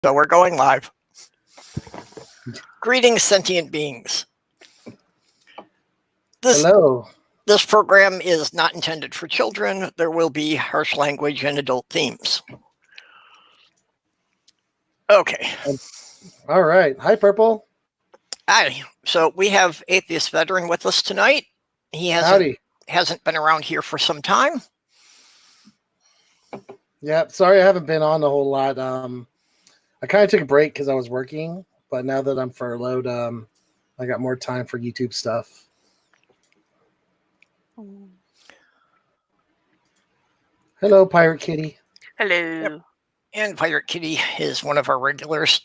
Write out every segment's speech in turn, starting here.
So we're going live. Greetings, sentient beings. Hello. This program is not intended for children. There will be harsh language and adult themes. Okay. All right. Hi, Purple. Hi. So we have Atheist Veteran with us tonight. He hasn't been around here for some time. Yeah, sorry I haven't been on a whole lot. I kind of took a break because I was working, but now that I'm furloughed, I got more time for YouTube stuff. Hello, Pirate Kitty. Hello. Yep. And Pirate Kitty is one of our regulars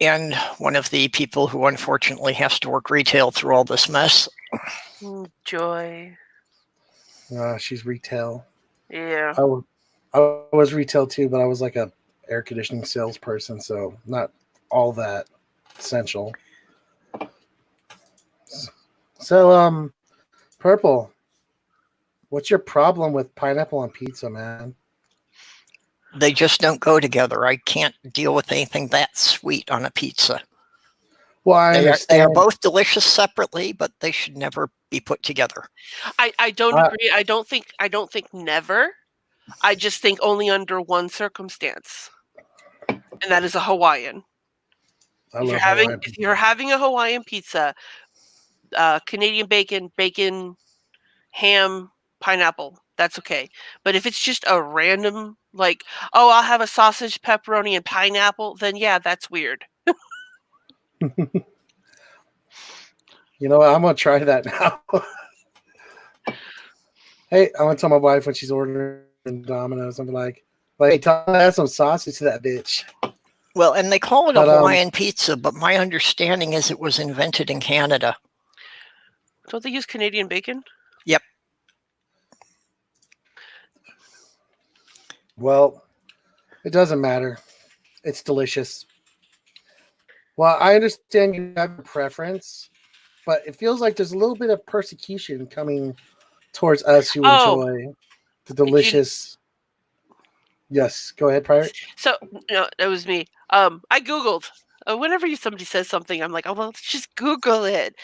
and one of the people who unfortunately has to work retail through all this mess. Joy. She's retail. Yeah. I was retail too, but I was like a air conditioning salesperson, so not all that essential. So, Purple, what's your problem with pineapple on pizza, man? They just don't go together. I can't deal with anything that sweet on a pizza. Well, they are both delicious separately, but they should never be put together. I don't agree. I don't think never. I just think only under one circumstance, and that is a Hawaiian. If you're having a Hawaiian pizza, Canadian bacon, ham, pineapple, that's okay. But if it's just a random, like, oh, I'll have a sausage, pepperoni, and pineapple, then yeah, that's weird. You know what? I'm going to try that now. Hey, I'm going to tell my wife when she's ordering Domino's, I'm like, tell her to add some sausage to that bitch. Well, and they call it a Hawaiian pizza, but my understanding is it was invented in Canada. Don't they use Canadian bacon? Yep. Well, it doesn't matter. It's delicious. Well, I understand you have a preference, but it feels like there's a little bit of persecution coming towards us who enjoy the delicious. Yes, go ahead, Pirate. So, no, it was me. I Googled. Whenever somebody says something, I'm like, oh, well, let's just Google it.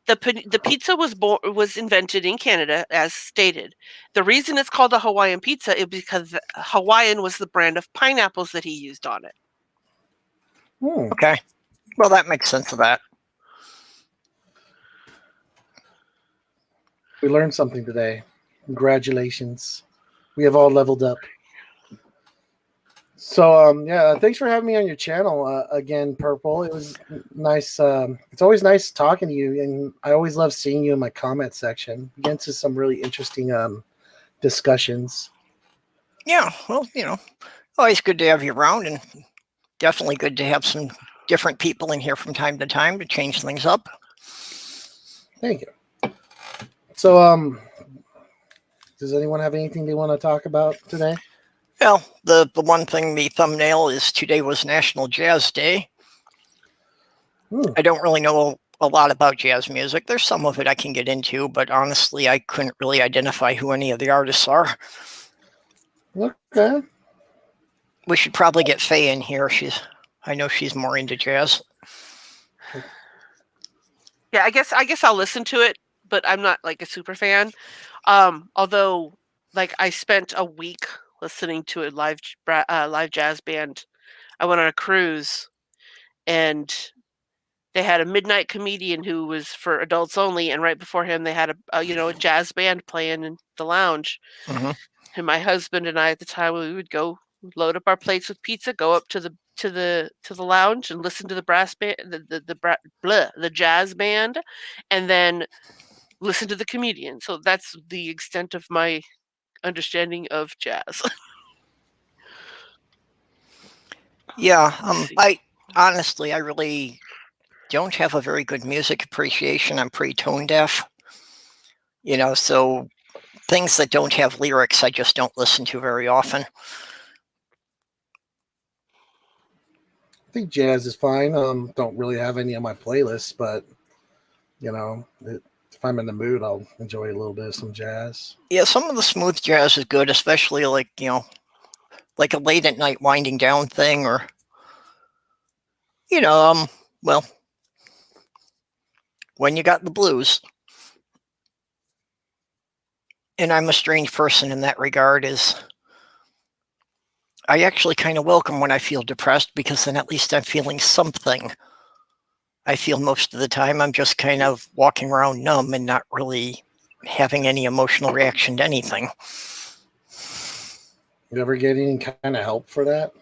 The pizza was invented in Canada, as stated. The reason it's called a Hawaiian pizza is because Hawaiian was the brand of pineapples that he used on it. Okay. Well, that makes sense of that. We learned something today. Congratulations. We have all leveled up. So, yeah, thanks for having me on your channel again, Purple. It was nice. It's always nice talking to you, and I always love seeing you in my comment section. We get into some really interesting discussions. Yeah, well, always good to have you around, and definitely good to have some different people in here from time to time to change things up. Thank you. So, does anyone have anything they want to talk about today? Well, the one thing, the thumbnail is today was National Jazz Day. I don't really know a lot about jazz music. There's some of it I can get into, but honestly, I couldn't really identify who any of the artists are. Okay. We should probably get Faye in here. I know she's more into jazz. Yeah, I guess I'll listen to it, but I'm not like a super fan. Although, like, I spent a week listening to a live jazz band. I went on a cruise, and they had a midnight comedian who was for adults only, and right before him, they had a jazz band playing in the lounge. Mm-hmm. And my husband and I at the time, we would go load up our plates with pizza, go up to the lounge and listen to the brass band, the jazz band, and then listen to the comedian. So that's the extent of my understanding of jazz. Yeah, I really don't have a very good music appreciation. I'm pretty tone deaf, so things that don't have lyrics I just don't listen to very often. I think jazz is fine. Don't really have any on my playlists, but if I'm in the mood, I'll enjoy a little bit of some jazz. Yeah, some of the smooth jazz is good, especially like like a late at night winding down thing, or well, when you got the blues. And I'm a strange person in that regard, is I actually kind of welcome when I feel depressed, because then at least I'm feeling something. I feel most of the time I'm just kind of walking around numb and not really having any emotional reaction to anything. You ever get any kind of help for that?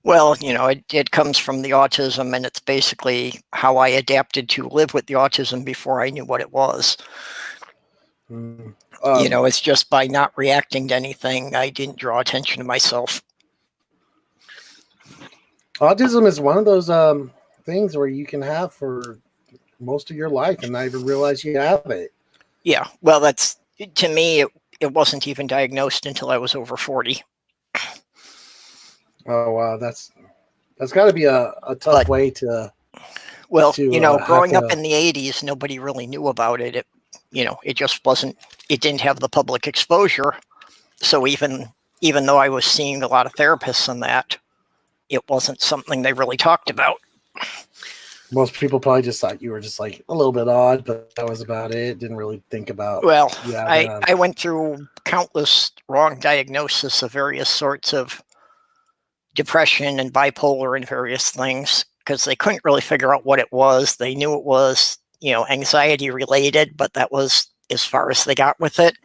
Well, it comes from the autism, and it's basically how I adapted to live with the autism before I knew what it was. It's just by not reacting to anything, I didn't draw attention to myself. Autism is one of those things where you can have for most of your life and not even realize you have it. Yeah, well, to me, it wasn't even diagnosed until I was over 40. Oh, wow, that's got to be a tough way to. Well, growing up in the 80s, nobody really knew about it. It just wasn't. It didn't have the public exposure. So even though I was seeing a lot of therapists on that, it wasn't something they really talked about. Most people probably just thought you were just like a little bit odd, but that was about it. Didn't really think about. Well, I went through countless wrong diagnoses of various sorts of depression and bipolar and various things, because they couldn't really figure out what it was. They knew it was, anxiety related, but that was as far as they got with it.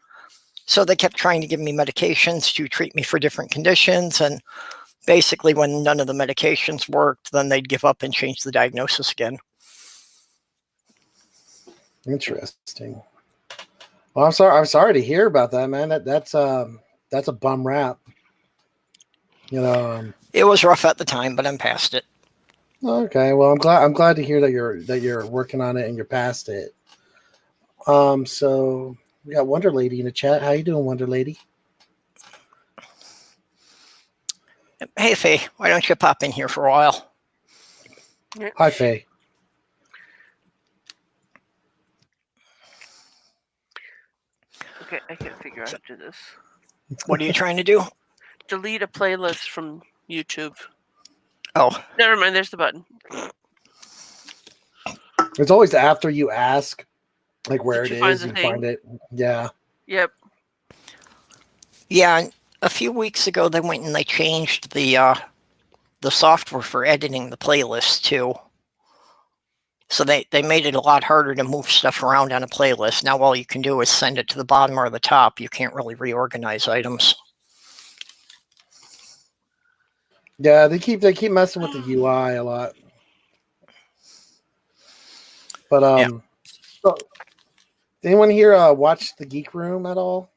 So they kept trying to give me medications to treat me for different conditions, and basically when none of the medications worked, then they'd give up and change the diagnosis again. Interesting. Well, I'm sorry to hear about that, man. That's a bum rap. It was rough at the time, but I'm past it. Okay, well, I'm glad to hear that you're working on it and you're past it. So we got Wonder Lady in the chat. How you doing, Wonder Lady? Hey, Faye, why don't you pop in here for a while? Hi, Faye. Okay, I can't figure out how to do this. What are you trying to do? Delete a playlist from YouTube. Oh. Never mind, there's the button. It's always after you ask, like, where it is, you find it. Yeah. Yep. Yeah, a few weeks ago, they went and they changed the software for editing the playlist, too. So they made it a lot harder to move stuff around on a playlist. Now all you can do is send it to the bottom or the top. You can't really reorganize items. Yeah, they keep messing with the UI a lot. But yeah. So, did anyone here watch The Geek Room at all?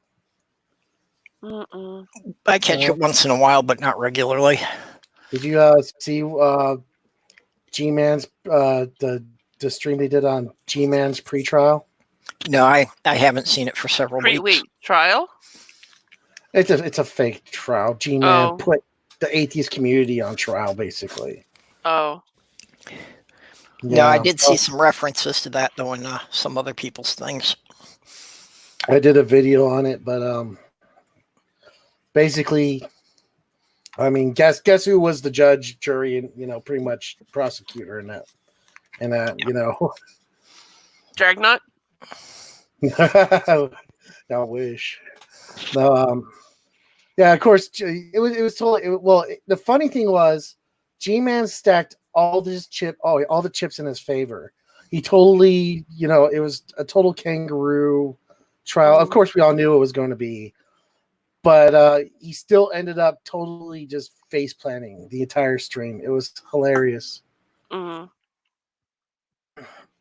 I catch it once in a while, but not regularly. Did you see G-Man's the stream they did on G-Man's pre-trial? No, I haven't seen it for several weeks. Wait, trial? It's a fake trial. G-Man put the atheist community on trial, basically. Oh. Yeah, I did see some references to that, though, in some other people's things. I did a video on it, but basically, I mean, guess who was the judge, jury, and pretty much prosecutor in that. And Dragnut? I wish. No, yeah, of course. It was totally. The funny thing was, G-Man stacked all the chips in his favor. He totally, it was a total kangaroo trial. Of course, we all knew it was going to be, but he still ended up totally just face planting the entire stream. It was hilarious. Mm-hmm.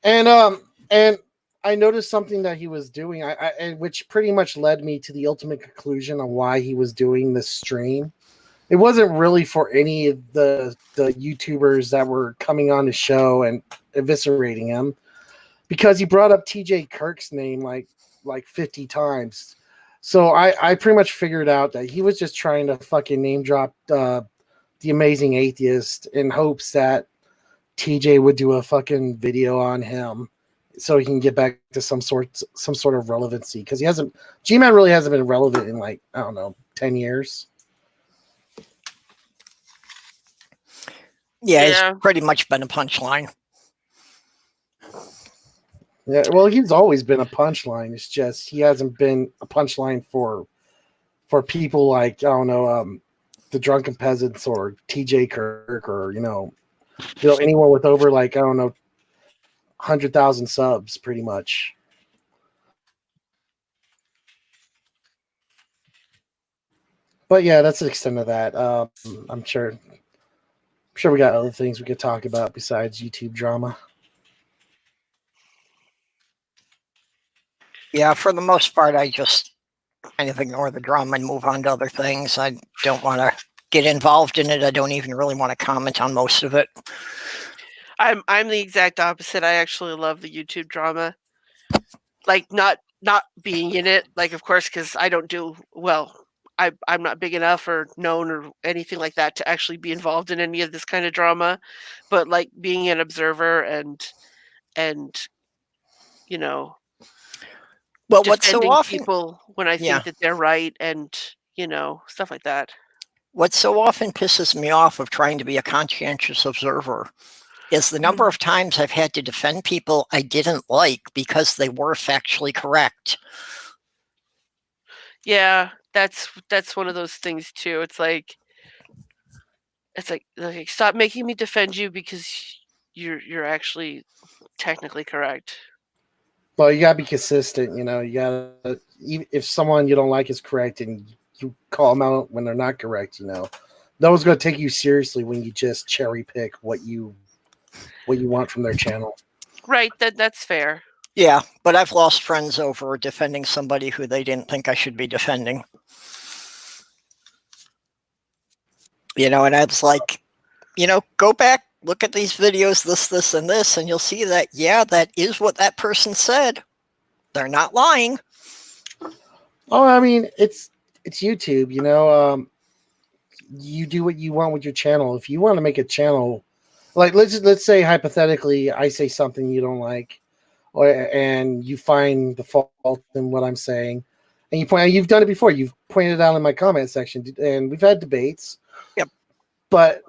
And I noticed something that he was doing, which pretty much led me to the ultimate conclusion on why he was doing this stream. It wasn't really for any of the YouTubers that were coming on the show and eviscerating him, because he brought up TJ Kirk's name like 50 times. So I pretty much figured out that he was just trying to fucking name drop the Amazing Atheist in hopes that TJ would do a fucking video on him so he can get back to some sort of relevancy, because G-Man really hasn't been relevant in, like, I don't know, 10 years. Yeah, it's pretty much been a punchline. Yeah, well, he's always been a punchline. It's just he hasn't been a punchline for people like, I don't know, the Drunken Peasants or TJ Kirk or anyone with over like, I don't know, 100,000 subs, pretty much. But yeah, that's the extent of that. I'm sure we got other things we could talk about besides YouTube drama. Yeah, for the most part, I just kind of ignore the drama and move on to other things. I don't want to get involved in it. I don't even really want to comment on most of it. I'm the exact opposite. I actually love the YouTube drama. Like not being in it, like of course, because I don't do well. I'm not big enough or known or anything like that to actually be involved in any of this kind of drama. But like being an observer and well, what's so often people when I think that they're right and stuff like that. What so often pisses me off of trying to be a conscientious observer is the number of times I've had to defend people I didn't like because they were factually correct. Yeah, that's one of those things too. It's like stop making me defend you because you're actually technically correct. Well, you gotta be consistent. You gotta, if someone you don't like is correct and you call them out when they're not correct, no one's gonna take you seriously when you just cherry pick what you want from their channel. Right, that's fair. Yeah, but I've lost friends over defending somebody who they didn't think I should be defending. And I was like, go back, look at these videos, this, and this, and you'll see that, yeah, that is what that person said. They're not lying. Oh, I mean, it's YouTube, you do what you want with your channel. If you want to make a channel, like let's say hypothetically, I say something you don't like, and you find the fault in what I'm saying, and you've done it before. You've pointed it out in my comment section, and we've had debates. Yep. But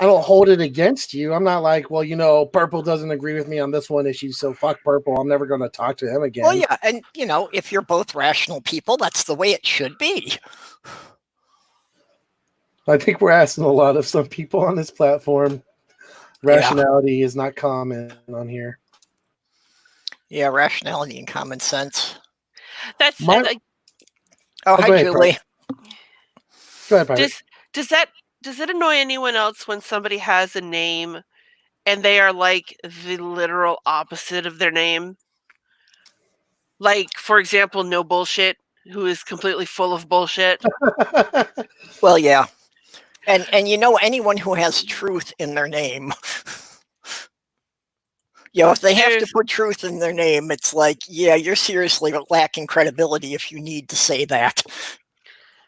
I don't hold it against you. I'm not like, well, Purple doesn't agree with me on this one issue, so fuck Purple. I'm never going to talk to him again. Well, yeah, and if you're both rational people, that's the way it should be. I think we're asking a lot of some people on this platform. Rationality is not common on here. Yeah, rationality and common sense. That's hi, Julie. Go ahead, Pirate. Does it annoy anyone else when somebody has a name and they are like the literal opposite of their name? Like, for example, No Bullshit, who is completely full of bullshit. Well, yeah. And anyone who has truth in their name. If they have to put truth in their name, it's like, yeah, you're seriously lacking credibility if you need to say that.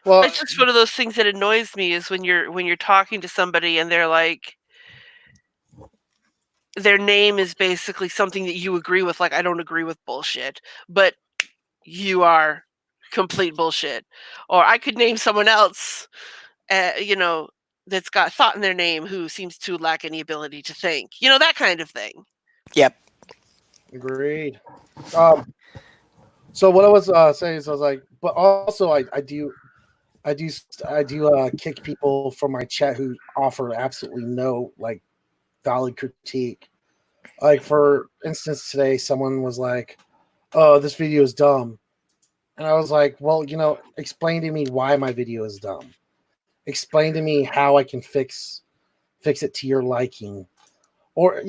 Well, it's just one of those things that annoys me is when you're talking to somebody and they're like, their name is basically something that you agree with. Like, I don't agree with bullshit, but you are complete bullshit. Or I could name someone else, that's got thought in their name who seems to lack any ability to think. That kind of thing. Yep. Agreed. So what I was saying is I was like, but also I do kick people from my chat who offer absolutely no like valid critique. Like for instance, today someone was like, "Oh, this video is dumb," and I was like, "Well, explain to me why my video is dumb. Explain to me how I can fix it to your liking, or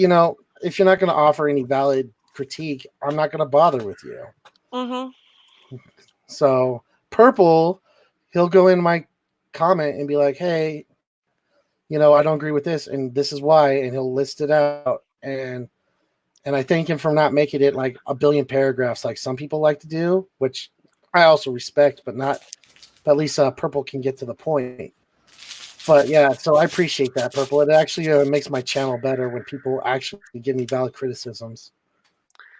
if you're not going to offer any valid critique, I'm not going to bother with you." Mm-hmm. So Purple, he'll go in my comment and be like, "Hey, I don't agree with this, and this is why," and he'll list it out. And I thank him for not making it like a billion paragraphs like some people like to do, which I also respect, but at least Purple can get to the point. But yeah, so I appreciate that, Purple. It actually makes my channel better when people actually give me valid criticisms.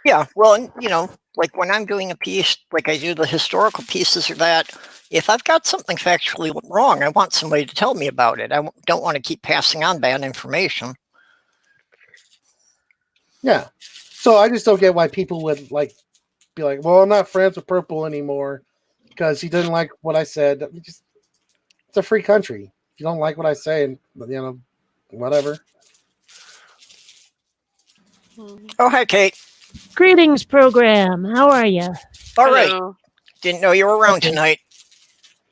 Yeah, well, like when I'm doing a piece, like I do the historical pieces or that, if I've got something factually wrong, I want somebody to tell me about it. I don't want to keep passing on bad information. Yeah. So I just don't get why people would be like, well, I'm not friends with Purple anymore because he didn't like what I said. It's a free country. If you don't like what I say, whatever. Oh, hi, Kate. Greetings, program. How are you? All right. Didn't know you were around tonight.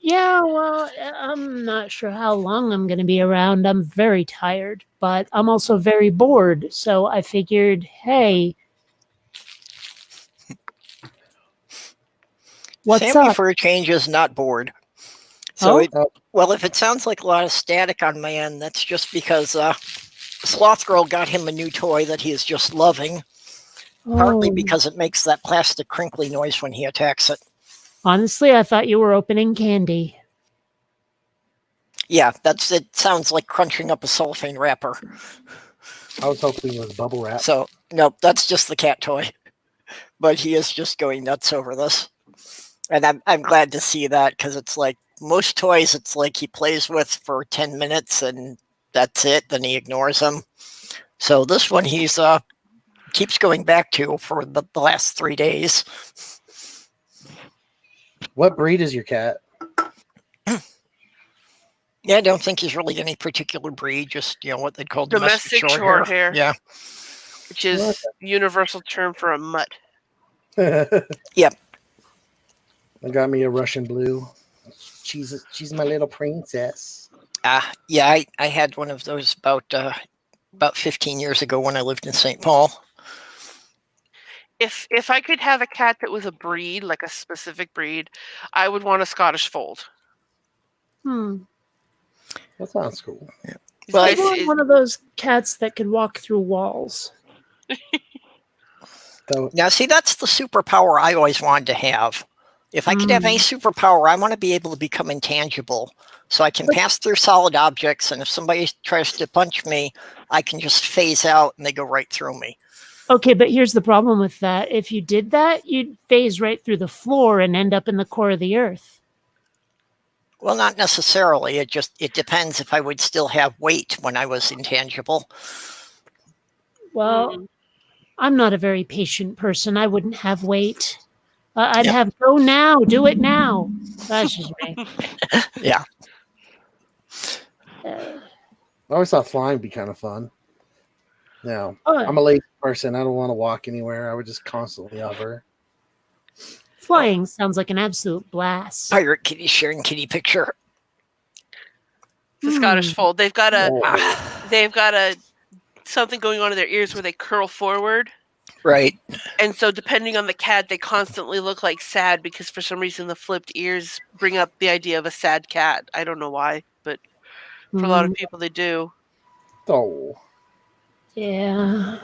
Yeah, well, I'm not sure how long I'm going to be around. I'm very tired, but I'm also very bored. So I figured, hey, what's Sammy up? for a change is not bored. So, well, if it sounds like a lot of static on my end, that's just because Sloth Girl got him a new toy that he is just loving. Partly because it makes that plastic crinkly noise when he attacks it. Honestly, I thought you were opening candy. Yeah, it sounds like crunching up a cellophane wrapper. I was hoping it was bubble wrap. So, nope, that's just the cat toy. But he is just going nuts over this. And I'm glad to see that, because it's like most toys, it's like he plays with for 10 minutes and that's it. Then he ignores them. So this one he's keeps going back to for the last 3 days. What breed is your cat? Yeah, I don't think he's really any particular breed, just what they'd call domestic short hair. Yeah. Which is the universal term for a mutt. Yep. I got me a Russian blue. She's my little princess. Yeah, I had one of those about 15 years ago when I lived in St. Paul. If I could have a cat that was a breed, like a specific breed, I would want a Scottish Fold. That sounds cool. Yeah. Well, I want one of those cats that could walk through walls. Now, see, that's the superpower I always wanted to have. If I could have any superpower, I want to be able to become intangible. So I can pass through solid objects, and if somebody tries to punch me, I can just phase out and they go right through me. Okay, but here's the problem with that. If you did that, you'd phase right through the floor and end up in the core of the earth. Well, not necessarily. It depends if I would still have weight when I was intangible. Well, I'm not a very patient person. I wouldn't have weight. I'd have go now, do it now. That's just me. Yeah. I always thought flying would be kind of fun. Now, I'm a lazy person. I don't want to walk anywhere. I would just constantly hover. Flying sounds like an absolute blast. Pirate Kitty sharing kitty picture. The Scottish Fold. They've got a something going on in their ears where they curl forward. Right. And so depending on the cat, they constantly look like sad because for some reason the flipped ears bring up the idea of a sad cat. I don't know why, but for a lot of people they do. Oh. Yeah.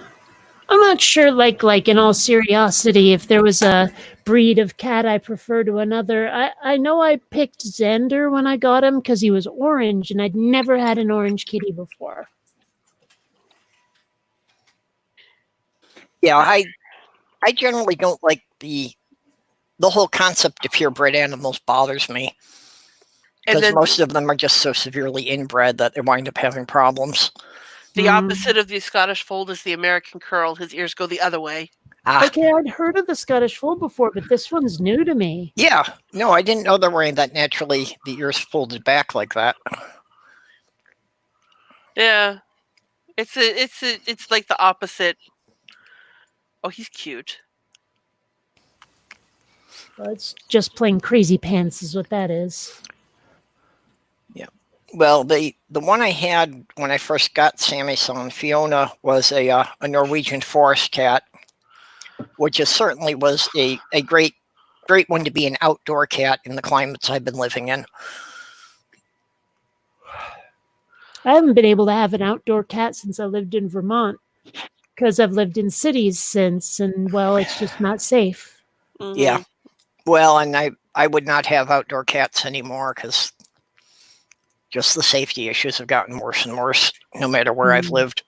I'm not sure, like in all seriousity, if there was a breed of cat I prefer to another. I know I picked Xander when I got him because he was orange, and I'd never had an orange kitty before. Yeah, I generally don't like the whole concept of purebred animals bothers me. Because most of them are just so severely inbred that they wind up having problems. The opposite of the Scottish Fold is the American Curl. His ears go the other way. Okay, I'd heard of the Scottish Fold before, but this one's new to me. Yeah. No, I didn't know there were any that naturally the ears folded back like that. Yeah. It's like the opposite. Oh, he's cute. Well, it's just plain crazy pants is what that is. Yeah. Well, the one I had when I first got Sammy's son, Fiona, was a Norwegian forest cat, which certainly was a great one to be an outdoor cat in the climates I've been living in. I haven't been able to have an outdoor cat since I lived in Vermont because I've lived in cities since, and well, it's just not safe. Yeah. Well, and I would not have outdoor cats anymore because just the safety issues have gotten worse and worse no matter where I've lived.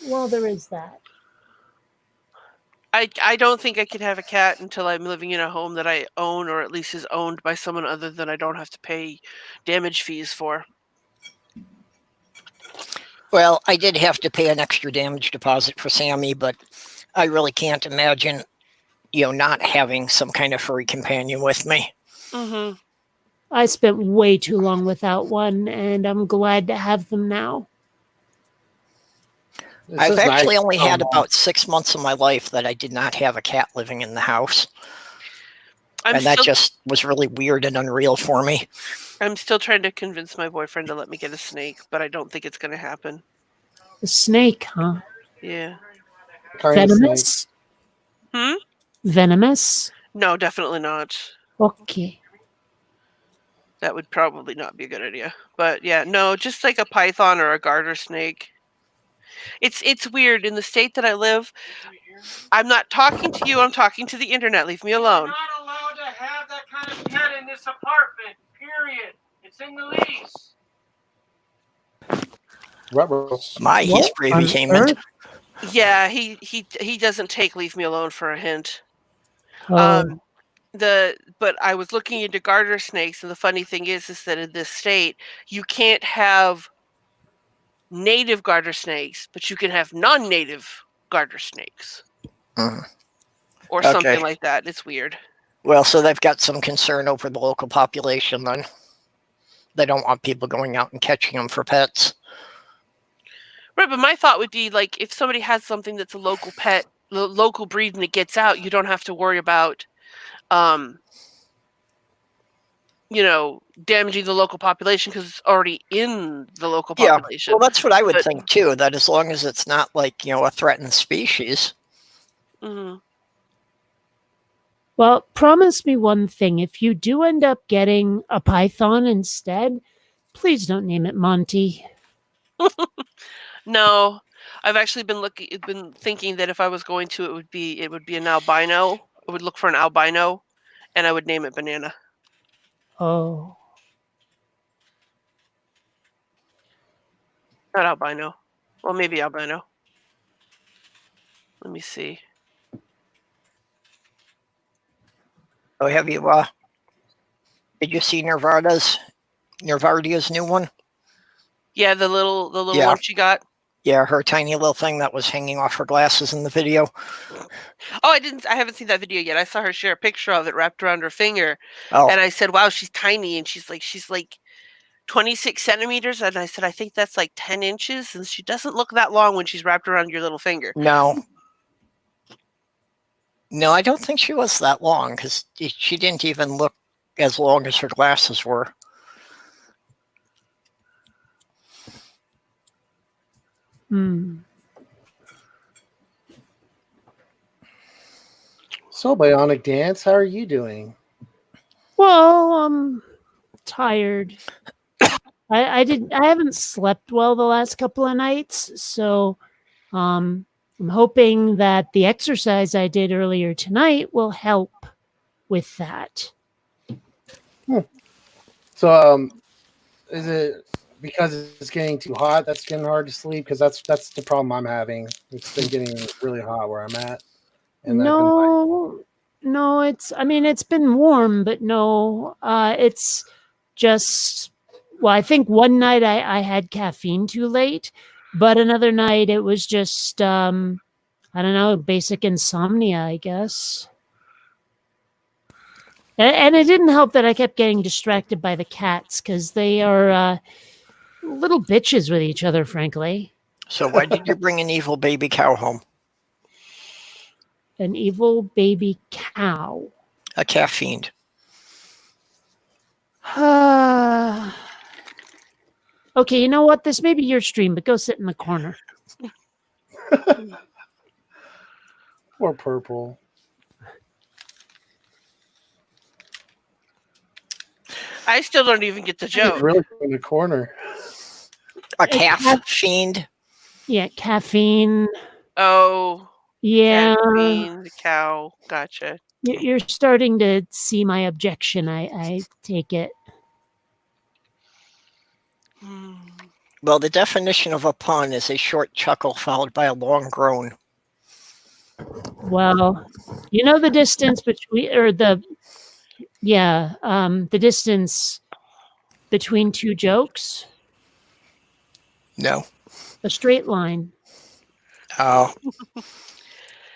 Well, there is that. I don't think I could have a cat until I'm living in a home that I own, or at least is owned by someone other than I don't have to pay damage fees for. Well, I did have to pay an extra damage deposit for Sammy, but I really can't imagine, not having some kind of furry companion with me. Mm-hmm. I spent way too long without one, and I'm glad to have them now. I've actually only had about 6 months of my life that I did not have a cat living in the house. That just was really weird and unreal for me. I'm still trying to convince my boyfriend to let me get a snake, but I don't think it's going to happen. A snake, huh? Yeah. Venomous? Venomous? No, definitely not. Okay. That would probably not be a good idea. But yeah, no, just like a python or a garter snake. It's weird. In the state that I live, I'm not talking to you, I'm talking to the internet. Leave me alone. You're not allowed to have that kind of pet in this apartment, period. It's in the lease. He's pretty vehement. Yeah, he doesn't take leave me alone for a hint. Oh. But I was looking into garter snakes, and the funny thing is that in this state you can't have native garter snakes, but you can have non-native garter snakes. Or something like that. It's weird. Well, so they've got some concern over the local population then. They don't want people going out and catching them for pets. Right, but my thought would be, like, if somebody has something that's a local pet, local breed, and it gets out, you don't have to worry about, damaging the local population because it's already in the local population. Yeah, well, that's what I would think too, that as long as it's not like, a threatened species. Mm-hmm. Well, promise me one thing. If you do end up getting a python instead, please don't name it Monty. No, I've actually been thinking that if I was going to, it would be an albino. I would look for an albino, and I would name it Banana. Oh. Not albino. Well, maybe albino. Let me see. Oh, have you, did you see Nervardia's new one? Yeah, the little one she got. Yeah, her tiny little thing that was hanging off her glasses in the video. Oh, I haven't seen that video yet. I saw her share a picture of it wrapped around her finger. Oh. And I said, wow, she's tiny. And she's like 26 centimeters. And I said, I think that's like 10 inches. And she doesn't look that long when she's wrapped around your little finger. No. No, I don't think she was that long, because she didn't even look as long as her glasses were. So, Bionic Dance, how are you doing? Well, I'm tired. I haven't slept well the last couple of nights, so I'm hoping that the exercise I did earlier tonight will help with that. So, is it because it's getting too hot that's getting hard to sleep? Because that's the problem I'm having. It's been getting really hot where I'm at. And no, it's been warm, but no, it's just, well, I think one night I had caffeine too late, but another night it was just, I don't know, basic insomnia, I guess. And it didn't help that I kept getting distracted by the cats, because they are little bitches with each other, frankly. So why did you bring an evil baby cow home? An evil baby cow. A calf fiend. Okay, you know what? This may be your stream, but go sit in the corner. Or Purple. I still don't even get the joke. Really in the corner. A calf fiend? Yeah, caffeine. Oh. Yeah. Caffeine, the cow. Gotcha. You're starting to see my objection, I take it. Well, the definition of a pun is a short chuckle followed by a long groan. Well, you know the distance between, or the distance between two jokes? No. A straight line. Oh.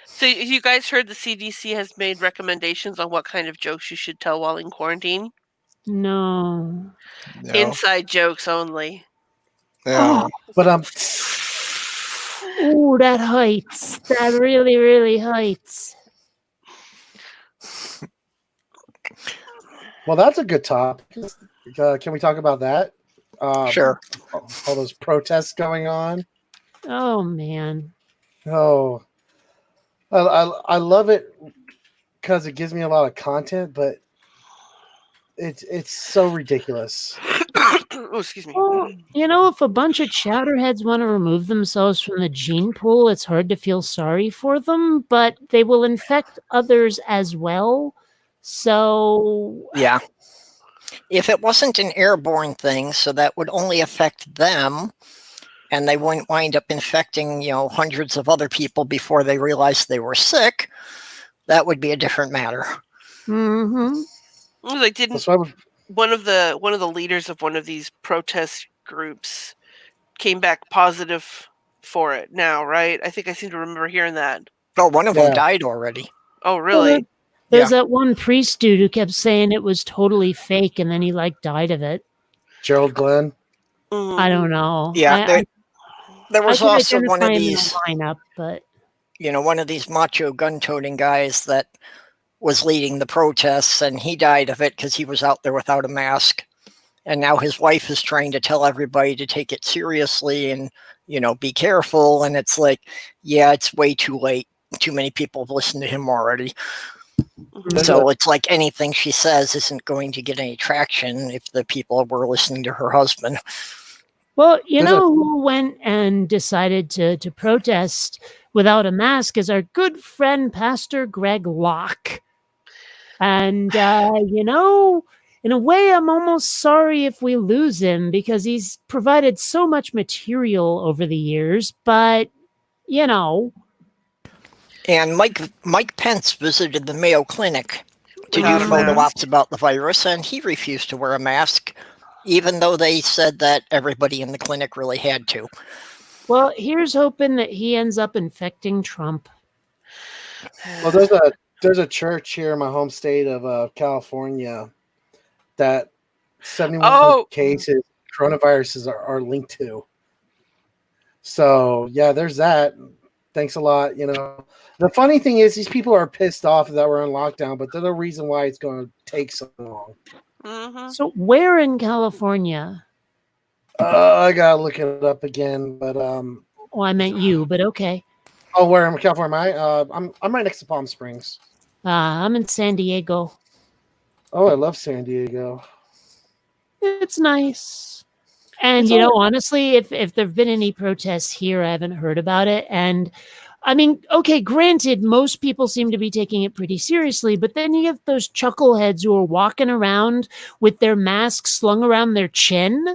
So you guys heard the CDC has made recommendations on what kind of jokes you should tell while in quarantine? No. Inside jokes only. No. But Ooh, that hurts. That really, really hurts. well, that's a good topic. Can we talk about that? Sure. All those protests going on. Oh man. Oh, I love it because it gives me a lot of content, but it's so ridiculous. Oh, excuse me. Well, you know, if a bunch of chowderheads want to remove themselves from the gene pool, it's hard to feel sorry for them, but they will infect others as well. So Yeah. If it wasn't an airborne thing, so that would only affect them, and they wouldn't wind up infecting, hundreds of other people before they realized they were sick, that would be a different matter. mm-hmm. Like, didn't one of the leaders of one of these protest groups came back positive for it now, right? I think I seem to remember hearing that. Oh, one of them died already. Oh, really? There's that one priest dude who kept saying it was totally fake, and then he died of it. Gerald Glenn. I don't know. Yeah, there was also one of these lineup, but one of these macho gun-toting guys that was leading the protests, and he died of it because he was out there without a mask. And now his wife is trying to tell everybody to take it seriously and be careful. And it's like, yeah, it's way too late. Too many people have listened to him already. So it's like anything she says isn't going to get any traction if the people were listening to her husband. Well, you know who went and decided to protest without a mask is our good friend, Pastor Greg Locke. And, in a way, I'm almost sorry if we lose him because he's provided so much material over the years, but, And Mike Pence visited the Mayo Clinic to do photo ops about the virus, and he refused to wear a mask, even though they said that everybody in the clinic really had to. Well, here's hoping that he ends up infecting Trump. Well, there's a church here in my home state of California that 71 cases coronaviruses are linked to. So yeah, there's that. Thanks a lot. The funny thing is these people are pissed off that we're on lockdown, but there's no reason why it's going to take so long. Mm-hmm. So where in California? I gotta look it up again, but Well, I meant you, but okay. Oh, where in California am I? I'm right next to Palm Springs. I'm in San Diego. Oh, I love San Diego. It's nice. And, honestly, if there have been any protests here, I haven't heard about it. And, I mean, okay, granted, most people seem to be taking it pretty seriously, but then you have those chuckleheads who are walking around with their masks slung around their chin.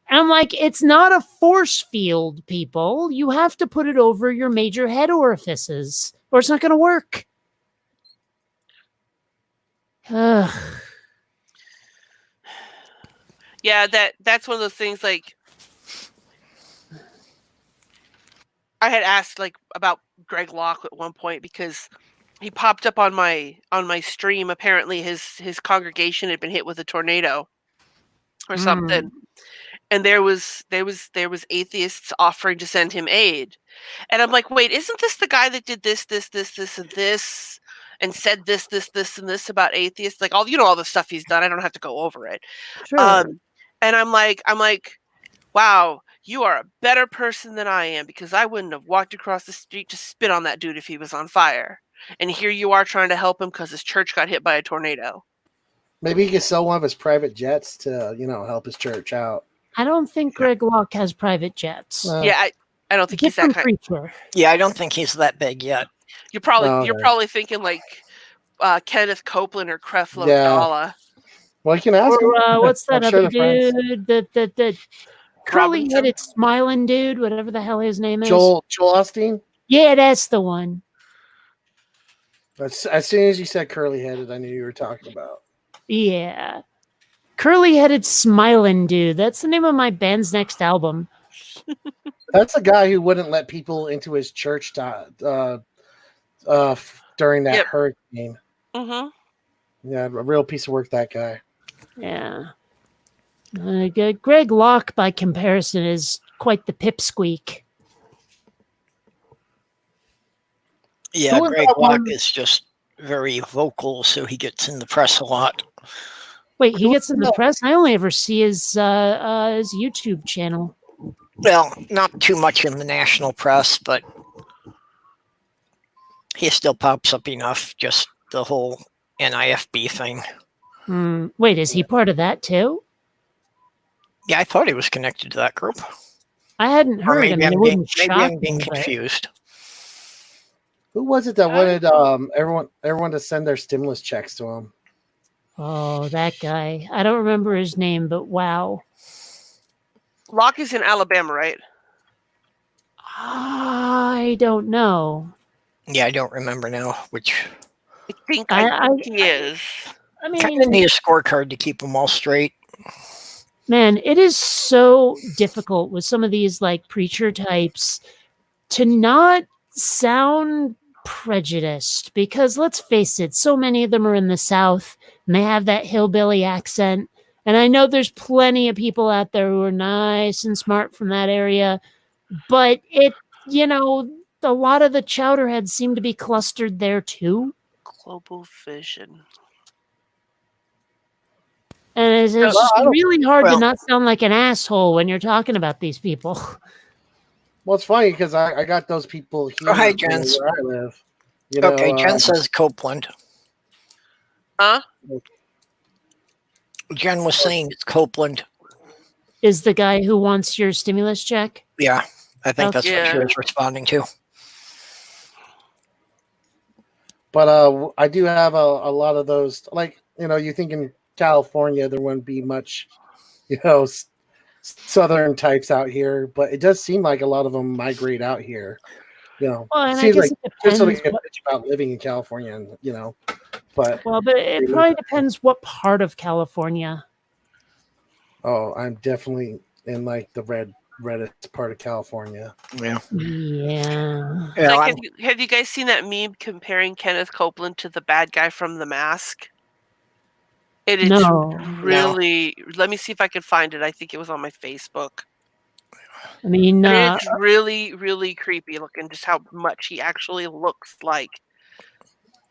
And I'm like, it's not a force field, people. You have to put it over your major head orifices, or it's not going to work. Ugh. Yeah, that's one of those things. Like, I had asked about Greg Locke at one point because he popped up on my stream. Apparently, his congregation had been hit with a tornado or something, and there was atheists offering to send him aid, and I'm like, wait, isn't this the guy that did this, and this? And said this, and this about atheists, like all the stuff he's done. I don't have to go over it. Sure. And I'm like, wow, you are a better person than I am because I wouldn't have walked across the street to spit on that dude if he was on fire. And here you are trying to help him because his church got hit by a tornado. Maybe he could sell one of his private jets to, help his church out. I don't think Greg Locke has private jets. Yeah, I don't think he's that kind. Creature. Yeah, I don't think he's that big yet. You're probably thinking like Kenneth Copeland or Creflo Dollar. Well, you can ask him. What's that other dude? The curly-headed smiling dude, whatever the hell his name is. Joel Osteen? Yeah, that's the one. As soon as you said curly headed, I knew you were talking about. Yeah. Curly-headed smiling dude. That's the name of my band's next album. That's the guy who wouldn't let people into his church during that hurricane. Mm-hmm. Yeah, a real piece of work, that guy. Yeah. Greg Locke, by comparison, is quite the pipsqueak. Yeah, Greg Locke is just very vocal, so he gets in the press a lot. Wait, he gets in the press? I only ever see his YouTube channel. Well, not too much in the national press, but he still pops up enough. Just the whole NIFB thing. Wait, is he part of that too? Yeah, I thought he was connected to that group. I hadn't heard. Maybe I mean, maybe I'm being confused. Who was it that wanted everyone to send their stimulus checks to him? Oh, that guy. I don't remember his name, but wow. Locke is in Alabama, right? I don't know. Yeah, I don't remember now which. I think he is. I Kind of mean, need a scorecard to keep them all straight. man, it is so difficult with some of these like preacher types to not sound prejudiced, because let's face it, so many of them are in the South and they have that hillbilly accent. And I know there's plenty of people out there who are nice and smart from that area, but a lot of the chowderheads seem to be clustered there too. Global vision. And it's really hard to not sound like an asshole when you're talking about these people. Well, it's funny because I got those people here hi, Jen. where I live. Okay, Jen says Copeland. Huh? Jen was saying it's Copeland. Is the guy who wants your stimulus check? Yeah, I think that's what she was responding to. But I do have a lot of those. Like, you think in California there wouldn't be much, southern types out here, but it does seem like a lot of them migrate out here. Well, and seems like it just so they depends get bitch about living in California, and but it probably depends what part of California. Oh, I'm definitely in like the reddest part of California. Yeah. Like, have you guys seen that meme comparing Kenneth Copeland to the bad guy from The Mask? It is really. Let me see if I can find it. I think it was on my Facebook. I mean, it's really, really creepy looking. Just how much he actually looks like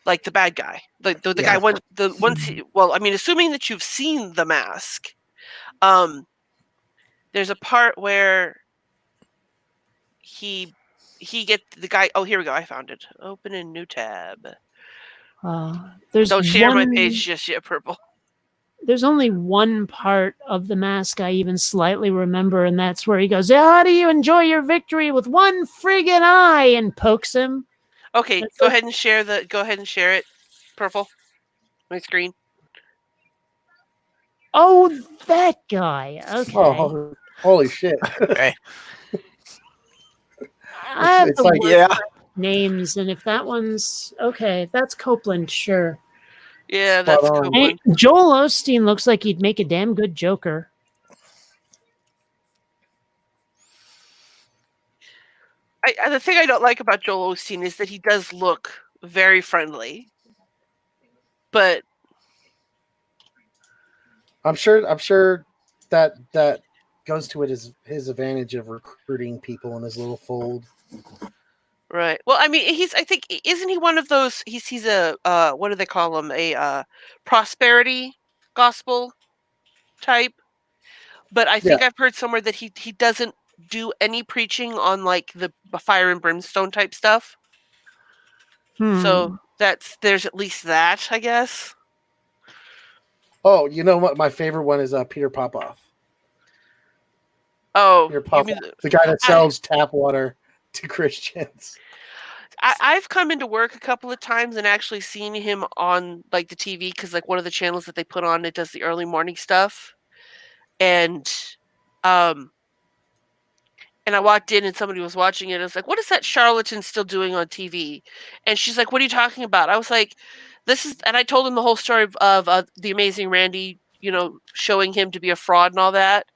the bad guy, the guy. Well, I mean, assuming that you've seen The Mask, there's a part where he gets the guy. Oh, here we go. I found it. Open a new tab. Don't share my page just yet, Purple. There's only one part of The Mask I even slightly remember, and that's where he goes, "How do you enjoy your victory with one friggin' eye?" and pokes him. Okay, go ahead and share it, Purple. My screen. Oh, that guy. Okay. Oh, holy shit. Okay. I have the names, and if that one's okay, if that's Copeland, sure. Yeah, that's Copeland. Hey, Joel Osteen looks like he'd make a damn good Joker. The thing I don't like about Joel Osteen is that he does look very friendly, but I'm sure that goes to his advantage of recruiting people in his little fold. Right. Well, I mean, isn't he one of those? He's a what do they call him? A prosperity gospel type. But I think I've heard somewhere that he doesn't do any preaching on like the fire and brimstone type stuff. So there's at least that, I guess. Oh, you know what? My favorite one is Peter Popoff. Oh, Peter Popoff, the guy that sells tap water to Christians. I've come into work a couple of times and actually seen him on like the TV, because like one of the channels that they put on, it does the early morning stuff, and And I walked in and somebody was watching it. I was like, what is that charlatan still doing on TV? And she's like, what are you talking about? I was like, this is, and I told him the whole story of the Amazing Randy, showing him to be a fraud and all that.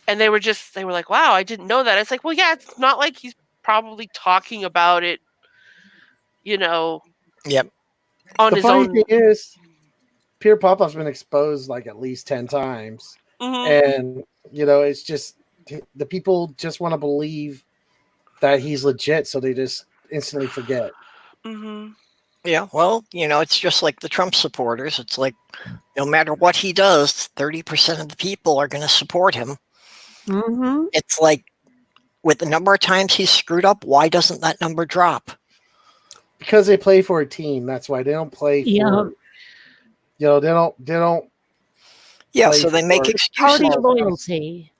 And they were like, wow, I didn't know that. It's like, well, yeah, it's not like he's probably talking about it, Yep. on The his funny own. thing is, Peter Popoff's been exposed like at least 10 times. And, it's just the people just want to believe that he's legit, so they just instantly forget. Yeah, well, it's just like the Trump supporters. It's like no matter what he does, 30% of the people are going to support him. It's like with the number of times he's screwed up, why doesn't that number drop? Because they play for a team. That's why they don't play for. They don't. Yeah, so they make excuses. Party loyalty.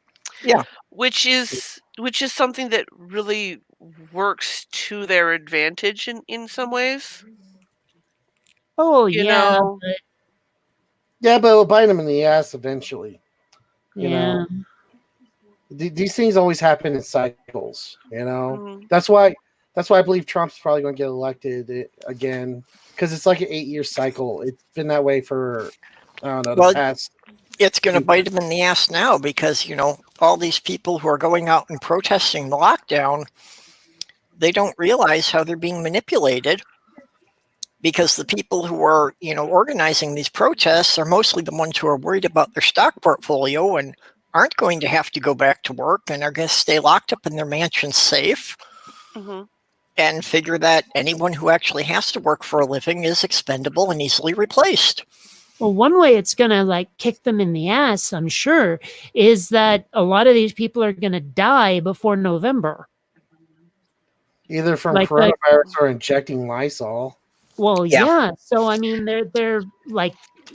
Yeah, which is something that really works to their advantage in some ways. Oh, You yeah. know? Yeah, but it'll bite them in the ass eventually. Yeah. These things always happen in cycles. That's why I believe Trump's probably going to get elected again, because it's like an 8-year cycle. It's been that way for the past. It's going to bite them in the ass now because all these people who are going out and protesting the lockdown, they don't realize how they're being manipulated. Because the people who are, organizing these protests are mostly the ones who are worried about their stock portfolio and aren't going to have to go back to work and are going to stay locked up in their mansions safe and figure that anyone who actually has to work for a living is expendable and easily replaced. Well, one way it's going to kick them in the ass, I'm sure, is that a lot of these people are going to die before November. Either from coronavirus or injecting Lysol. Well, yeah. So I mean, their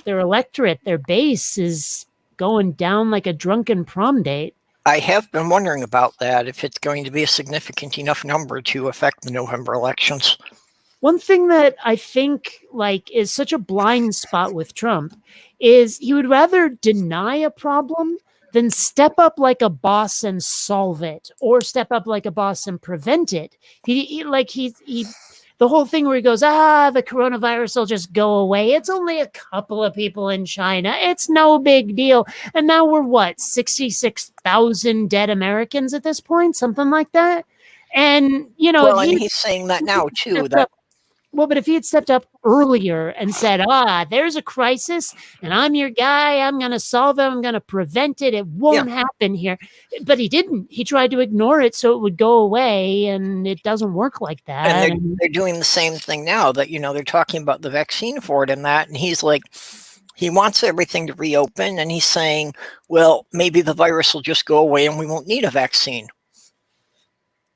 electorate, their base is going down like a drunken prom date. I have been wondering about that, if it's going to be a significant enough number to affect the November elections. One thing that I think is such a blind spot with Trump is he would rather deny a problem than step up like a boss and solve it, or step up like a boss and prevent it. He the whole thing where he goes, the coronavirus will just go away. It's only a couple of people in China. It's no big deal. And now we're 66,000 dead Americans at this point, something like that. And, and he's saying that now too. But if he had stepped up earlier and said, there's a crisis and I'm your guy, I'm going to solve it, I'm going to prevent it, it won't happen here. But he didn't. He tried to ignore it so it would go away, and it doesn't work like that. And they're doing the same thing now that, they're talking about the vaccine for it and that. And he's like, he wants everything to reopen. And he's saying, well, maybe the virus will just go away and we won't need a vaccine.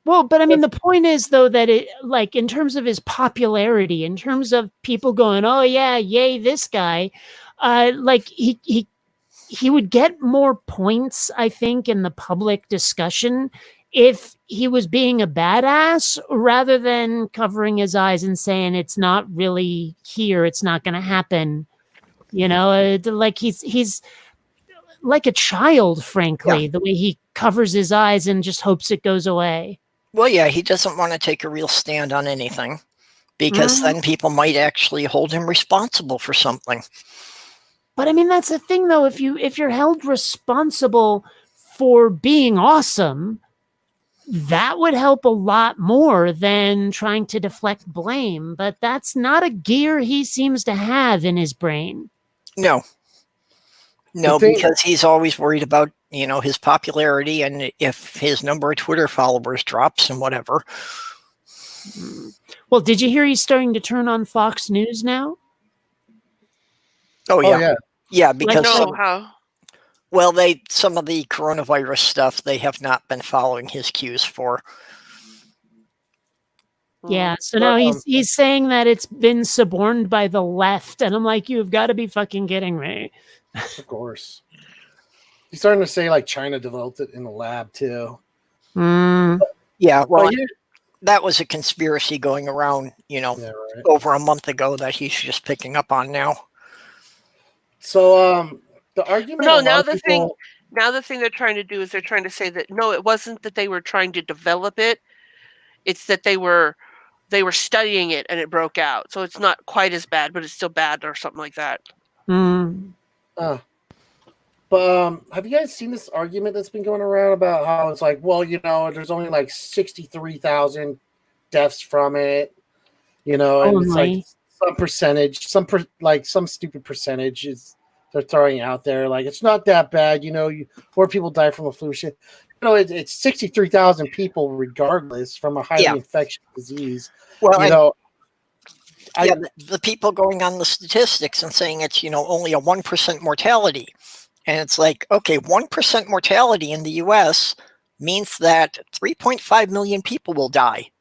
Well, but I mean, the point is, though, that it, in terms of his popularity, in terms of people going, oh, yeah, yay, this guy, he would get more points, I think, in the public discussion if he was being a badass rather than covering his eyes and saying it's not really here, it's not going to happen. He's like a child, frankly, the way he covers his eyes and just hopes it goes away. Well, yeah, he doesn't want to take a real stand on anything because then people might actually hold him responsible for something. But I mean, that's the thing, though. If you're held responsible for being awesome, that would help a lot more than trying to deflect blame. But that's not a gear he seems to have in his brain. No, because he's always worried about, his popularity and if his number of Twitter followers drops and whatever. Well, did you hear he's starting to turn on Fox News now? Oh, yeah. Yeah, because some of the coronavirus stuff, they have not been following his cues for. Yeah, so now he's saying that it's been suborned by the left, and I'm like, you've got to be fucking kidding me. Of course. He's starting to say China developed it in the lab too. Yeah, well, that was a conspiracy going around, over a month ago that he's just picking up on now. So the argument. Now the thing they're trying to do is they're trying to say that no, it wasn't that they were trying to develop it. It's that they were studying it and it broke out. So it's not quite as bad, but it's still bad or something like that. But have you guys seen this argument that's been going around about how it's like, well, there's only like 63,000 deaths from it, and it's like some percentage, some stupid percentage is they're throwing out there. Like, it's not that bad, more people die from a flu shit. It's 63,000 people regardless from a highly infectious disease. Well, the people going on the statistics and saying it's, only a 1% mortality. And it's like, okay, 1% mortality in the U.S. means that 3.5 million people will die.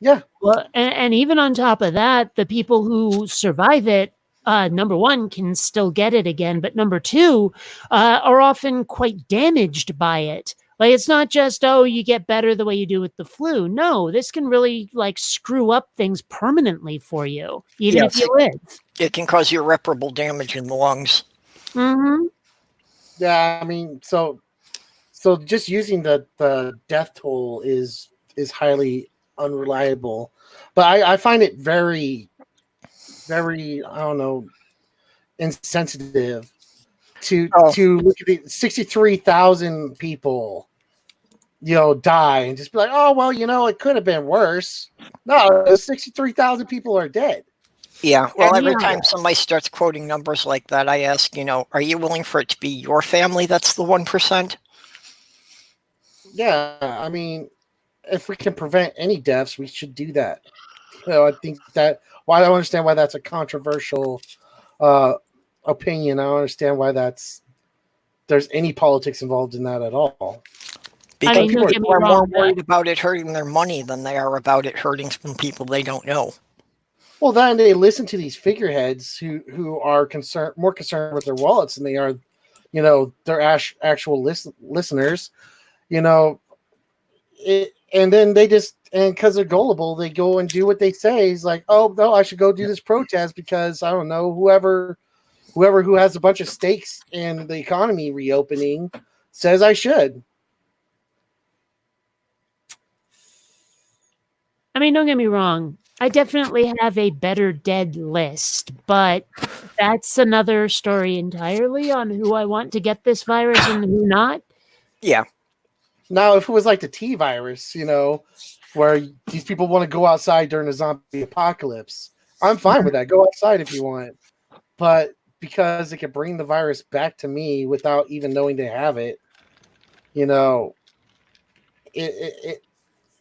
Yeah. Well, and even on top of that, the people who survive it, number one, can still get it again. But number two, are often quite damaged by it. Like, it's not just, you get better the way you do with the flu. No, this can really screw up things permanently for you, even if you live. It can cause irreparable damage in the lungs. Mm-hmm. Yeah, I mean, so just using the death toll is highly unreliable. But I find it very, very, I don't know, insensitive to look at the 63,000 people die and just be like, oh, well, it could have been worse. No, 63,000 people are dead. Yeah, well, every time somebody starts quoting numbers like that, I ask, are you willing for it to be your family that's the 1%? Yeah, I mean, if we can prevent any deaths, we should do that. I think I don't understand why that's a controversial opinion. I don't understand why there's any politics involved in that at all. Because people are more worried about it hurting their money than they are about it hurting some people they don't know. Well, then they listen to these figureheads who are more concerned with their wallets than they are, their actual listeners. And then they just, and because they're gullible, they go and do what they say. It's like, oh no, I should go do this protest because I don't know, whoever who has a bunch of stakes in the economy reopening says I should. I mean, don't get me wrong. I definitely have a better dead list, but that's another story entirely on who I want to get this virus and who not. Yeah. Now, if it was like the T virus, where these people want to go outside during a zombie apocalypse, I'm fine with that. Go outside if you want. But because it could bring the virus back to me without even knowing they have it,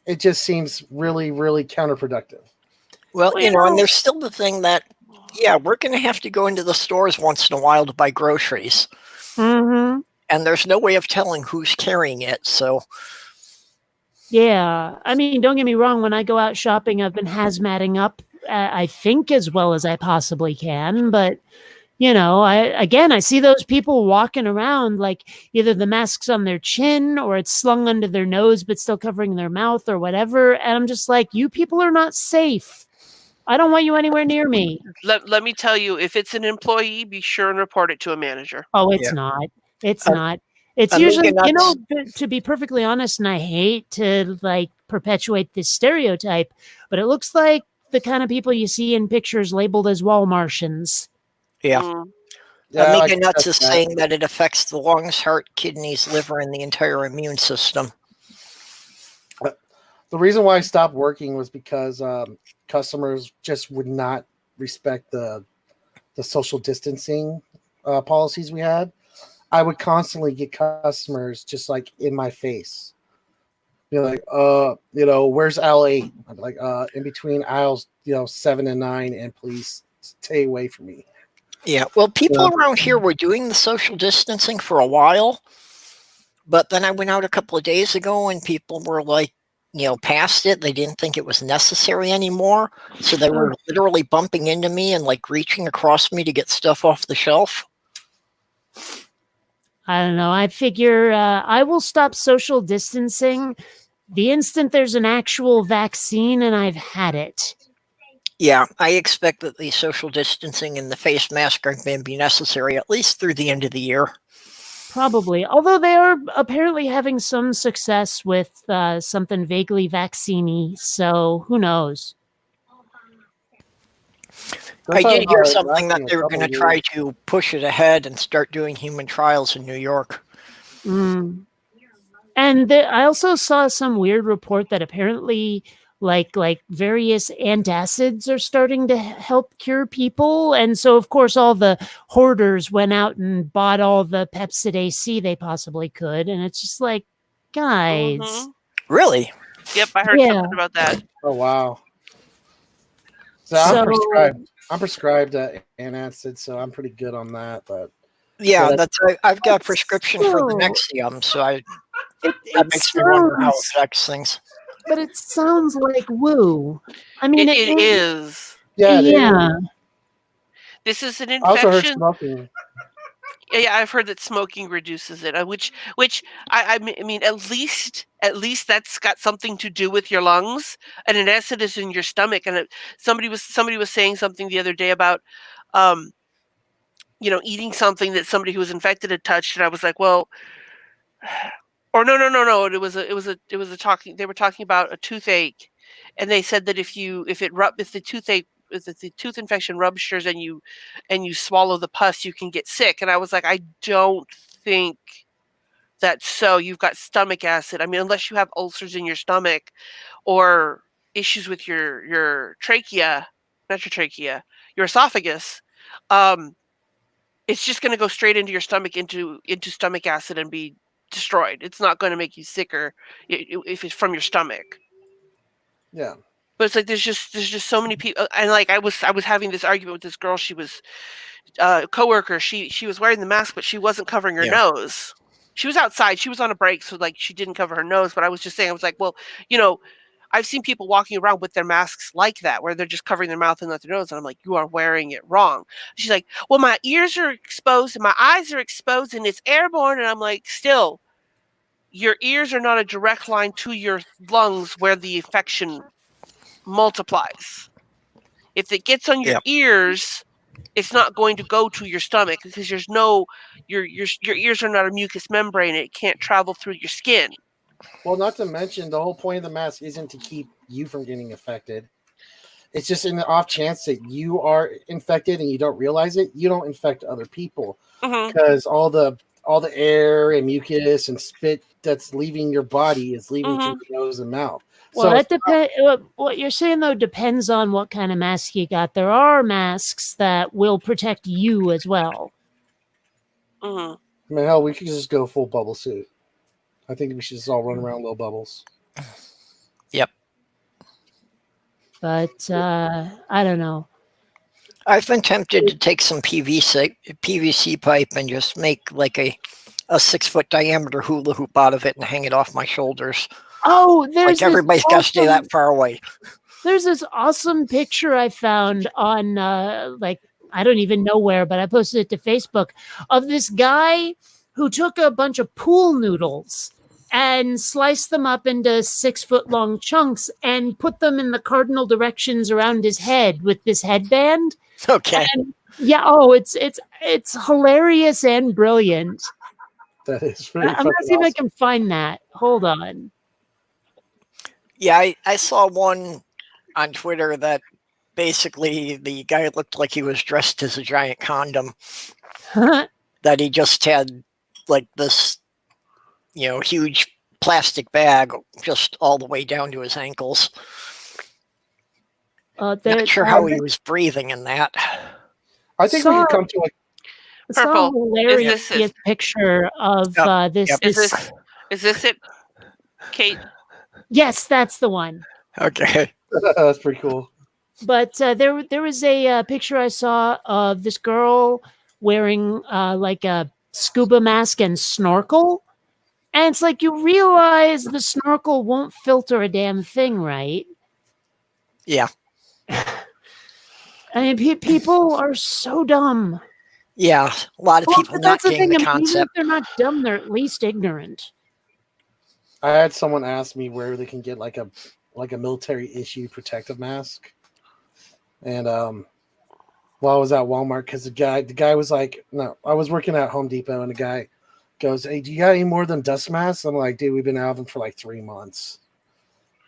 it just seems really, really counterproductive. Well, and there's still the thing that, we're going to have to go into the stores once in a while to buy groceries. Mm-hmm. And there's no way of telling who's carrying it, so... Yeah, I mean, don't get me wrong. When I go out shopping, I've been hazmating up, I think, as well as I possibly can. But, I see those people walking around like either the mask's on their chin or it's slung under their nose but still covering their mouth or whatever. And I'm just like, you people are not safe. I don't want you anywhere near me. Let me tell you, if it's an employee, be sure and report it to a manager. Oh, it's not. It's not. It's usually, to be perfectly honest, and I hate to perpetuate this stereotype, but it looks like the kind of people you see in pictures labeled as wall Martians. Yeah. Mm. Amiga Nuts is saying that it affects the lungs, heart, kidneys, liver, and the entire immune system. The reason why I stopped working was because customers just would not respect the social distancing policies we had. I would constantly get customers just in my face. Where's aisle 8? I'm like, in between aisles, 7 and 9, and please stay away from me. Yeah, well, people around here were doing the social distancing for a while, but then I went out a couple of days ago and people were past it. They didn't think it was necessary anymore, so they were literally bumping into me and reaching across me to get stuff off the shelf. I don't know. I figure I will stop social distancing the instant there's an actual vaccine and I've had it. Yeah, I expect that the social distancing and the face mask are going to be necessary at least through the end of the year. Probably. Although they are apparently having some success with something vaguely vaccine-y, so who knows? I did hear something that they were going to try to push it ahead and start doing human trials in New York. Mm. And I also saw some weird report that apparently like various antacids are starting to help cure people. And so, of course, all the hoarders went out and bought all the Pepsid AC they possibly could. And it's just like, guys. Mm-hmm. Really? Yep, I heard something about that. Oh, wow. So I'm prescribed antacid, so I'm pretty good on that. But yeah, I've got a prescription for the Nexium, so that makes me wonder how it affects things. But it sounds like woo. I mean, it is. Yeah. This is an infection. I also heard smoking. Yeah, I've heard that smoking reduces it, which I mean, at least that's got something to do with your lungs, and an acid is in your stomach. And somebody was saying something the other day about, eating something that somebody who was infected had touched, and I was like, well, or no, they were talking about a toothache, and they said that if the tooth infection ruptures and you swallow the pus, you can get sick. And I was like, I don't think that's so. You've got stomach acid. I mean, unless you have ulcers in your stomach or issues with your trachea, not your trachea, your esophagus, it's just going to go straight into your stomach, into stomach acid, and be destroyed. It's not going to make you sicker if it's from your stomach. Yeah. But it's like there's just so many people, and like I was having this argument with this girl. She was a coworker. She was wearing the mask, but she wasn't covering her nose. She was outside. She was on a break, so like she didn't cover her nose. But I was just saying, I was like, well, I've seen people walking around with their masks like that, where they're just covering their mouth and not their nose. And I'm like, you are wearing it wrong. She's like, well, my ears are exposed and my eyes are exposed and it's airborne. And I'm like, still, your ears are not a direct line to your lungs where the infection multiplies. If it gets on your ears, it's not going to go to your stomach because there's no your ears are not a mucous membrane. It can't travel through your skin. Well, not to mention the whole point of the mask isn't to keep you from getting affected. It's just in the off chance that you are infected and you don't realize it, you don't infect other people because all the air and mucus and spit that's leaving your body is leaving through your nose and mouth. Well, that depends. What you're saying though depends on what kind of mask you got. There are masks that will protect you as well. I mean, hell, we could just go full bubble suit. I think we should just all run around little bubbles. Yep. But I don't know. I've been tempted to take some PVC pipe and just make like a 6-foot diameter hula hoop out of it and hang it off my shoulders. Oh, there's like everybody's got to stay that far away. There's this awesome picture I found on I don't even know where, but I posted it to Facebook of this guy who took a bunch of pool noodles and sliced them up into 6-foot-long chunks and put them in the cardinal directions around his head with this headband. Okay. And, it's hilarious and brilliant. That is pretty. I'm gonna see if I can find that. Hold on. Yeah, I saw one on Twitter that basically the guy looked like he was dressed as a giant condom. That he just had like this, huge plastic bag just all the way down to his ankles. Not sure how he was breathing in that. I think we could come to It's a hilarious picture of this. Is this it, Kate? Yes, that's the one. Okay. That's pretty cool. But there was a picture I saw of this girl wearing like a scuba mask and snorkel. And it's like you realize the snorkel won't filter a damn thing, right? Yeah. I mean, people are so dumb. Yeah, a lot of people not getting the concept. Even if they're not dumb, they're at least ignorant. I had someone ask me where they can get like a military issue protective mask, and while I was at Walmart, because the guy was like, no, I was working at Home Depot, and the guy goes, "Hey, do you got any more of them dust masks?" I'm like, "Dude, we've been out of them for like 3 months."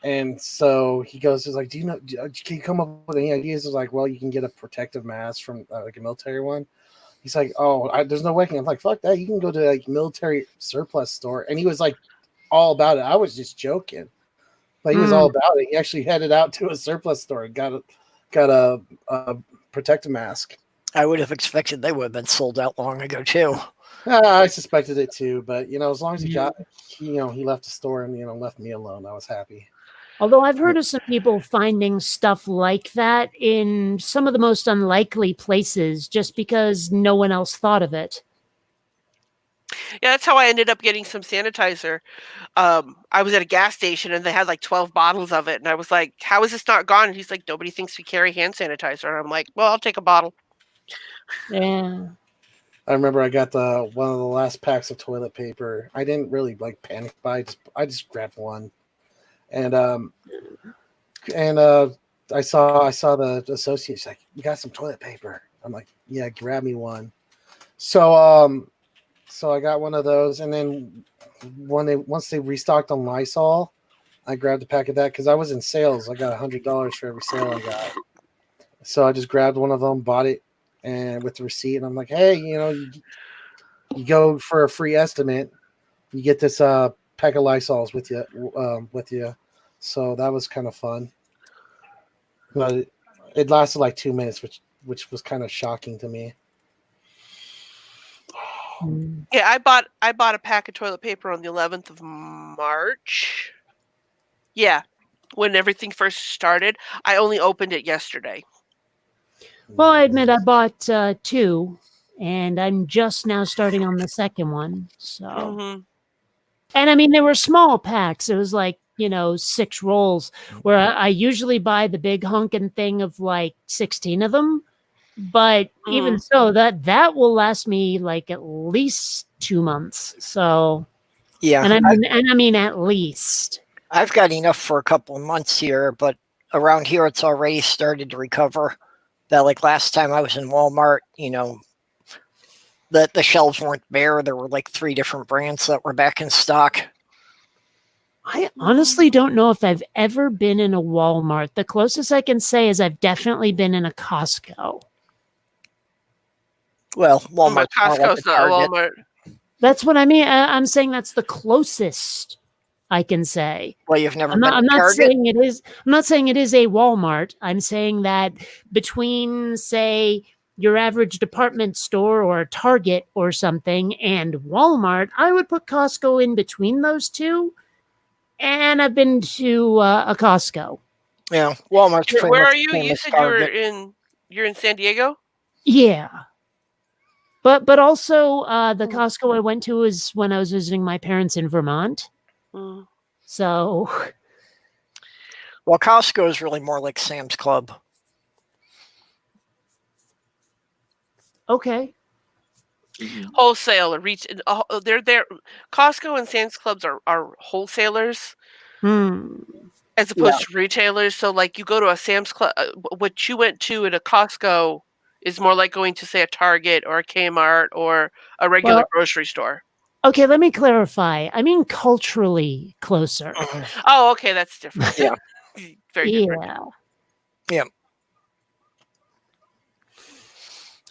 And so he goes, "He's like, can you come up with any ideas?" He's like, "Well, you can get a protective mask from like a military one." He's like, "Oh, there's no way." I'm like, "Fuck that! You can go to like military surplus store." And he was like, all about it. I was just joking, but he was all about it. He actually headed out to a surplus store and got a protective mask. I would have expected they would have been sold out long ago too. I suspected it too, but as long as he left the store and left me alone, I was happy. Although I've heard of some people finding stuff like that in some of the most unlikely places just because no one else thought of it. Yeah, that's how I ended up getting some sanitizer. I was at a gas station and they had like 12 bottles of it. And I was like, "How is this not gone?" And he's like, "Nobody thinks we carry hand sanitizer." And I'm like, "Well, I'll take a bottle." Yeah. I remember I got one of the last packs of toilet paper. I didn't really like panic buy. I just grabbed one. And I saw the associate. She's like, "You got some toilet paper?" I'm like, "Yeah, grab me one." So I got one of those, and then once they restocked on Lysol, I grabbed a pack of that because I was in sales. I got $100 for every sale I got. So I just grabbed one of them, bought it, and with the receipt, and I'm like, "Hey, you go for a free estimate, you get this pack of Lysols with you." So that was kind of fun, but it lasted like 2 minutes, which was kind of shocking to me. Yeah, I bought a pack of toilet paper on the 11th of March. Yeah, when everything first started. I only opened it yesterday. Well, I admit I bought 2, and I'm just now starting on the second one. So, and I mean, they were small packs. It was like 6 rolls, where I usually buy the big honking thing of like 16 of them. But even so, that will last me like at least 2 months. So Yeah, and I mean at least. I've got enough for a couple of months here, but around here it's already started to recover. That like last time I was in Walmart, the shelves weren't bare. There were like 3 different brands that were back in stock. I honestly don't know if I've ever been in a Walmart. The closest I can say is I've definitely been in a Costco. Well, Walmart. Costco's not a Walmart. That's what I mean. I'm saying that's the closest I can say. Well, you've never I'm been not, to Target? saying it is. I'm not saying it is a Walmart. I'm saying that between, say, your average department store or a Target or something and Walmart, I would put Costco in between those two. And I've been to a Costco. Yeah, Walmart's pretty Where much are you? You said Target. you're in San Diego? Yeah. But also the Costco I went to was when I was visiting my parents in Vermont. So, well, Costco is really more like Sam's Club. Okay. Wholesale or they're there. Costco and Sam's Clubs are wholesalers as opposed to retailers. So like you go to a Sam's Club, what you went to at a Costco is more like going to, say, a Target or a Kmart or a regular grocery store. Okay, let me clarify. I mean culturally closer. Oh, okay, that's different. Yeah. Very different. Yeah.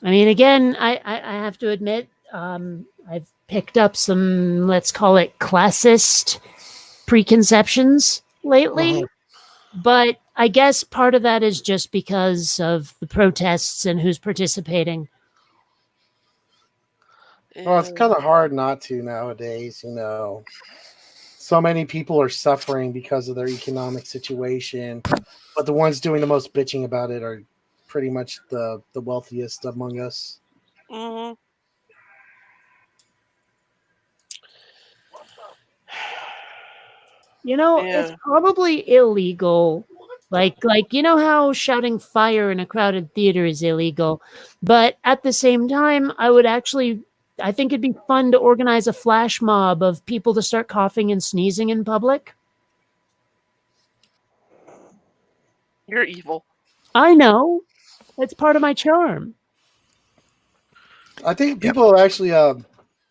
I mean, again, I have to admit, I've picked up some, let's call it classist preconceptions lately. But I guess part of that is just because of the protests and who's participating. Well, it's kind of hard not to nowadays, So many people are suffering because of their economic situation, but the ones doing the most bitching about it are pretty much the wealthiest among us. It's probably illegal. Like how shouting fire in a crowded theater is illegal. But at the same time, I think it'd be fun to organize a flash mob of people to start coughing and sneezing in public. You're evil. I know. It's part of my charm. I think people actually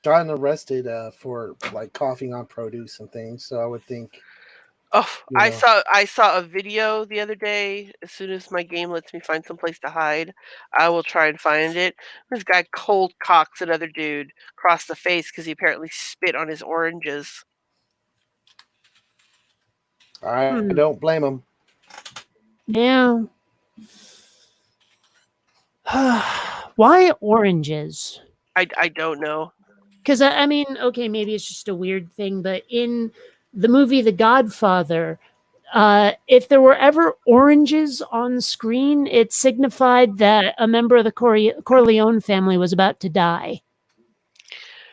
gotten arrested for like coughing on produce and things. So I would think. Oh, I saw a video the other day. As soon as my game lets me find someplace to hide, I will try and find it. This guy cold cocks another dude across the face because he apparently spit on his oranges. I don't blame him. Yeah. Why oranges? I don't know. Because I mean, okay, maybe it's just a weird thing, but in the movie The Godfather, if there were ever oranges on screen, it signified that a member of the Corleone family was about to die.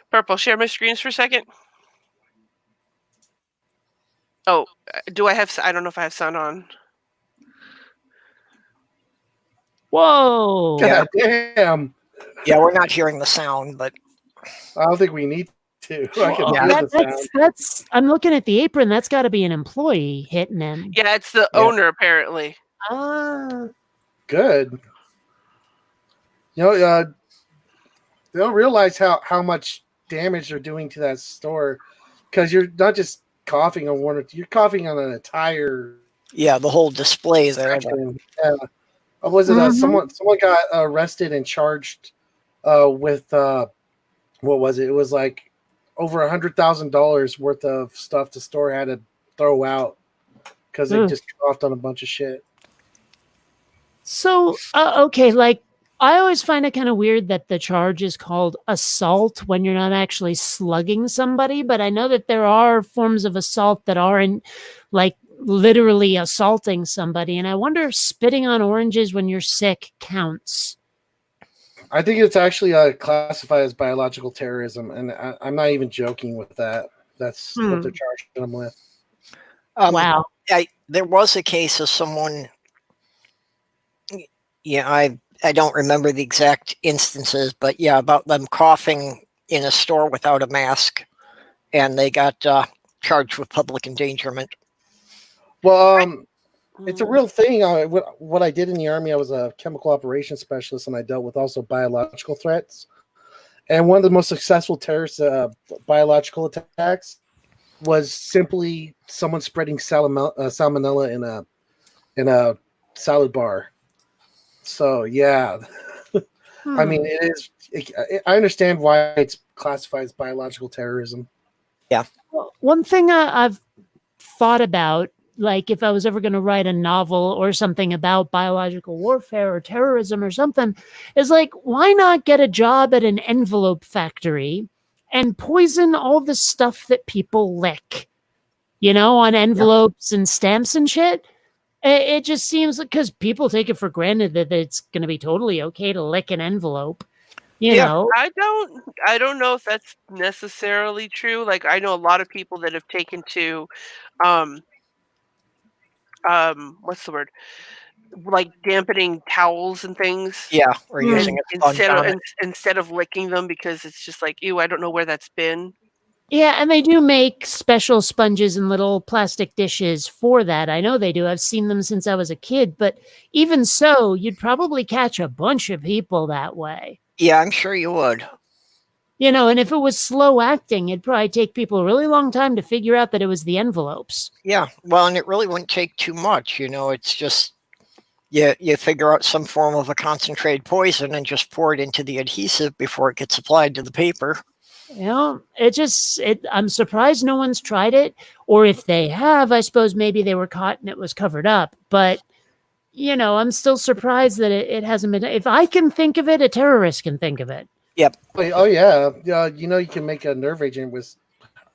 Purple, share my screens for a second. Oh, do I have? I don't know if I have sound on. Whoa! God damn! Yeah, we're not hearing the sound, but I don't think we need to. I can Yeah. hear the sound. I'm looking at the apron. That's got to be an employee hitting him. Yeah, it's the owner apparently. Ah. Good. You know, they don't realize how much damage they're doing to that store, because you're not just coughing on one, you're coughing on an entire yeah, the whole display there. section. Yeah. Was it someone got arrested and charged with what was it? It was like over $100,000 worth of stuff the store had to throw out because they just coughed on a bunch of shit. So, okay, like, I always find it kind of weird that the charge is called assault when you're not actually slugging somebody, but I know that there are forms of assault that aren't, like, literally assaulting somebody, and I wonder if spitting on oranges when you're sick counts. I think it's actually classified as biological terrorism, and I'm not even joking with that. That's what they're charging them with. Wow. There was a case of someone... Yeah, I don't remember the exact instances, but yeah, about them coughing in a store without a mask, and they got charged with public endangerment. Well, it's a real thing. What I did in the Army, I was a chemical operations specialist, and I dealt with also biological threats. And one of the most successful terrorist biological attacks was simply someone spreading salmonella in a salad bar. So yeah, I mean, it is. I understand why it's classified as biological terrorism. Yeah. Well, one thing I've thought about, like if I was ever going to write a novel or something about biological warfare or terrorism or something, is like, why not get a job at an envelope factory and poison all the stuff that people lick, you know, on envelopes and stamps and shit? It just seems like, because people take it for granted that it's going to be totally okay to lick an envelope. You know, I don't know if that's necessarily true. Like, I know a lot of people that have taken to, what's the word? Like dampening towels and things. Yeah, or using it instead of licking them, because it's just like, ew, I don't know where that's been. Yeah, and they do make special sponges and little plastic dishes for that. I know they do. I've seen them since I was a kid. But even so, you'd probably catch a bunch of people that way. Yeah, I'm sure you would. You know, and if it was slow acting, it'd probably take people a really long time to figure out that it was the envelopes. Yeah, well, and it really wouldn't take too much. You know, it's just you figure out some form of a concentrated poison and just pour it into the adhesive before it gets applied to the paper. You know, I'm surprised no one's tried it. Or if they have, I suppose maybe they were caught and it was covered up. But, you know, I'm still surprised that it hasn't been. If I can think of it, a terrorist can think of it. Yep. Oh, yeah. You know, you can make a nerve agent with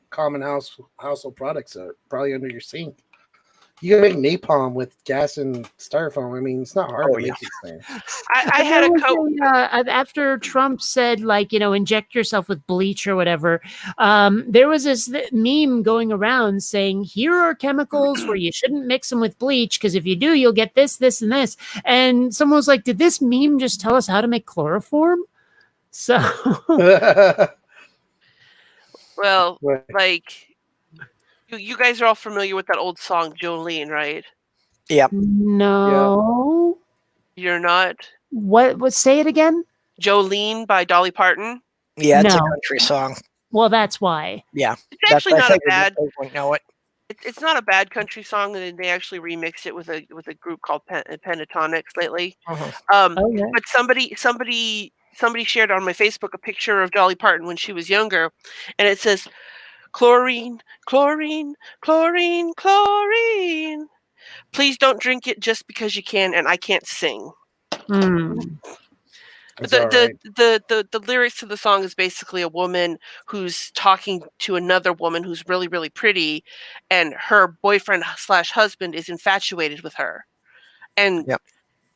common household products probably under your sink. You can make napalm with gas and styrofoam. I mean, it's not hard to make these things. I had a coat. After Trump said, like, you know, inject yourself with bleach or whatever, there was this meme going around saying, here are chemicals where you shouldn't mix them with bleach, because if you do, you'll get this, this, and this. And someone was like, did this meme just tell us how to make chloroform? So, well, like, you guys are all familiar with that old song, Jolene, right? Yep. No. You're not? What? Say it again? Jolene by Dolly Parton. Yeah, it's a No. country song. Well, that's why. Yeah, It's actually not a bad. They wouldn't know it. It's not a bad country song, and they actually remixed it with a group called Pentatonics lately. Mhm. Okay. But somebody shared on my Facebook a picture of Dolly Parton when she was younger, and it says, "Chlorine, chlorine, chlorine, chlorine. Please don't drink it just because you can, and I can't sing." Hmm. But It's all right. the lyrics to the song is basically a woman who's talking to another woman who's really, really pretty, and her boyfriend / husband is infatuated with her. And Yep.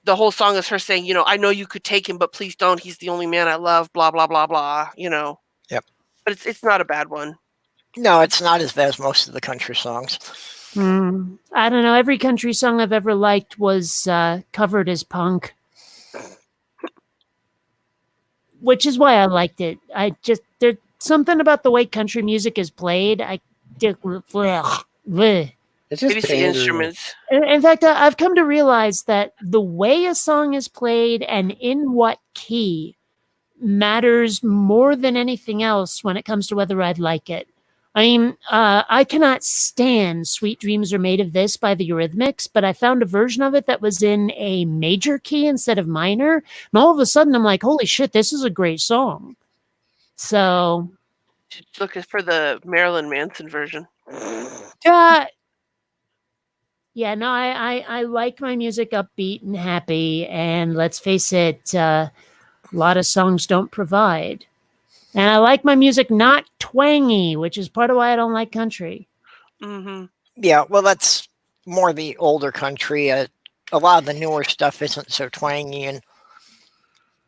the whole song is her saying, I know you could take him, but please don't. He's the only man I love, blah, blah, blah, blah, Yep. But it's not a bad one. No, it's not as bad as most of the country songs. I don't know. Every country song I've ever liked was covered as punk, which is why I liked it. There's something about the way country music is played. It's just Maybe it's the pandering. instruments. In fact, I've come to realize that the way a song is played and in what key matters more than anything else when it comes to whether I'd like it. I mean, I cannot stand Sweet Dreams Are Made of This by the Eurythmics, but I found a version of it that was in a major key instead of minor. And all of a sudden, I'm like, holy shit, this is a great song. So, Looking for the Marilyn Manson version. yeah, no, I like my music upbeat and happy. And let's face it, a lot of songs don't provide. And I like my music not twangy, which is part of why I don't like country. Mm-hmm. Yeah, well, that's more the older country. A lot of the newer stuff isn't so twangy, and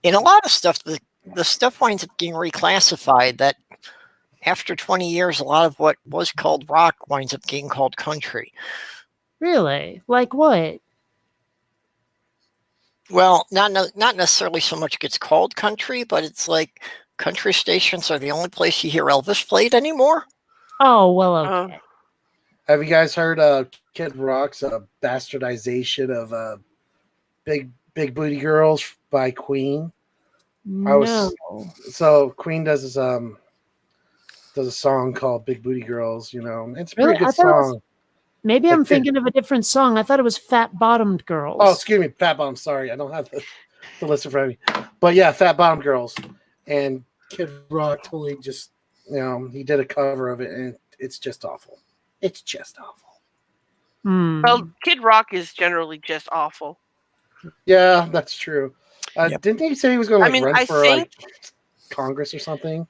in a lot of stuff, the stuff winds up getting reclassified. That after 20 years, a lot of what was called rock winds up getting called country. Really? Like what? Well, not necessarily so much gets called country, but it's like country stations are the only place you hear Elvis played anymore. Oh, well, okay. Have you guys heard Kid Rock's bastardization of Big Booty Girls by Queen? No. So Queen does a song called Big Booty Girls, It's a pretty Really? good song. Maybe I'm thinking of a different song. I thought it was Fat Bottomed Girls. Oh, excuse me, Fat Bottom. Sorry, I don't have the list in front of me. But yeah, Fat Bottom Girls. And Kid Rock totally just, he did a cover of it, and it's just awful. It's just awful. Well, Kid Rock is generally just awful. Yeah, that's true. Didn't he say he was going to run for Congress or something?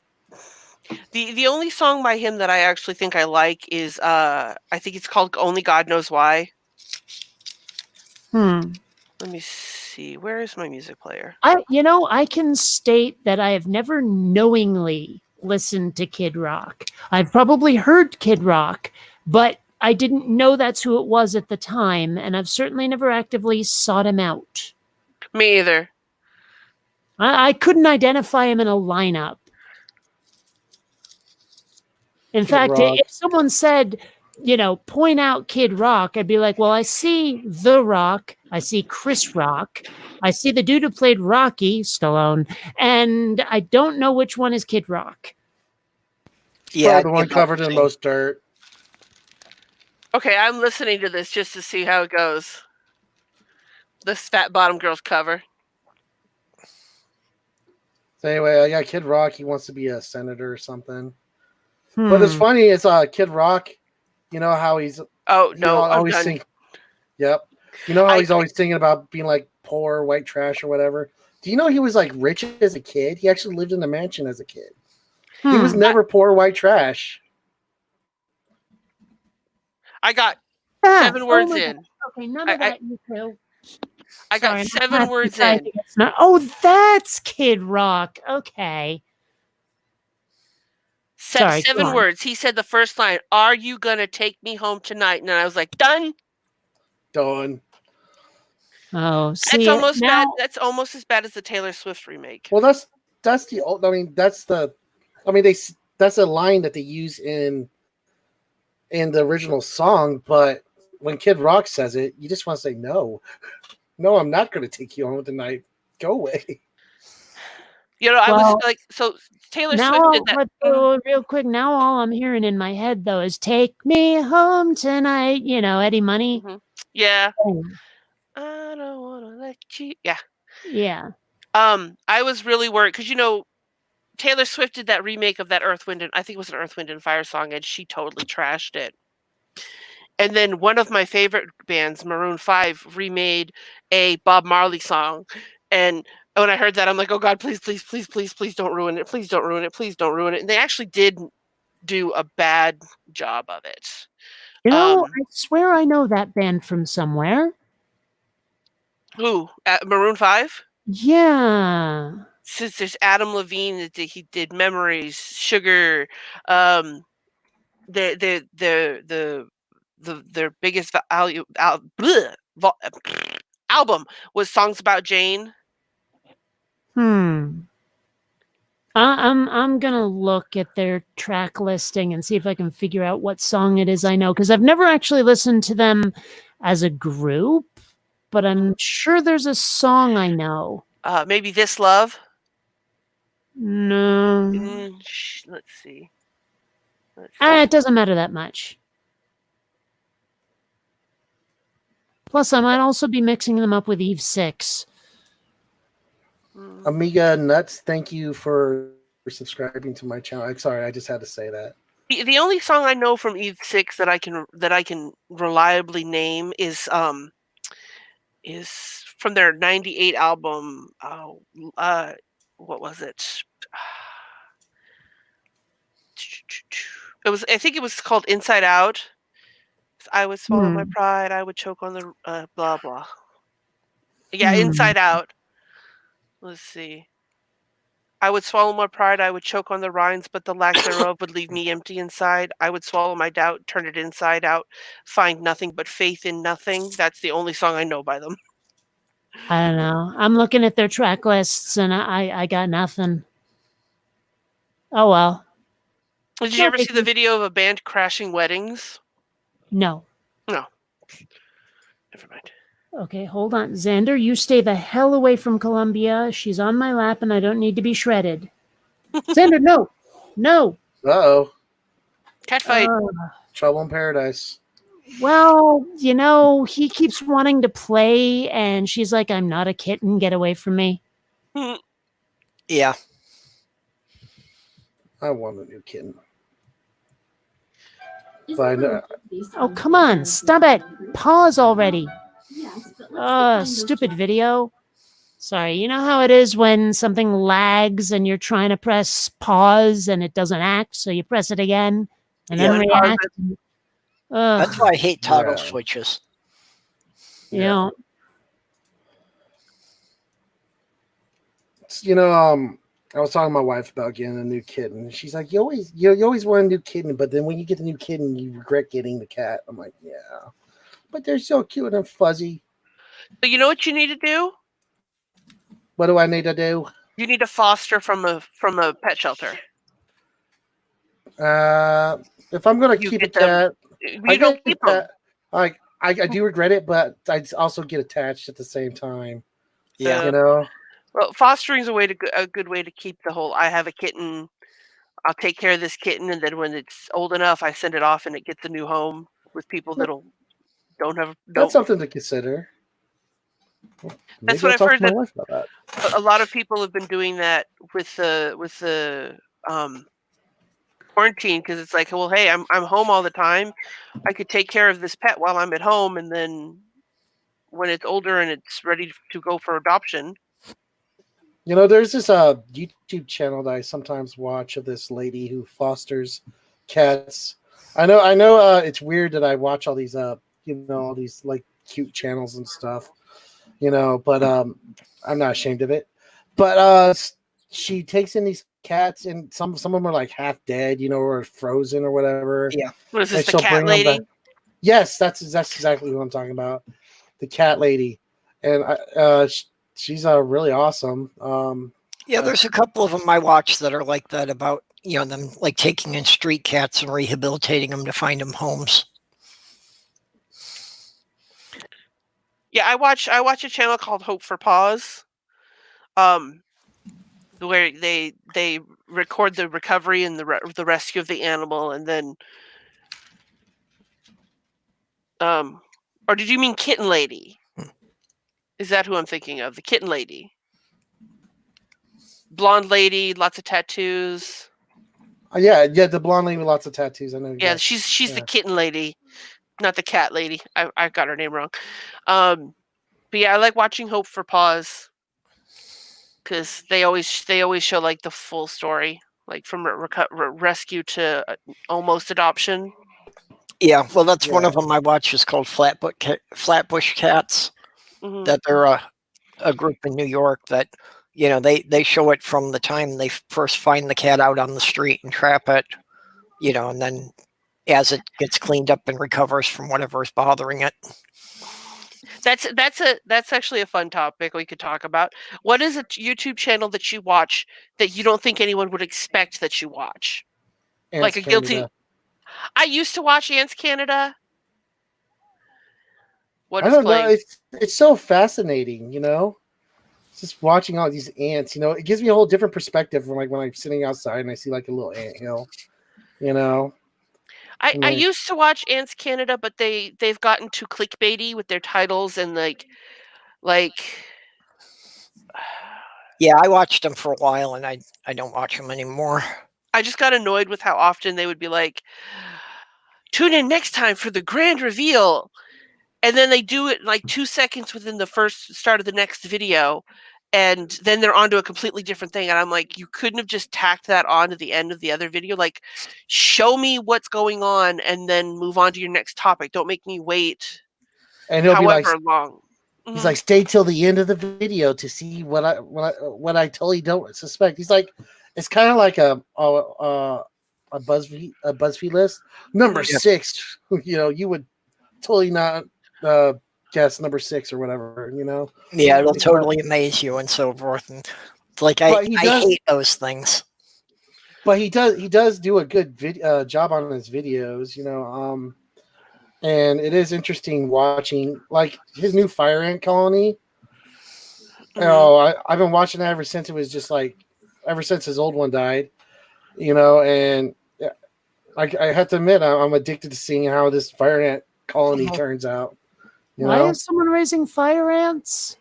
The only song by him that I actually think I like is I think it's called Only God Knows Why. Let me see. Where is my music player? I can state that I have never knowingly listened to Kid Rock. I've probably heard Kid Rock, but I didn't know that's who it was at the time, and I've certainly never actively sought him out. Me either. I couldn't identify him in a lineup. In fact, if someone said, point out Kid Rock, I'd be like, well, I see The Rock, I see Chris Rock, I see the dude who played Rocky, Stallone, and I don't know which one is Kid Rock. Yeah, the one covered in most dirt. Okay, I'm listening to this just to see how it goes. This Fat Bottom Girls cover. So anyway, I got Kid Rock. He wants to be a senator or something. But it's funny. It's Kid Rock. You know how he's always sing. Yep. You know how he's always singing about being like poor white trash or whatever. Do you know he was like rich as a kid? He actually lived in a mansion as a kid. He was never poor white trash. I got 7 words in. Okay, none of that you too. I got 7 words in. Oh, that's Kid Rock. Okay. Sorry, 7 words. He said the first line, "Are you going to take me home tonight?" And I was like, done. Done. Oh, see, that's almost bad. That's almost as bad as the Taylor Swift remake. Well, that's the old. That's a line that they use in the original song, but when Kid Rock says it, you just want to say no. No, I'm not going to take you home tonight. Go away. I was like, so Taylor Now, Swift did that. real quick, now all I'm hearing in my head though is "Take Me Home Tonight." You know, Eddie Money. Yeah. Oh, I don't wanna let you. Yeah. yeah. I was really worried because Taylor Swift did that remake of that Earth, Wind, and I think it was an Earth, Wind, and Fire song, and she totally trashed it. And then one of my favorite bands, Maroon 5, remade a Bob Marley song. And when I heard that, I'm like, oh God, please, please, please, please, please don't ruin it. Please don't ruin it. Please don't ruin it. And they actually did do a bad job of it. You know, I swear I know that band from somewhere. Who? Maroon 5? Yeah. Since there's Adam Levine, he did Memories, Sugar, their biggest album was Songs About Jane. I'm gonna look at their track listing and see if I can figure out what song it is I know, because I've never actually listened to them as a group, but I'm sure there's a song I know. Maybe This Love. No. Let's see. It doesn't matter that much. Plus, I might also be mixing them up with Eve 6. Amiga Nuts, thank you for subscribing to my channel. I'm sorry, I just had to say that. The only song I know from Eve 6 that I can reliably name is from their '98 album. What was it? I think it was called Inside Out. I would swallow my pride. I would choke on the blah blah. Yeah, Inside Out. Let's see. I would swallow my pride. I would choke on the rinds, but the lack thereof would leave me empty inside. I would swallow my doubt, turn it inside out, find nothing but faith in nothing. That's the only song I know by them. I don't know. I'm looking at their track lists and I got nothing. Oh well. Did you ever see the video of a band crashing weddings? No. No. Never mind. Okay, hold on. Xander, you stay the hell away from Columbia. She's on my lap and I don't need to be shredded. Xander, no. No. Uh-oh. Catfight. Trouble in paradise. Well, he keeps wanting to play and she's like, I'm not a kitten. Get away from me. Yeah. I want a new kitten. But oh, come on. Stop it. Pause already. Stupid video. Sorry, you know how it is when something lags and you're trying to press pause and it doesn't act, so you press it again and then react. That's why I hate toggle switches. Yeah. I was talking to my wife about getting a new kitten. She's like, you always want a new kitten, but then when you get the new kitten, you regret getting the cat. I'm like, yeah. But they're so cute and fuzzy. But you know what you need to do? What do I need to do? You need to foster from a pet shelter. If I'm gonna keep a cat, you don't keep them. I do regret it, but I also get attached at the same time. Yeah, Well, fostering is a good way to keep the whole. I have a kitten. I'll take care of this kitten, and then when it's old enough, I send it off, and it gets a new home with people that'll don't have. That's something to consider. That's what I've heard. That a lot of people have been doing that with the quarantine, because it's like, well, hey, I'm home all the time. I could take care of this pet while I'm at home, and then when it's older and it's ready to go for adoption. There's this YouTube channel that I sometimes watch of this lady who fosters cats. I know it's weird that I watch all these all these like cute channels and stuff, but I'm not ashamed of it. But she takes in these cats, and some of them are like half dead, or frozen or whatever. Yeah. What is this, the cat lady? Yes, that's exactly what I'm talking about. The cat lady. And she's really awesome. Yeah, there's a couple of them I watch that are like that, about them like taking in street cats and rehabilitating them to find them homes. Yeah, I watch a channel called Hope for Paws. where they record the recovery and the rescue of the animal, and then or did you mean Kitten Lady? Is that who I'm thinking of? The Kitten Lady, blonde lady, lots of tattoos. Yeah, the blonde lady with lots of tattoos. I know. Yeah, she's the Kitten Lady, not the cat lady. I got her name wrong. But yeah, I like watching Hope for Paws because they always show like the full story, like from rescue to almost adoption. Yeah, well, that's one of them I watch is called Flatbush Cats. Mm-hmm. That they're a group in New York that, they show it from the time they first find the cat out on the street and trap it, and then as it gets cleaned up and recovers from whatever is bothering it. That's actually a fun topic we could talk about. What is a YouTube channel that you watch that you don't think anyone would expect that you watch? Ants like a Canada. guilty. I used to watch Ants Canada. I don't know. It's so fascinating, just watching all these ants. It gives me a whole different perspective from like when I'm sitting outside and I see like a little ant hill. I used to watch Ants Canada, but they've gotten too clickbaity with their titles and like. Yeah, I watched them for a while, and I don't watch them anymore. I just got annoyed with how often they would be like, "Tune in next time for the grand reveal," and then they do it in like 2 seconds within the first start of the next video, and then they're onto a completely different thing. And I'm like, you couldn't have just tacked that on to the end of the other video. Like, show me what's going on, and then move on to your next topic. Don't make me wait. And he'll however be like, long. He's like, stay till the end of the video to see what I totally don't suspect. He's like, it's kind of like a BuzzFeed list. Number 6, you would totally not guess number 6 or whatever, Yeah, it'll totally amaze you and so forth. And it's like I hate those things. But he does do a good job on his videos, and it is interesting watching like his new fire ant colony. Mm-hmm. I've been watching that ever since it was just like ever since his old one died, and I have to admit I'm addicted to seeing how this fire ant colony turns out. Why is someone raising fire ants?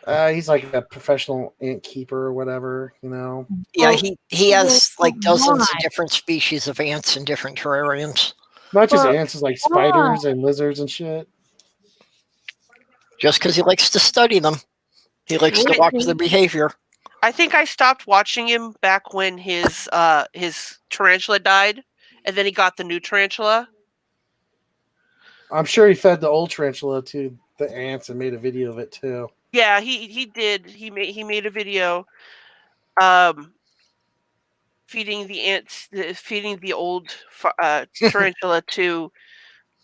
He's like a professional ant keeper or whatever, Yeah, he has like dozens of different species of ants in different terrariums. Not just ants, it's like spiders and lizards and shit. Just because he likes to study them. He likes to watch their behavior. I think I stopped watching him back when his tarantula died, and then he got the new tarantula. I'm sure he fed the old tarantula to the ants and made a video of it too. Yeah, he did. He made a video feeding the ants, feeding the old tarantula to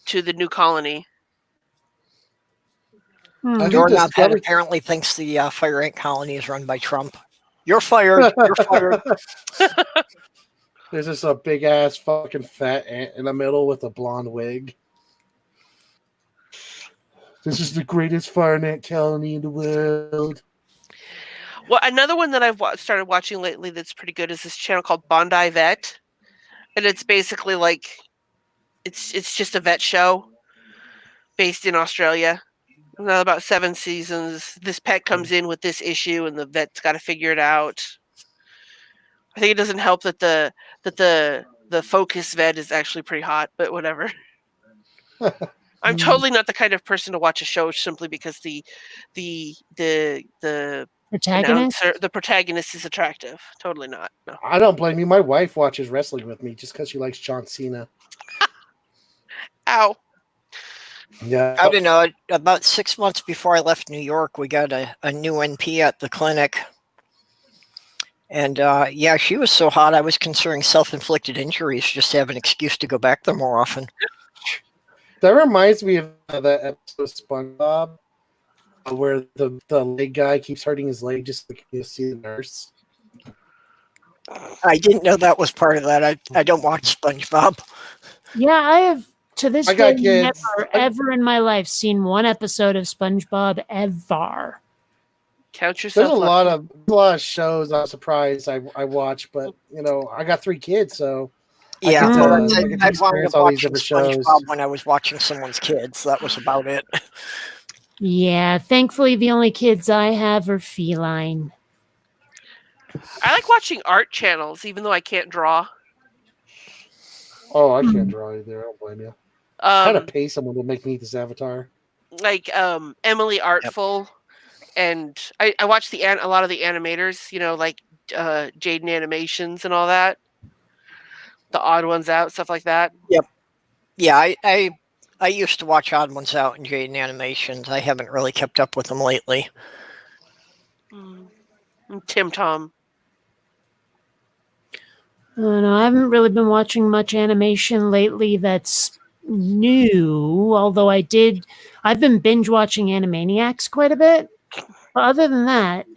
the new colony. Doorknob apparently thinks the fire ant colony is run by Trump. You're fired. You're fired. There's just a big ass fucking fat ant in the middle with a blonde wig. This is the greatest fire ant colony in the world. Well, another one that I've started watching lately that's pretty good is this channel called Bondi Vet, and it's basically like it's just a vet show based in Australia. About 7 seasons. This pet comes in with this issue, and the vet's got to figure it out. I think it doesn't help that the focus vet is actually pretty hot, but whatever. I'm totally not the kind of person to watch a show simply because the protagonist is attractive. Totally not. No. I don't blame you. My wife watches wrestling with me just because she likes John Cena. Ow. Yeah. I don't know. About 6 months before I left New York, we got a new NP at the clinic. And yeah, she was so hot, I was considering self-inflicted injuries just to have an excuse to go back there more often. That reminds me of that episode of SpongeBob where the leg guy keeps hurting his leg just to see the nurse. I didn't know that was part of that. I don't watch SpongeBob. Yeah, I have to this day never ever in my life seen one episode of SpongeBob ever. Count yourself. There's a lot of shows I'm surprised I watch, but I got 3 kids, so Yeah, I I get to wound experience up all these watching different shows. SpongeBob when I was watching someone's kids. That was about it. Yeah, thankfully the only kids I have are feline. I like watching art channels, even though I can't draw. Oh, I can't draw either. I don't blame you. I had to pay someone to make me this avatar. Like Emily Artful, and I watch a lot of the animators, like Jaden Animations and all that. The Odd Ones Out, stuff like that. Yep. Yeah, I used to watch Odd Ones Out and Jaden Animations. I haven't really kept up with them lately. Tim Tom. No, I haven't really been watching much animation lately that's new, although I've been binge watching Animaniacs quite a bit. But other than that,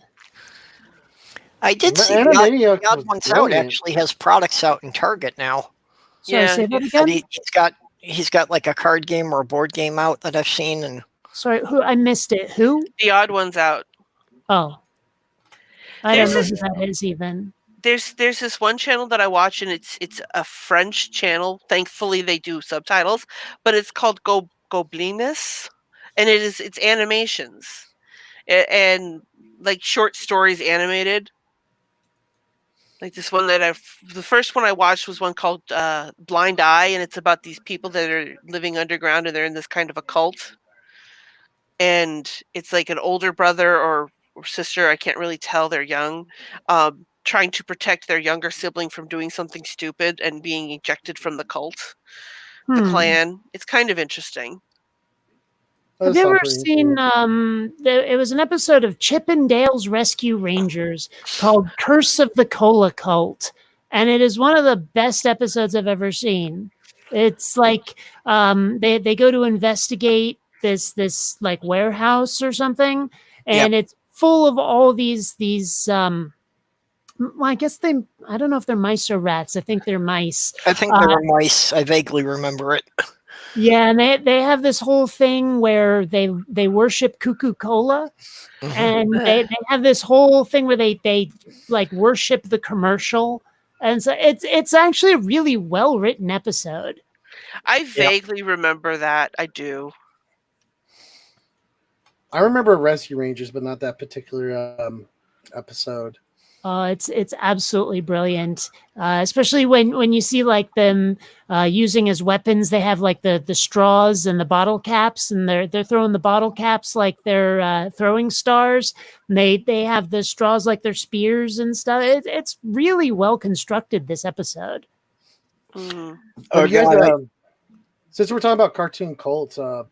I did see the Odd Ones Out actually has products out in Target now. Sorry, say that again? He's got like a card game or a board game out that I've seen. And sorry, I missed it. Who? The Odd Ones Out. Oh, I don't know who that is even. There's this one channel that I watch, and it's a French channel. Thankfully, they do subtitles, but it's called Goblines, and it's animations and like short stories animated. Like this one the first one I watched was one called Blind Eye, and it's about these people that are living underground, and they're in this kind of a cult. And it's like an older brother or sister, I can't really tell, they're young, trying to protect their younger sibling from doing something stupid and being ejected from the cult, the clan. It's kind of interesting. Have you ever seen, it was an episode of Chip and Dale's Rescue Rangers called Curse of the Cola Cult, and it is one of the best episodes I've ever seen. It's like they go to investigate this like warehouse or something, and it's full of all these well, I guess I don't know if they're mice or rats. I think they're mice. I think they were mice. I vaguely remember it. Yeah, and they have this whole thing where they worship Cuckoo Cola, and they have this whole thing where they like worship the commercial, and so it's actually a really well written episode. I vaguely remember that. I do. I remember Rescue Rangers, but not that particular episode. It's absolutely brilliant, especially when you see like them using as weapons. They have like the straws and the bottle caps, and they're throwing the bottle caps like they're throwing stars. And they have the straws like they're spears and stuff. It's really well constructed, this episode. Since we're talking about cartoon cults, the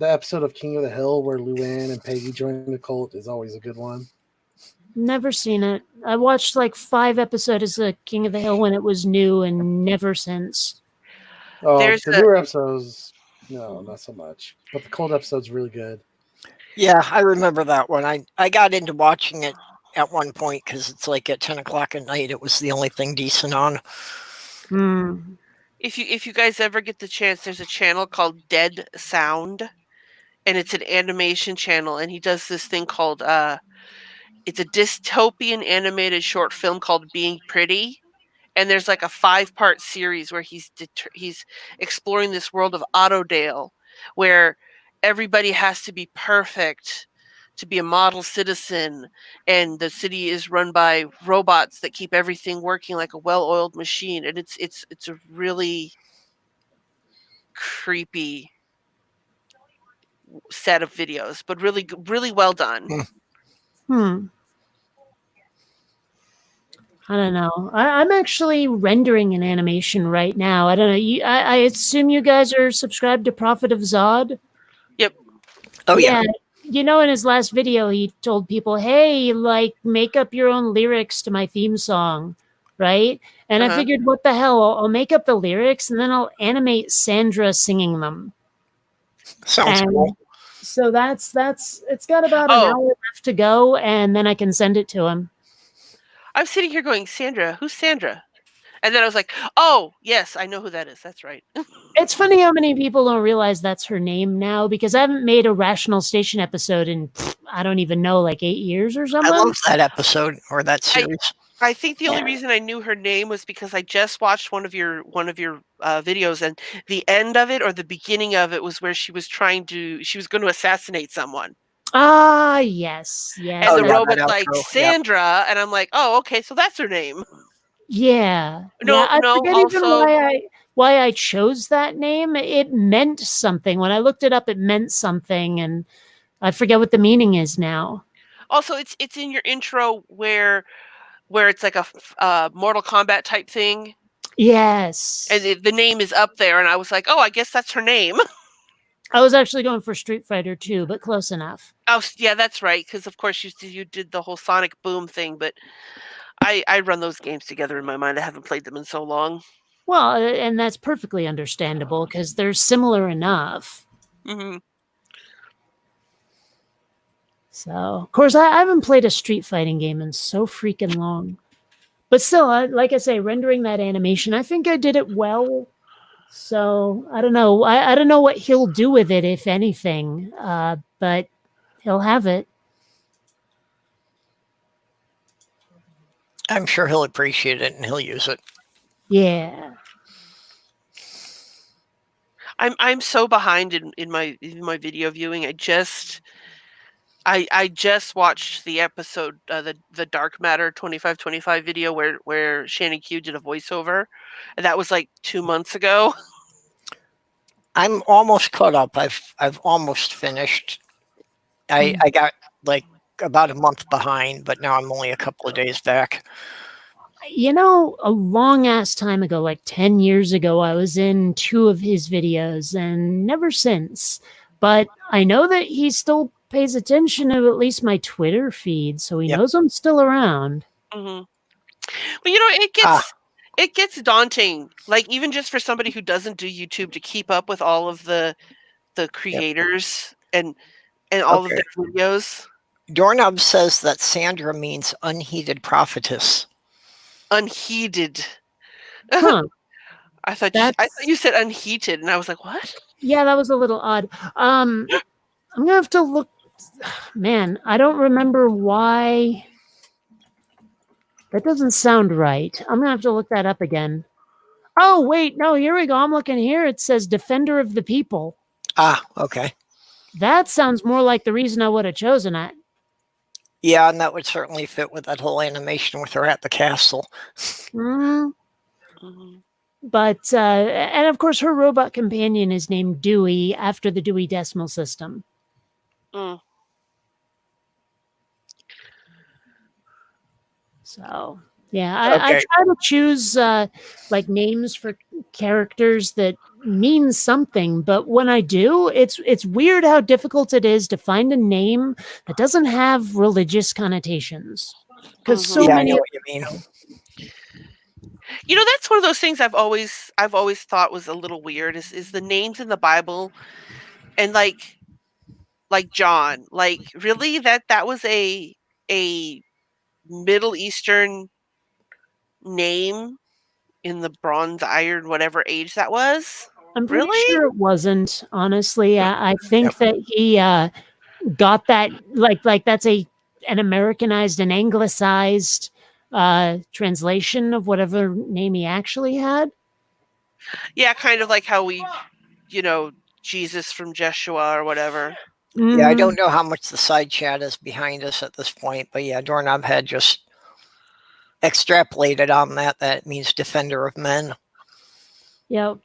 episode of King of the Hill where Luann and Peggy join the cult is always a good one. Never seen it. I watched like 5 episodes of King of the Hill when it was new, and never since. Oh, the newer episodes, no, not so much. But the cult episode's really good. Yeah, I remember that one. I got into watching it at one point because it's like at 10 o'clock at night. It was the only thing decent on. If you guys ever get the chance, there's a channel called Dead Sound, and it's an animation channel, and he does this thing called it's a dystopian animated short film called Being Pretty, and there's like a 5-part series where he's exploring this world of Autodale, where everybody has to be perfect to be a model citizen, and the city is run by robots that keep everything working like a well-oiled machine, and it's a really creepy set of videos, but really really well done. I don't know. I'm actually rendering an animation right now. I don't know. I assume you guys are subscribed to Prophet of Zod? Yep. Oh, yeah. You know, in his last video, he told people, hey, like, make up your own lyrics to my theme song, right? And I figured, what the hell? I'll make up the lyrics, and then I'll animate Sandra singing them. Sounds cool. So that's it's got about an hour left to go, and then I can send it to him. I'm sitting here going, Sandra, who's Sandra? And then I was like, oh, yes, I know who that is. That's right. It's funny how many people don't realize that's her name now, because I haven't made a Rational Station episode in, I don't even know, like 8 years or I something. love that episode or that series. I think the only reason I knew her name was because I just watched one of your videos, and the end of it or the beginning of it was where she was going to assassinate someone. Ah, yes, yes. And Oh, the yeah, robot's that like, outro, Sandra, and I'm like, oh, okay, so that's her name. Yeah. No, I no, forget even why I chose that name. It meant something. When I looked it up, it meant something, and I forget what the meaning is now. Also, it's in your intro where it's like a Mortal Kombat type thing. Yes. And the name is up there, and I was like, oh, I guess that's her name. I was actually going for Street Fighter 2, but close enough. Oh, yeah, that's right, because of course you did the whole Sonic Boom thing, but I run those games together in my mind. I haven't played them in so long. Well, and that's perfectly understandable because they're similar enough. Mm-hmm. So, of course, I haven't played a street fighting game in so freaking long. But still, like I say, rendering that animation, I think I did it well. So, I don't know. I don't know what he'll do with it, if anything, but he'll have it. I'm sure he'll appreciate it and he'll use it. Yeah. I'm so behind in my video viewing. I just watched the episode, the Dark Matter 2525 video where Shannon Q did a voiceover, and that was like 2 months ago. I'm almost caught up. I've almost finished. I got like about a month behind, but now I'm only a couple of days back. You know, a long ass time ago, like 10 years ago, I was in 2 of his videos and never since. But I know that he still pays attention to at least my Twitter feed, so he knows I'm still around. Mm-hmm. But it gets daunting, like even just for somebody who doesn't do YouTube, to keep up with all of the creators and all of their videos. Doorknob says that Sandra means unheeded prophetess. Unheeded. Huh. I thought you said unheated, and I was like, what? Yeah, that was a little odd. I'm gonna have to look. Man, I don't remember why. That doesn't sound right. I'm gonna have to look that up again. Oh, wait, no, here we go. I'm looking here. It says Defender of the People. Ah, okay. That sounds more like the reason I would have chosen it. Yeah, and that would certainly fit with that whole animation with her at the castle. Mm-hmm. But, and of course, her robot companion is named Dewey after the Dewey Decimal System. Mm. So, yeah, I try to choose like names for characters that mean something, but when I do, it's weird how difficult it is to find a name that doesn't have religious connotations. Because so many. I know what you mean. You know, that's one of those things I've always thought was a little weird is the names in the Bible, and like John, like really that was a Middle Eastern name in the Bronze, Iron, whatever age that was. I'm pretty sure it wasn't, honestly. I think that he got that like that's an Americanized and anglicized translation of whatever name he actually had. Yeah, kind of like how we, Jesus from Jeshua or whatever. Yeah, I don't know how much the side chat is behind us at this point, but yeah, Doorknob had just extrapolated on that it means defender of men. Yep.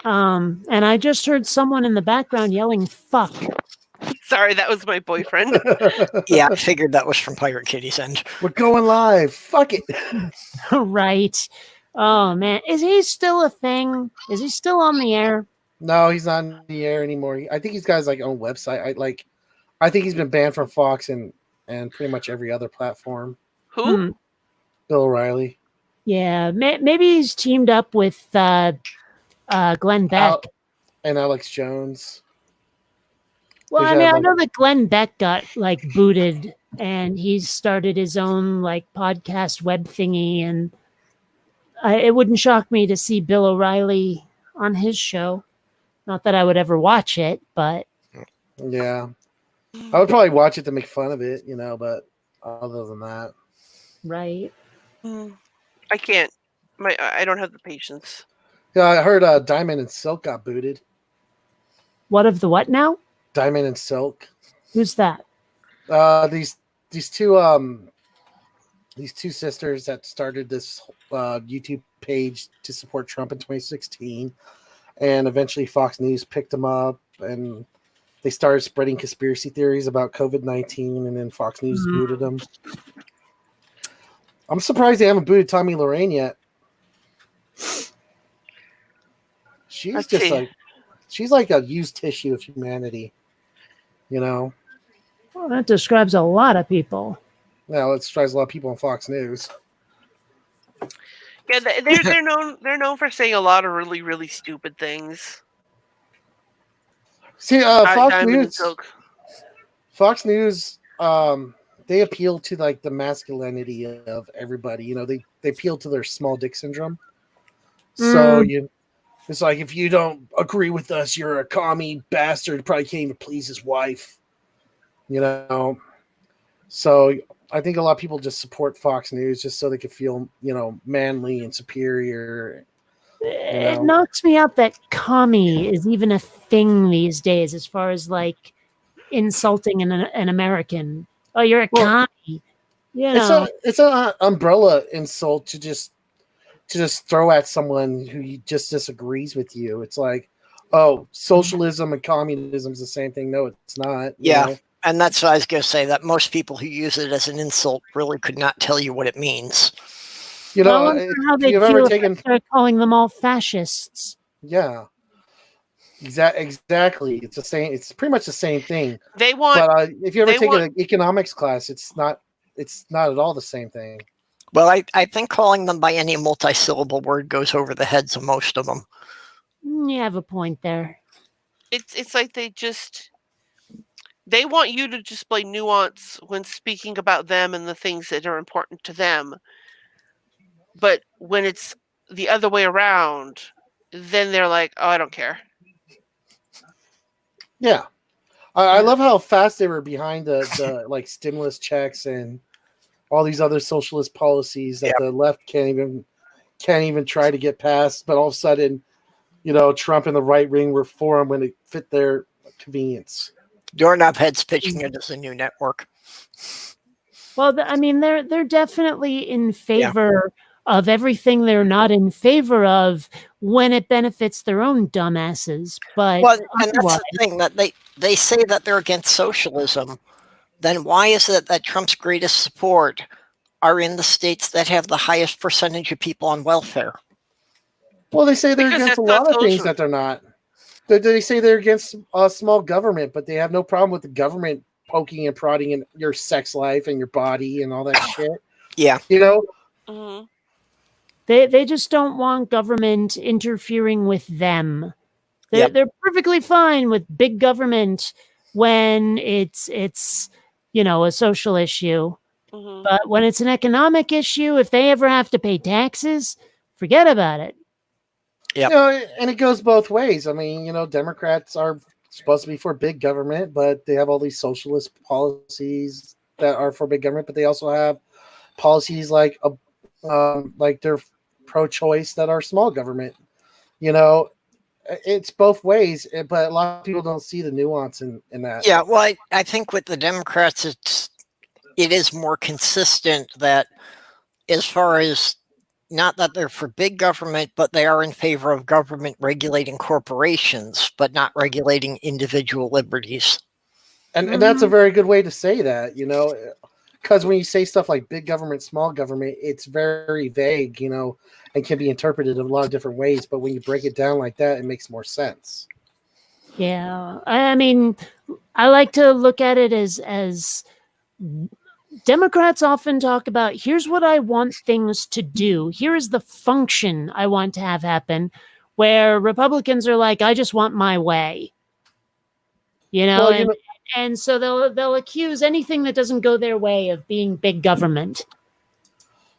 And I just heard someone in the background yelling "fuck." Sorry, that was my boyfriend. Yeah, I figured that was from Pirate Kitty's end. We're going live. Fuck it. Right. Oh man, is he still a thing? Is he still on the air? No, he's not on the air anymore. I think he's got his like own website. I think he's been banned from Fox and pretty much every other platform. Who? Bill O'Reilly. Yeah, maybe he's teamed up with Glenn Beck and Alex Jones. Well, I mean, I know that Glenn Beck got like booted, and he's started his own like podcast web thingy, and it wouldn't shock me to see Bill O'Reilly on his show. Not that I would ever watch it, but yeah. I would probably watch it to make fun of it, but other than that. Right. I can't. I don't have the patience. Yeah, I heard Diamond and Silk got booted. What of the what now? Diamond and Silk. Who's that? These two sisters that started this YouTube page to support Trump in 2016, and eventually Fox News picked them up, and they started spreading conspiracy theories about COVID-19, and then Fox News booted them. I'm surprised they haven't booted Tommy Lorraine yet. She's like a used tissue of humanity, Well, that describes a lot of people. Well, it describes a lot of people on Fox News. Yeah, they're known for saying a lot of really, really stupid things. See, Fox News, they appeal to like the masculinity of everybody. They appeal to their small dick syndrome. So it's like, if you don't agree with us, you're a commie bastard. Probably can't even please his wife. So I think a lot of people just support Fox News just so they can feel, manly and superior. It knocks me out that commie is even a thing these days, as far as like insulting an American. Oh, you're a commie. It's an umbrella insult to just throw at someone who just disagrees with you. It's like, oh, socialism and communism is the same thing. No, it's not. Yeah. And that's what I was going to say, that most people who use it as an insult really could not tell you what it means. I wonder how they feel if I start calling them all fascists. Yeah. Exactly. It's the same. It's pretty much the same thing. They want. But if you ever take an economics class, it's not at all the same thing. Well, I think calling them by any multi-syllable word goes over the heads of most of them. You have a point there. It's like they want you to display nuance when speaking about them and the things that are important to them. But when it's the other way around, then they're like, oh, I don't care. Yeah. I love how fast they were behind the like stimulus checks and all these other socialist policies that the left can't even try to get past. But all of a sudden, Trump and the right wing were for them when it fit their convenience. Doorknob heads pitching it as a new network. Well, they're definitely in favor of everything they're not in favor of when it benefits their own dumbasses. But and that's the thing, that they say that they're against socialism. Then why is it that Trump's greatest support are in the states that have the highest percentage of people on welfare? Well, they say they're against a lot of things that they're not. They say they're against small government, but they have no problem with the government poking and prodding in your sex life and your body and all that shit. Yeah. Mm-hmm. They just don't want government interfering with them. They're perfectly fine with big government when it's a social issue. Mm-hmm. But when it's an economic issue, if they ever have to pay taxes, forget about it. Yeah, and it goes both ways. Democrats are supposed to be for big government, but they have all these socialist policies that are for big government. But they also have policies like they're pro-choice that are small government. It's both ways, but a lot of people don't see the nuance in that. Yeah, well, I think with the Democrats, it is more consistent that as far as not that they're for big government, but they are in favor of government regulating corporations, but not regulating individual liberties. And that's a very good way to say that, because when you say stuff like big government, small government, it's very vague, and can be interpreted in a lot of different ways. But when you break it down like that, it makes more sense. Yeah. I like to look at it as Democrats often talk about, here's what I want things to do. Here is the function I want to have happen, where Republicans are like, I just want my way. And so they'll accuse anything that doesn't go their way of being big government.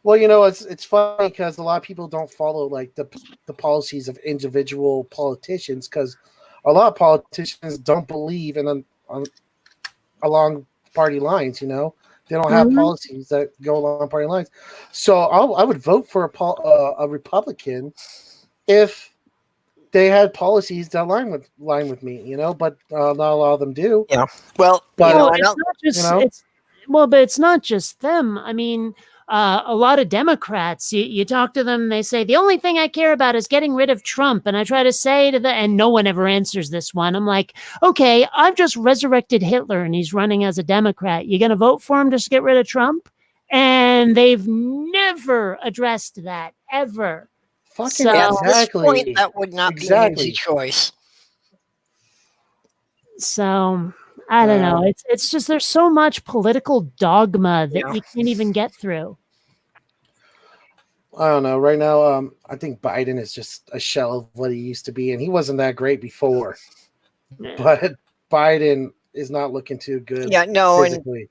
Well, it's funny because a lot of people don't follow like the policies of individual politicians, because a lot of politicians don't believe in along party lines. They don't have policies that go along party lines. So I would vote for a Republican if they had policies that line with me, but not a lot of them do. Yeah. Well, but it's not just them. I mean, a lot of Democrats, you talk to them, they say, the only thing I care about is getting rid of Trump. And I try to say to them, and no one ever answers this one. I'm like, okay, I've just resurrected Hitler and he's running as a Democrat. You going to vote for him just to get rid of Trump? And they've never addressed that, ever. Fucking at this point, that would not be an easy choice. So I don't know. It's just there's so much political dogma that you can't even get through. I don't know. Right now, I think Biden is just a shell of what he used to be, and he wasn't that great before. Yeah. But Biden is not looking too good. Yeah, no, physically.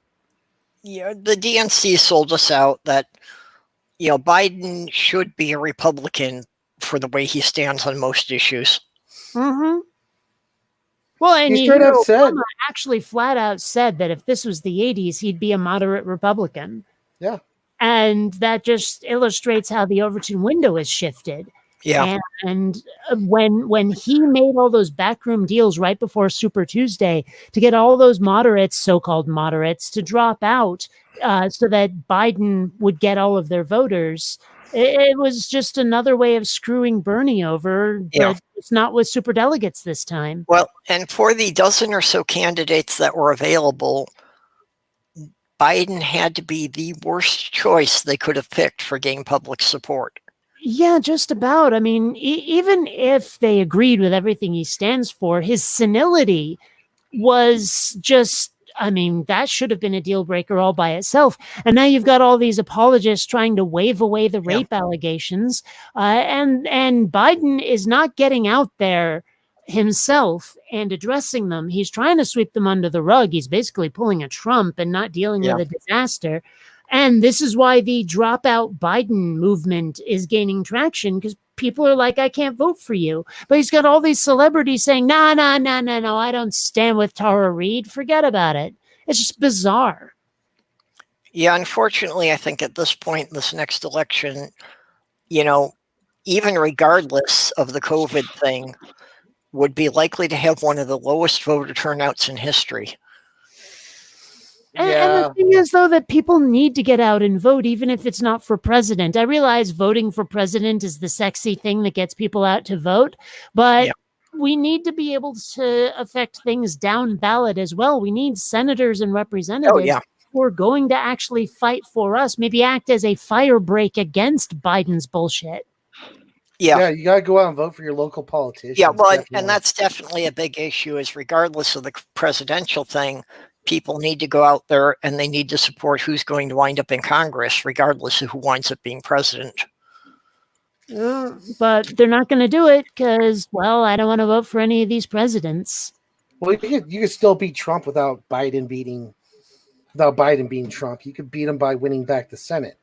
And the DNC sold us out that Biden should be a Republican for the way he stands on most issues. Mm-hmm. Well, and he straight up said, actually flat out said that if this was the 80s, he'd be a moderate Republican. Yeah. And that just illustrates how the Overton window has shifted. Yeah. And when he made all those backroom deals right before Super Tuesday to get all those moderates, so-called moderates, to drop out so that Biden would get all of their voters, it was just another way of screwing Bernie over, but it's not with superdelegates this time. Well, and for the dozen or so candidates that were available, Biden had to be the worst choice they could have picked for gaining public support. Yeah, just about. I mean, even if they agreed with everything he stands for, his senility was just, I mean, that should have been a deal breaker all by itself. And now you've got all these apologists trying to wave away the rape allegations. And Biden is not getting out there himself and addressing them. He's trying to sweep them under the rug. He's basically pulling a Trump and not dealing with a disaster. And this is why the dropout Biden movement is gaining traction, because people are like, I can't vote for you. But he's got all these celebrities saying, no, I don't stand with Tara Reid. Forget about it. It's just bizarre. Yeah, unfortunately, I think at this point, this next election, even regardless of the COVID thing, would be likely to have one of the lowest voter turnouts in history. And the thing is, though, that people need to get out and vote, even if it's not for president. I realize voting for president is the sexy thing that gets people out to vote, but we need to be able to affect things down ballot as well. We need senators and representatives who are going to actually fight for us, maybe act as a fire break against Biden's bullshit. Yeah, you got to go out and vote for your local politicians. Yeah, well, and that's definitely a big issue, is regardless of the presidential thing, people need to go out there and they need to support who's going to wind up in Congress, regardless of who winds up being president. But they're not going to do it because, well, I don't want to vote for any of these presidents. Well, you could still beat Trump without Biden being Trump. You could beat him by winning back the Senate.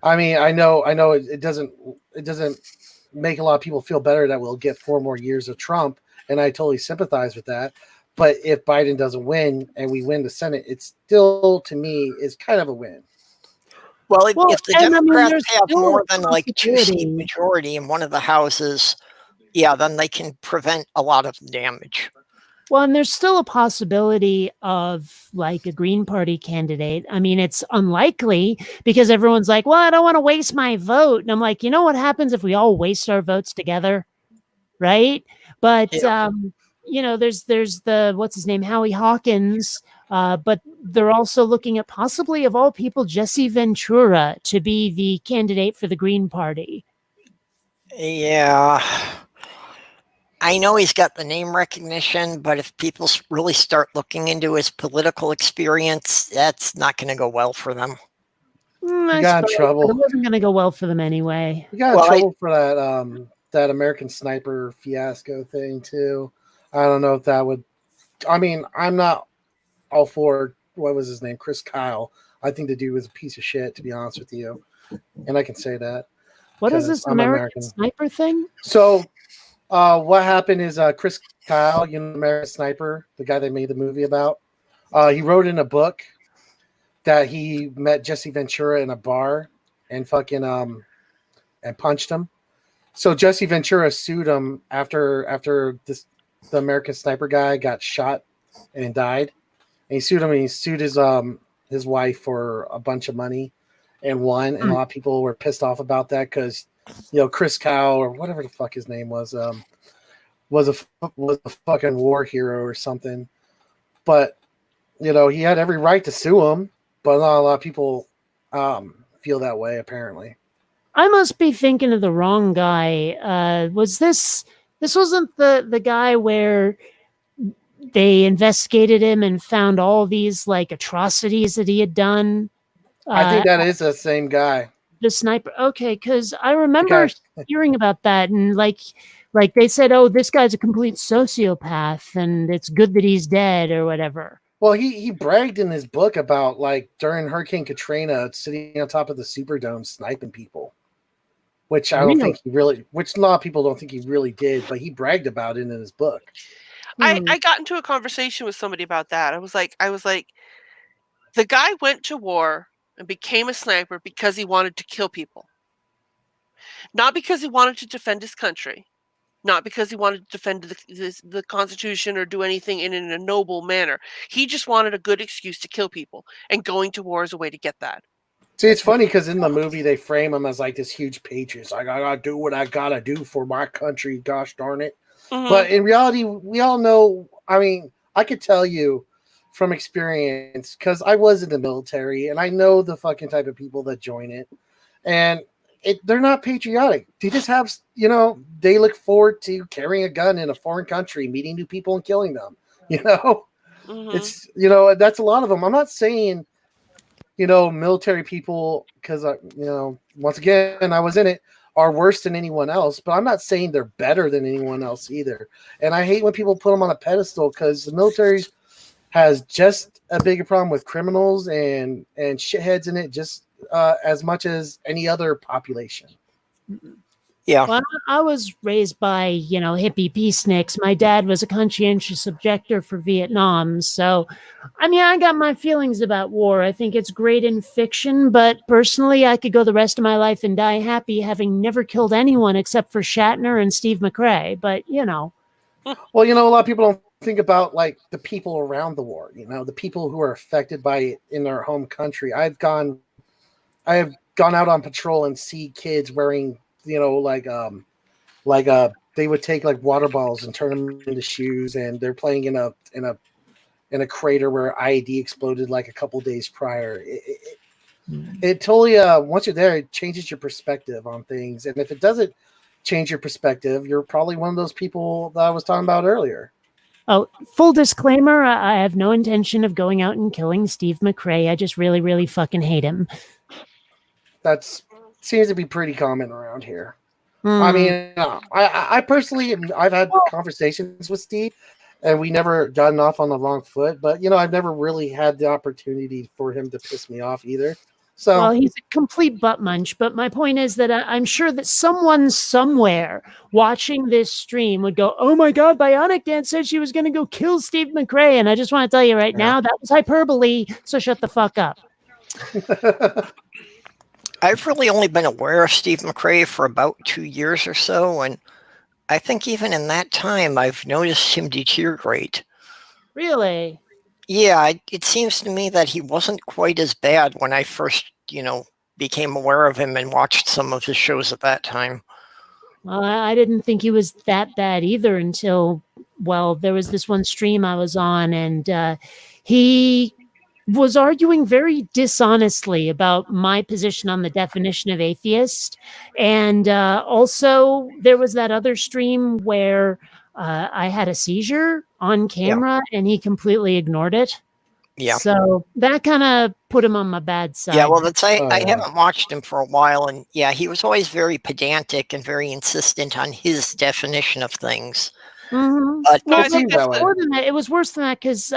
I mean, I know it doesn't make a lot of people feel better that we'll get 4 more years of Trump, and I totally sympathize with that. But if Biden doesn't win and we win the Senate, it still, to me, is kind of a win. Well, if the Democrats have more than like 2-seat majority in one of the houses, then they can prevent a lot of damage. Well, and there's still a possibility of like a Green Party candidate. I mean, it's unlikely because everyone's like, well, I don't want to waste my vote. And I'm like, you know what happens if we all waste our votes together? Right. But, there's the, what's his name, Howie Hawkins. But they're also looking at possibly, of all people, Jesse Ventura to be the candidate for the Green Party. Yeah. I know he's got the name recognition, but if people really start looking into his political experience, that's not going to go well for them. You got in trouble. It wasn't going to go well for them anyway. You got in trouble for that American Sniper fiasco thing too. I don't know if that would. I mean, I'm not all for what was his name, Chris Kyle. I think the dude was a piece of shit, to be honest with you, and I can say that. What is this American Sniper thing? So What happened is Chris Kyle, American Sniper, the guy they made the movie about, he wrote in a book that he met Jesse Ventura in a bar and fucking and punched him. So Jesse Ventura sued him after the American Sniper guy got shot and died. And he sued him, and he sued his wife for a bunch of money and won. And a lot of people were pissed off about that because, Chris Kyle or whatever the fuck his name was a fucking war hero or something. But, he had every right to sue him, but not a lot of people feel that way, apparently. I must be thinking of the wrong guy. This wasn't the guy where they investigated him and found all these like atrocities that he had done? I think that is the same guy. The sniper. Okay, because I remember hearing about that, and like they said, oh, this guy's a complete sociopath, and it's good that he's dead or whatever. Well, he bragged in his book about like during Hurricane Katrina sitting on top of the Superdome sniping people, which I don't think he really, which a lot of people don't think he really did, but he bragged about it in his book. I got into a conversation with somebody about that. I was like, the guy went to war and became a sniper because he wanted to kill people. Not because he wanted to defend his country. Not because he wanted to defend the Constitution or do anything in a noble manner. He just wanted a good excuse to kill people, and going to war is a way to get that. See, it's funny because in the movie they frame him as like this huge patriot. Like, I gotta do what I gotta do for my country, gosh darn it. Mm-hmm. But in reality, we all know, I mean, I could tell you from experience, because I was in the military, and I know the fucking type of people that join it. And they're not patriotic. They just have, they look forward to carrying a gun in a foreign country, meeting new people and killing them. Mm-hmm. It's, that's a lot of them. I'm not saying, military people, because, once again, I was in it, are worse than anyone else, but I'm not saying they're better than anyone else either. And I hate when people put them on a pedestal, because the military has just a bigger problem with criminals and shitheads in it, just as much as any other population. Yeah. Well, I was raised by, hippie peaceniks. My dad was a conscientious objector for Vietnam. So, I mean, I got my feelings about war. I think it's great in fiction, but personally, I could go the rest of my life and die happy having never killed anyone except for Shatner and Steve McRae. But, Well, a lot of people don't think about like the people around the war, the people who are affected by it in their home country. I have gone out on patrol and see kids wearing, they would take like water bottles and turn them into shoes, and they're playing in a crater where IED exploded like a couple days prior. It totally, once you're there, it changes your perspective on things. And if it doesn't change your perspective, you're probably one of those people that I was talking about earlier. Oh, full disclaimer, I have no intention of going out and killing Steve McRae. I just really, really fucking hate him. That's seems to be pretty common around here. I mean, I personally, I've had conversations with Steve, and we never gotten off on the wrong foot. But I've never really had the opportunity for him to piss me off either. So, well, he's a complete butt munch. But my point is that I'm sure that someone somewhere watching this stream would go, "Oh my God, Bionic Dan said she was going to go kill Steve McRae," and I just want to tell you right now that was hyperbole. So shut the fuck up. I've really only been aware of Steve McRae for about 2 years or so, and I think even in that time, I've noticed him deteriorate. Really? Yeah, it seems to me that he wasn't quite as bad when I first, became aware of him and watched some of his shows at that time. Well, I didn't think he was that bad either until, there was this one stream I was on, and he was arguing very dishonestly about my position on the definition of atheist. And also there was that other stream where I had a seizure on camera and he completely ignored it. Yeah. So that kind of put him on my bad side. Yeah, well, I haven't watched him for a while, and he was always very pedantic and very insistent on his definition of things. Mm-hmm. But No, Well, I think that's more than that. It was worse than that because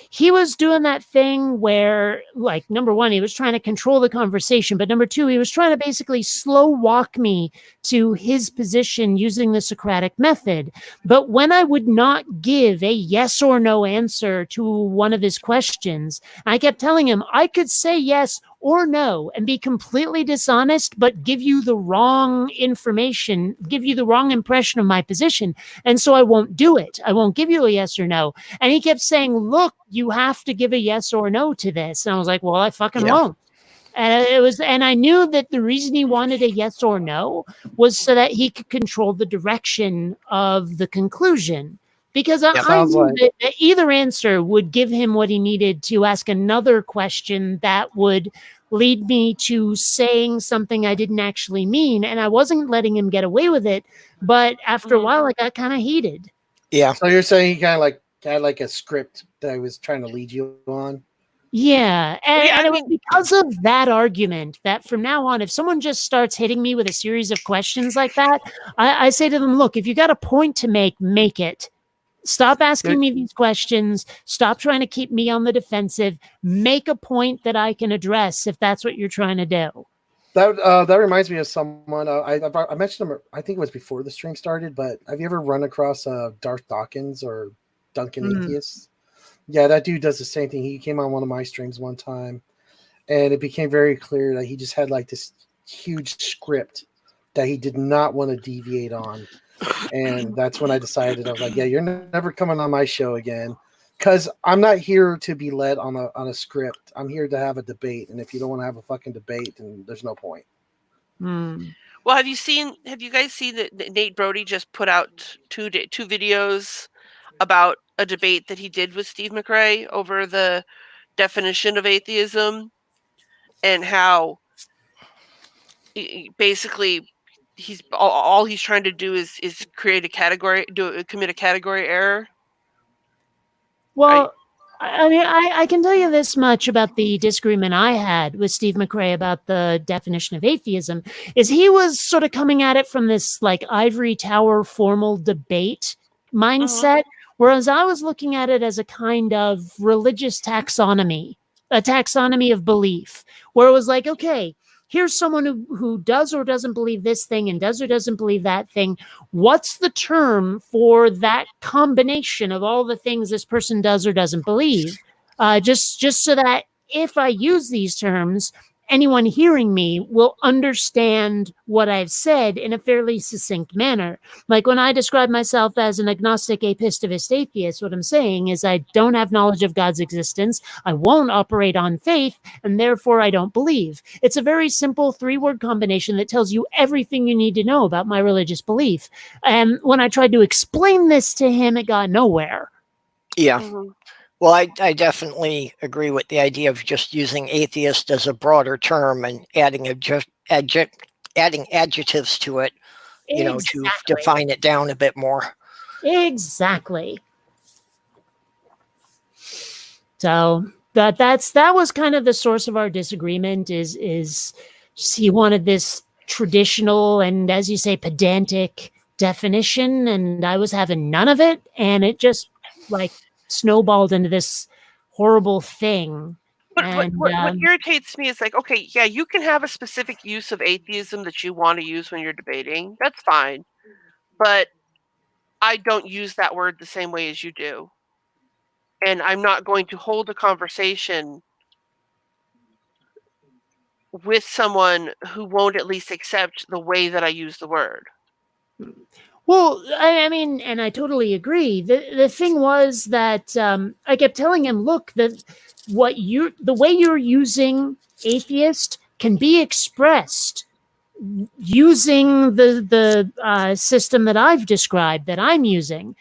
he was doing that thing where, like, number one, he was trying to control the conversation, but number two, he was trying to basically slow walk me to his position using the Socratic method. But when I would not give a yes or no answer to one of his questions, I kept telling him I could say yes or no and be completely dishonest, but give you the wrong information, give you the wrong impression of my position. And so I won't do it. I won't give you a yes or no. And he kept saying, look, you have to give a yes or no to this. And I was like, well, I fucking won't. And I knew that the reason he wanted a yes or no was so that he could control the direction of the conclusion. Because I knew that either answer would give him what he needed to ask another question that would lead me to saying something I didn't actually mean. And I wasn't letting him get away with it. But after a while, I got kind of heated. Yeah. So you're saying he kind of like had like a script that he was trying to lead you on? Yeah. And it was because of that argument that from now on, if someone just starts hitting me with a series of questions like that, I say to them, look, if you got a point to make it. Stop asking me these questions. Stop trying to keep me on the defensive. Make a point that I can address if that's what you're trying to do. That reminds me of someone. I mentioned him. I think it was before the stream started. But have you ever run across Darth Dawkins or Duncan Atheist? Yeah, that dude does the same thing. He came on one of my streams one time, and it became very clear that he just had like this huge script that he did not want to deviate on. And that's when I decided, I was like, yeah, you're never coming on my show again, because I'm not here to be led on a script. I'm here to have a debate. And if you don't want to have a fucking debate, then there's no point. Well, have you guys seen that Nate Brody just put out two videos about a debate that he did with Steve McRae over the definition of atheism, and how basically he's trying to do is create a category, commit a category error. Well, I mean, I can tell you this much about the disagreement I had with Steve McRae about the definition of atheism, is he was sort of coming at it from this like ivory tower formal debate mindset, whereas I was looking at it as a kind of religious taxonomy, a taxonomy of belief, where it was like, okay, here's someone who does or doesn't believe this thing and does or doesn't believe that thing. What's the term for that combination of all the things this person does or doesn't believe? Just so that if I use these terms, anyone hearing me will understand what I've said in a fairly succinct manner. Like when I describe myself as an agnostic, apistivist atheist, what I'm saying is I don't have knowledge of God's existence. I won't operate on faith, and therefore I don't believe. It's a very simple 3-word combination that tells you everything you need to know about my religious belief. And when I tried to explain this to him, it got nowhere. Yeah. Well, I definitely agree with the idea of just using atheist as a broader term and adding adjectives to it, you know, to define it down a bit more. Exactly. So that was kind of the source of our disagreement. Is he wanted this traditional and, as you say, pedantic definition, and I was having none of it, and it just like snowballed into this horrible thing. But what irritates me is like, okay, yeah, you can have a specific use of atheism that you want to use when you're debating. That's fine. But I don't use that word the same way as you do. And I'm not going to hold a conversation with someone who won't at least accept the way that I use the word. Well, I mean, and I totally agree. The thing was that I kept telling him, look, the way you're using atheist can be expressed using the system that I've described, that I'm using.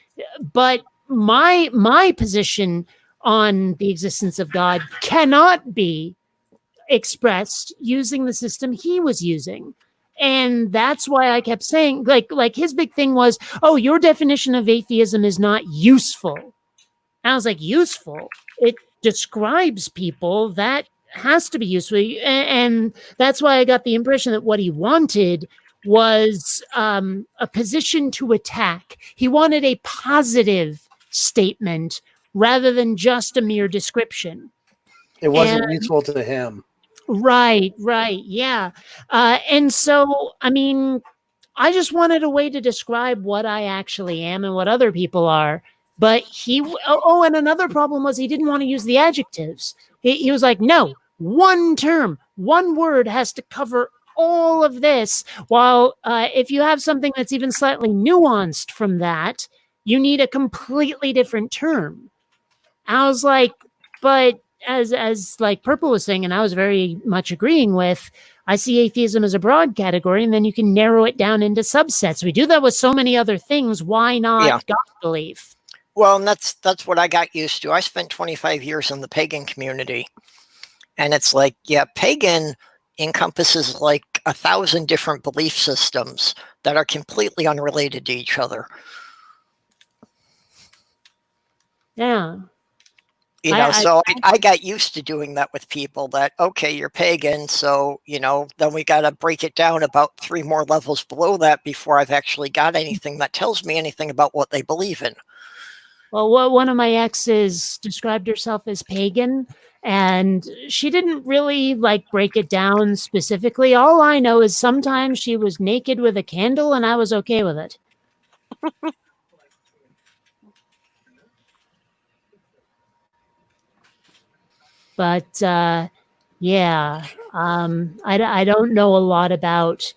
But my position on the existence of God cannot be expressed using the system he was using. And that's why I kept saying, like his big thing was, oh, your definition of atheism is not useful. And I was like, useful? It describes people. That has to be useful. And that's why I got the impression that what he wanted was a position to attack. He wanted a positive statement rather than just a mere description. It wasn't useful to him. Right, yeah. And so, I mean, I just wanted a way to describe what I actually am and what other people are. But and another problem was he didn't want to use the adjectives. He was like, no, one term, one word has to cover all of this. While if you have something that's even slightly nuanced from that, you need a completely different term. I was like, but as like Purple was saying, and I was very much agreeing with, I see atheism as a broad category, and then you can narrow it down into subsets. We do that with so many other things. Why not God belief? Well, and that's what I got used to. I spent 25 years in the pagan community, and it's like, yeah, pagan encompasses like 1,000 different belief systems that are completely unrelated to each other. Yeah. You know, I got used to doing that with people that, okay, you're pagan, so, you know, then we got to break it down about 3 more levels below that before I've actually got anything that tells me anything about what they believe in. Well, one of my exes described herself as pagan, and she didn't really like break it down specifically. All I know is sometimes she was naked with a candle, and I was okay with it. But yeah, I don't know a lot about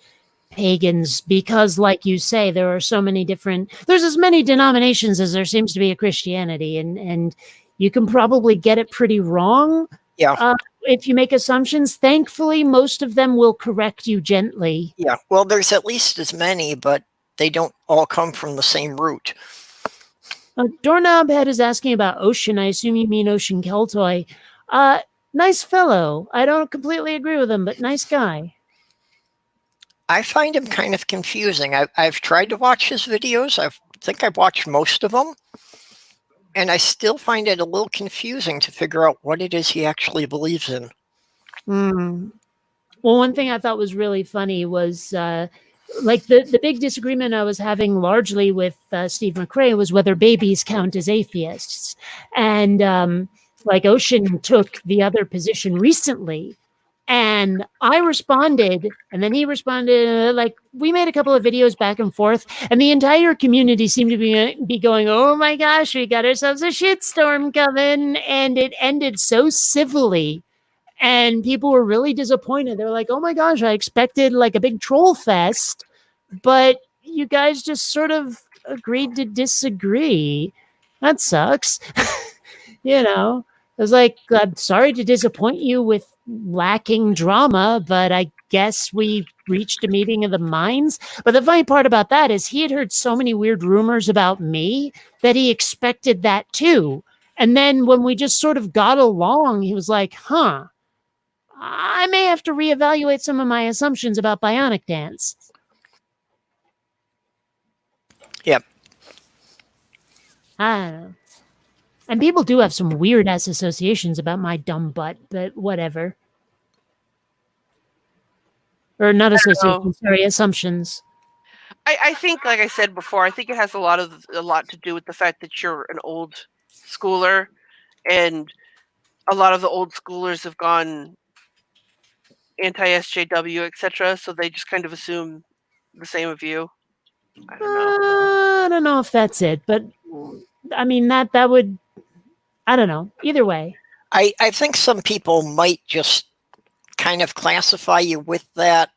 pagans because, like you say, there are so many different. There's as many denominations as there seems to be a Christianity, and you can probably get it pretty wrong. Yeah. If you make assumptions, thankfully, most of them will correct you gently. Yeah. Well, there's at least as many, but they don't all come from the same root. Doorknobhead is asking about Ocean. I assume you mean Ocean Keltoy. Nice fellow. I don't completely agree with him, but nice guy. I find him kind of confusing. I've tried to watch his videos. I think I've watched most of them. And I still find it a little confusing to figure out what it is he actually believes in. Well, one thing I thought was really funny was like the big disagreement I was having largely with Steve McRae was whether babies count as atheists. And like Ocean took the other position recently. And I responded, and then he responded, like, we made a couple of videos back and forth, and the entire community seemed to be going, oh my gosh, we got ourselves a shitstorm coming, and it ended so civilly, and people were really disappointed. They were like, oh my gosh, I expected like a big troll fest, but you guys just sort of agreed to disagree. That sucks. You know, I was like, I'm sorry to disappoint you with lacking drama, but I guess we reached a meeting of the minds. But the funny part about that is he had heard so many weird rumors about me that he expected that too. And then when we just sort of got along, he was like, huh, I may have to reevaluate some of my assumptions about Bionic Dance. Yep. I don't know. And people do have some weird-ass associations about my dumb butt, but whatever. Or not associations, sorry, assumptions. I think, like I said before, I think it has a lot to do with the fact that you're an old schooler, and a lot of the old schoolers have gone anti-SJW, etc. So they just kind of assume the same of you. I don't know. I don't know if that's it, but I mean that would. I don't know. Either way. I think some people might just kind of classify you with that,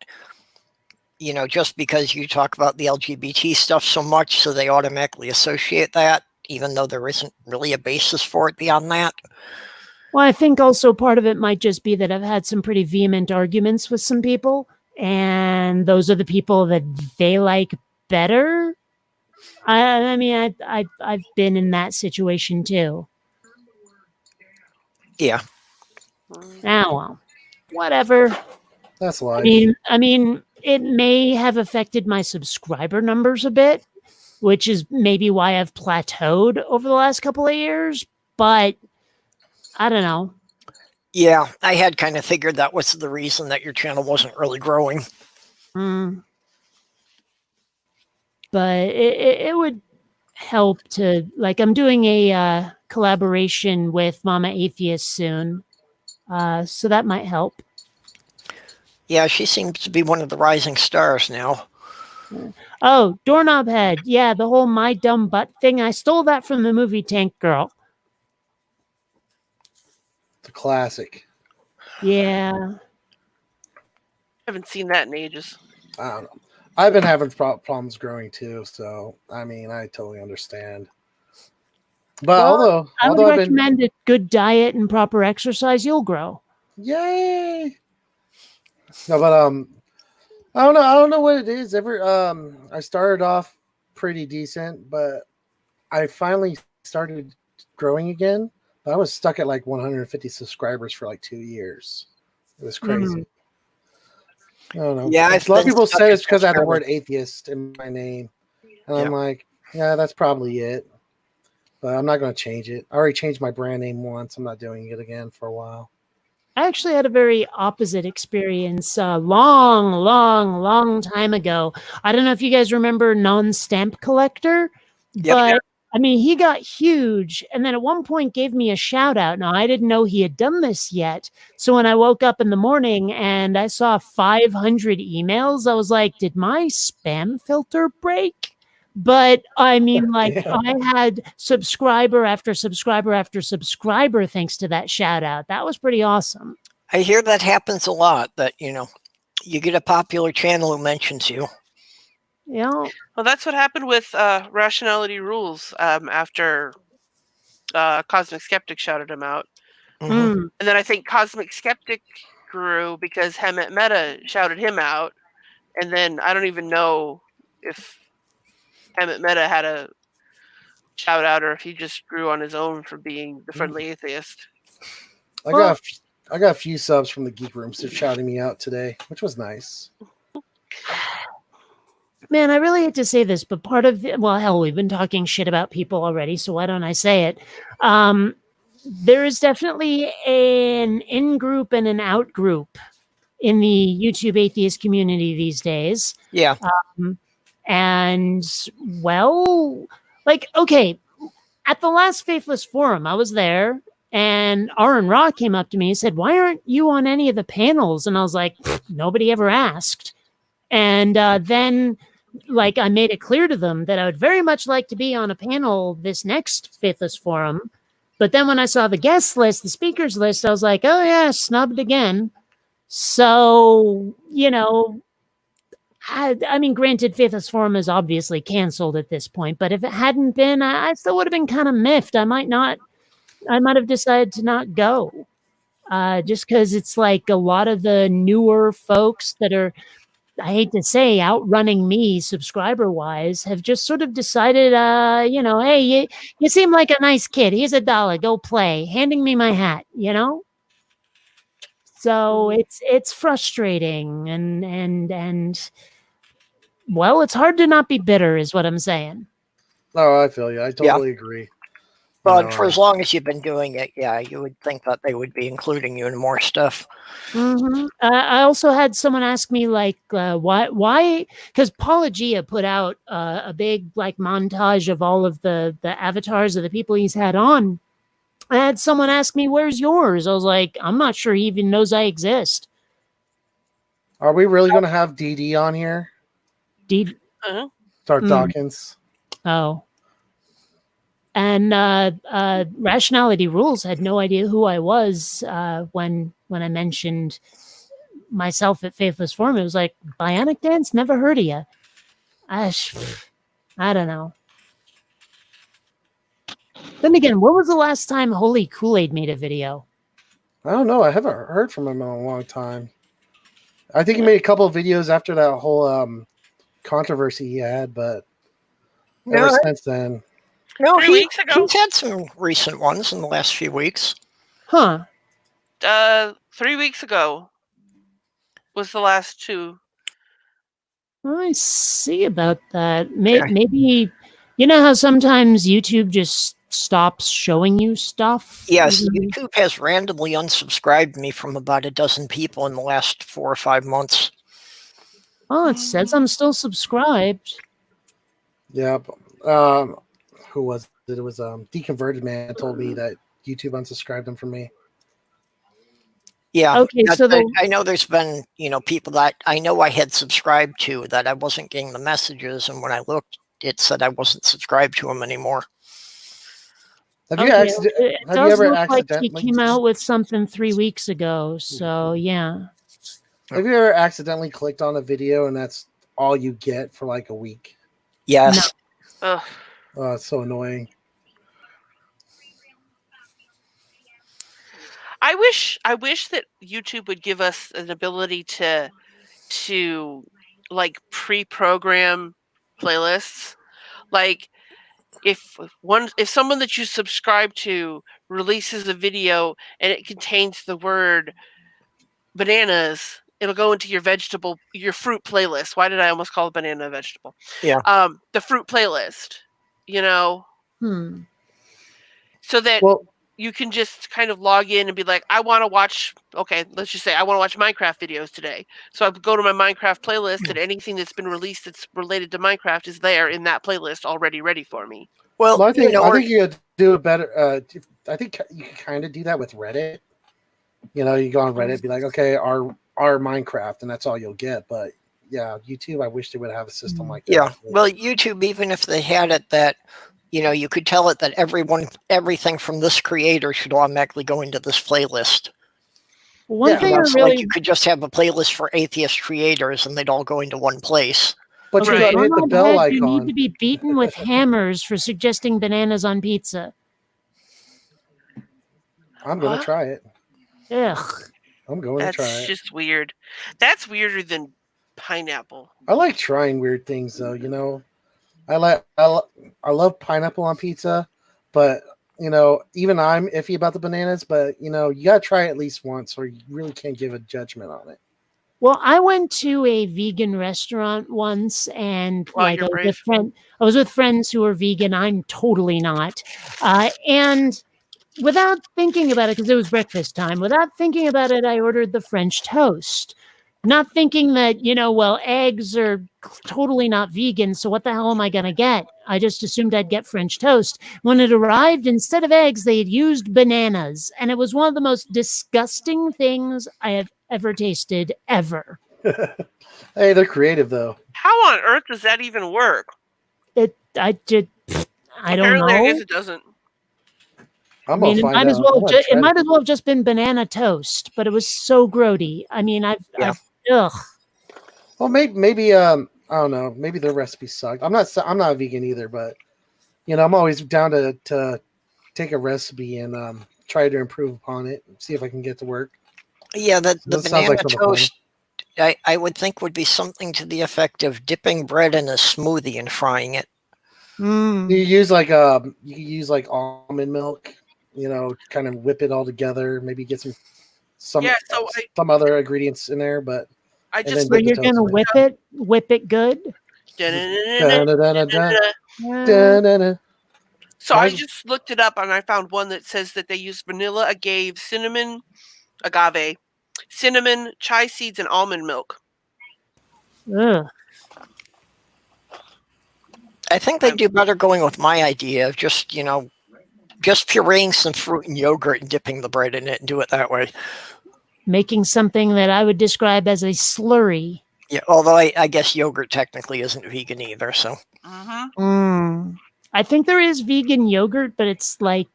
you know, just because you talk about the LGBT stuff so much, so they automatically associate that, even though there isn't really a basis for it beyond that. Well, I think also part of it might just be that I've had some pretty vehement arguments with some people, and those are the people that they like better. I mean, I've been in that situation too. Yeah. Ah, well, whatever. That's life. I mean, it may have affected my subscriber numbers a bit, which is maybe why I've plateaued over the last couple of years, but I don't know. Yeah, I had kind of figured that was the reason that your channel wasn't really growing. but it would help to, like, I'm doing a collaboration with Mama Atheist soon, so that might help. Yeah, she seems to be one of the rising stars now. Oh, Doorknob Head. Yeah, the whole My Dumb Butt thing. I stole that from the movie Tank Girl. It's a classic. Yeah. I haven't seen that in ages. I don't know. I've been having problems growing too, so I mean, I totally understand. But Well, I would although recommend a good diet and proper exercise, you'll grow. Yay! No, but I don't know what it is. I started off pretty decent, but I finally started growing again. But I was stuck at like 150 subscribers for like 2 years. It was crazy. I don't know. Yeah, A lot of people said it's because I had the word atheist in my name. And I'm like, yeah, that's probably it. But I'm not going to change it. I already changed my brand name once. I'm not doing it again for a while. I actually had a very opposite experience long time ago. I don't know if you guys remember Non-Stamp Collector, but I mean, he got huge and then at one point gave me a shout out. Now, I didn't know he had done this yet. So when I woke up in the morning and I saw 500 emails, I was like, did my spam filter break? But I mean, like, I had subscriber after subscriber after subscriber thanks to that shout out. That was pretty awesome. I hear that happens a lot, that, you get a popular channel who mentions you. Yeah. Well, that's what happened with Rationality Rules after Cosmic Skeptic shouted him out. Mm-hmm. And then I think Cosmic Skeptic grew because Hemet Meta shouted him out. And then I don't even know if Hemet Meta had a shout out or if he just grew on his own for being the friendly atheist. I got a few subs from the Geek Room shouting me out today, which was nice. Man, I really hate to say this, but part of hell, we've been talking shit about people already, so why don't I say it? There is definitely an in-group and an out-group in the YouTube atheist community these days. Yeah. And, well, like, okay, at the last Faithless Forum, I was there, and Aaron Ra came up to me and said, why aren't you on any of the panels? And I was like, nobody ever asked. And then, like, I made it clear to them that I would very much like to be on a panel this next Faithless Forum. But then when I saw the guest list, the speakers list, I was like, oh, yeah, snubbed again. So, I mean, granted, Faithless Forum is obviously canceled at this point, but if it hadn't been, I still would have been kind of miffed. I might have decided to not go, just because it's like a lot of the newer folks that are, I hate to say, outrunning me subscriber-wise, have just sort of decided, hey, you seem like a nice kid. Here's $1. Go play. Handing me my hat, So it's frustrating, and well, it's hard to not be bitter, is what I'm saying. Oh, I feel you. I totally agree. But for as long as you've been doing it, yeah, you would think that they would be including you in more stuff. Mm-hmm. I also had someone ask me, like, why? Because Paulogia put out a big, like, montage of all of the avatars of the people he's had on. I had someone ask me, where's yours? I was like, I'm not sure he even knows I exist. Are we really going to have DD on here? Start Dawkins. Oh. And Rationality Rules had no idea who I was when I mentioned myself at Faithless Forum. It was like, Bionic Dance? Never heard of you. I don't know. Then again, when was the last time Holy Kool-Aid made a video? I don't know. I haven't heard from him in a long time. I think he made a couple of videos after that whole controversy he had, but ever since then. No, 3 weeks ago. He's had some recent ones in the last few weeks. Huh. 3 weeks ago was the last two. I see about that. Maybe, you know how sometimes YouTube just stops showing you stuff? Yes, YouTube has randomly unsubscribed me from about a dozen people in the last 4 or 5 months. Oh, it says I'm still subscribed. Yeah. Who was it? It was Deconverted Man told me that YouTube unsubscribed him from me. Yeah. Okay, so I know there's been, people that I know I had subscribed to that I wasn't getting the messages, and when I looked, it said I wasn't subscribed to them anymore. Have you it have does you ever look like he accidentally came out with something 3 weeks ago. So yeah. have you ever accidentally clicked on a video and that's all you get for like a week? Yes. Ugh. Oh, it's so annoying. I wish that YouTube would give us an ability to like pre-program playlists. Like if someone that you subscribe to releases a video and it contains the word bananas, it'll go into your fruit playlist. Why did I almost call it banana a vegetable? Yeah. The fruit playlist, so that you can just kind of log in and be like, I want to watch, let's just say I want to watch Minecraft videos today. So I go to my Minecraft playlist and anything that's been released that's related to Minecraft is there in that playlist already ready for me. Well, I think you could do it better. I think you can kind of do that with Reddit. You go on Reddit, be like, okay, our Minecraft, and that's all you'll get. But yeah, YouTube, I wish they would have a system like that. Yeah. Well, YouTube, even if they had it that, you could tell it that everything from this creator should automatically go into this playlist. One thing really, you could just have a playlist for atheist creators and they'd all go into one place. But you got to hit the bell icon. You need to be beaten with hammers for suggesting bananas on pizza. I'm going to try it. Ugh. I'm going to try it. That's just weird. That's weirder than pineapple. I like trying weird things, though. I love pineapple on pizza, but even I'm iffy about the bananas. But you gotta try it at least once, or you really can't give a judgment on it. Well, I went to a vegan restaurant once, and I was with friends who were vegan. I'm totally not, and without thinking about it, because it was breakfast time, without thinking about it, I ordered the French toast. Not thinking that, eggs are totally not vegan, so what the hell am I going to get? I just assumed I'd get French toast. When it arrived, instead of eggs, they had used bananas, and it was one of the most disgusting things I have ever tasted, ever. Hey, they're creative, though. How on earth does that even work? I don't know. Apparently, I guess it doesn't. It might as well have just been banana toast, but it was so grody. I mean, ugh. Well, maybe I don't know. Maybe the recipe sucked. I'm not a vegan either, but I'm always down to take a recipe and try to improve upon it, see if I can get it to work. Yeah, the banana toast, I would think would be something to the effect of dipping bread in a smoothie and frying it. You use like almond milk. Kind of whip it all together. Maybe get some other ingredients in there, but so you're gonna whip it good. So I just looked it up and I found one that says that they use vanilla, agave, cinnamon, chai seeds, and almond milk. Ugh. I think they do better going with my idea of just pureeing some fruit and yogurt and dipping the bread in it and do it that way. Making something that I would describe as a slurry. Yeah, although I guess yogurt technically isn't vegan either, so. I think there is vegan yogurt, but it's like,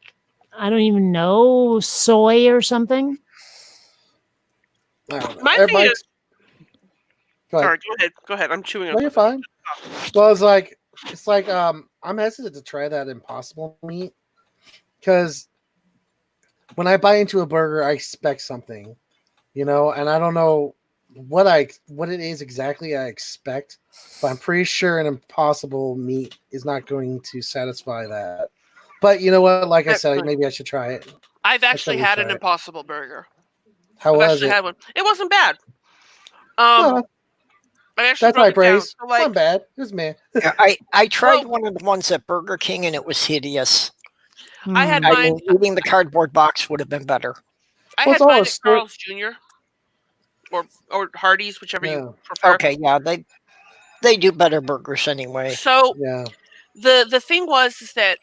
I don't even know, soy or something. My thing is... Sorry, go ahead. I'm chewing. No, you're fine. Well, it's like I'm hesitant to try that Impossible meat. Because when I bite into a burger, I expect something, and I don't know what it is exactly I expect, but I'm pretty sure an Impossible meat is not going to satisfy that. But you know what? Like I said, maybe I should try it. I've actually had an Impossible burger. How was it? Had one. It wasn't bad. That's my praise. It wasn't bad. It was meh. I tried one of the ones at Burger King and it was hideous. I had mine. Eating the cardboard box would have been better. I had mine at Carl's Jr. or Hardee's, whichever you prefer. Okay, yeah, they do better burgers anyway. So The thing was is that,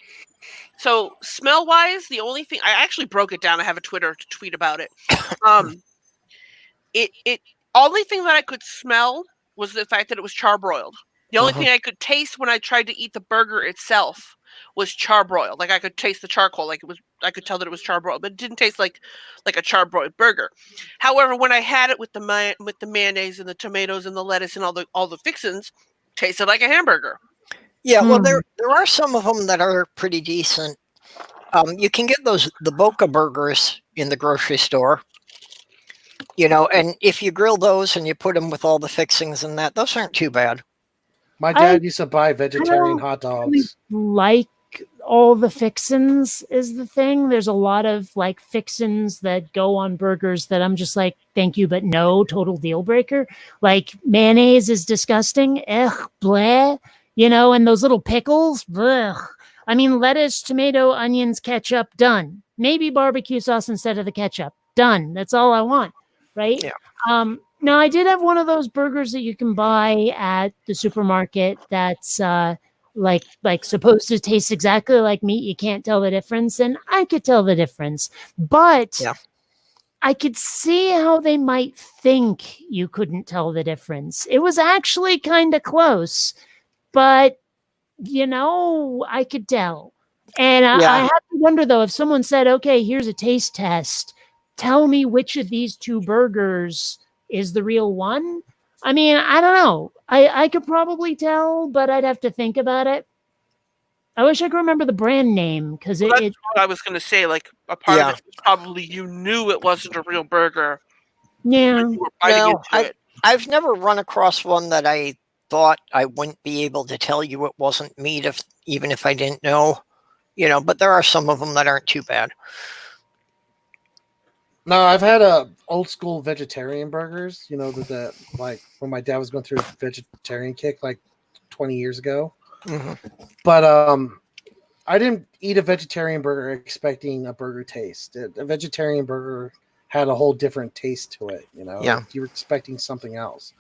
so smell wise, the only thing, I actually broke it down. I have a Twitter to tweet about it. It only thing that I could smell was the fact that it was charbroiled. The only thing I could taste when I tried to eat the burger itself was charbroiled. Like I could taste the charcoal, like it was. I could tell that it was charbroiled, but it didn't taste like a charbroiled burger. However, when I had it with the mayonnaise and the tomatoes and the lettuce and all the fixins, it tasted like a hamburger. Yeah, well, there are some of them that are pretty decent. You can get the Boca burgers in the grocery store. And if you grill those and you put them with all the fixings and that, those aren't too bad. My dad used to buy vegetarian hot dogs. Like all the fixins is the thing. There's a lot of like fixins that go on burgers that I'm just like, thank you, but no, total deal breaker. Like mayonnaise is disgusting. Ugh, bleh. And those little pickles. Ugh. I mean, lettuce, tomato, onions, ketchup, done. Maybe barbecue sauce instead of the ketchup. Done. That's all I want. Right? Yeah. Now, I did have one of those burgers that you can buy at the supermarket that's like supposed to taste exactly like meat. You can't tell the difference, and I could tell the difference. But I could see how they might think you couldn't tell the difference. It was actually kind of close, but, I could tell. And I have to wonder, though, if someone said, okay, here's a taste test, tell me which of these two burgers is the real one. I mean, I don't know. I could probably tell, but I'd have to think about it. I wish I could remember the brand name because that's what I was going to say. Like a part of it was probably you knew it wasn't a real burger. Yeah. No, I've never run across one that I thought I wouldn't be able to tell you it wasn't meat even if I didn't know. But there are some of them that aren't too bad. No, I've had old school vegetarian burgers. The like when my dad was going through a vegetarian kick like 20 years ago. But I didn't eat a vegetarian burger expecting a burger taste. A vegetarian burger had a whole different taste to it. Yeah. You were expecting something else.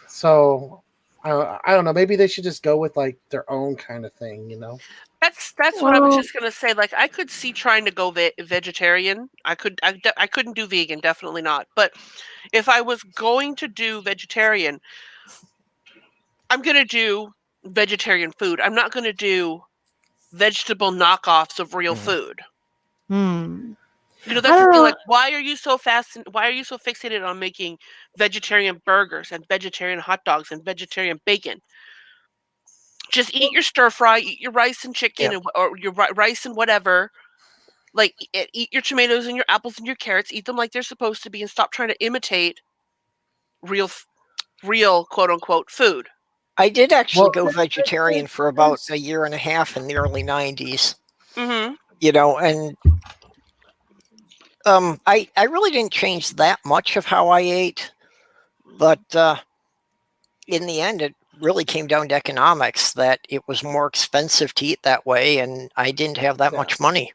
So I don't know. Maybe they should just go with like their own kind of thing. That's what I was just gonna say. Like I could see trying to go vegetarian. I couldn't do vegan, definitely not. But if I was going to do vegetarian, I'm gonna do vegetarian food. I'm not gonna do vegetable knockoffs of real food. That's the thing. Like, why are you so fixated on making vegetarian burgers and vegetarian hot dogs and vegetarian bacon? Just eat your stir fry, eat your rice and chicken, or your rice and whatever. Like, eat your tomatoes and your apples and your carrots. Eat them like they're supposed to be, and stop trying to imitate real quote unquote food. I did actually go vegetarian for about a year and a half in the early 90s. And I really didn't change that much of how I ate, but in the end, it really came down to economics, that it was more expensive to eat that way, and I didn't have that much money.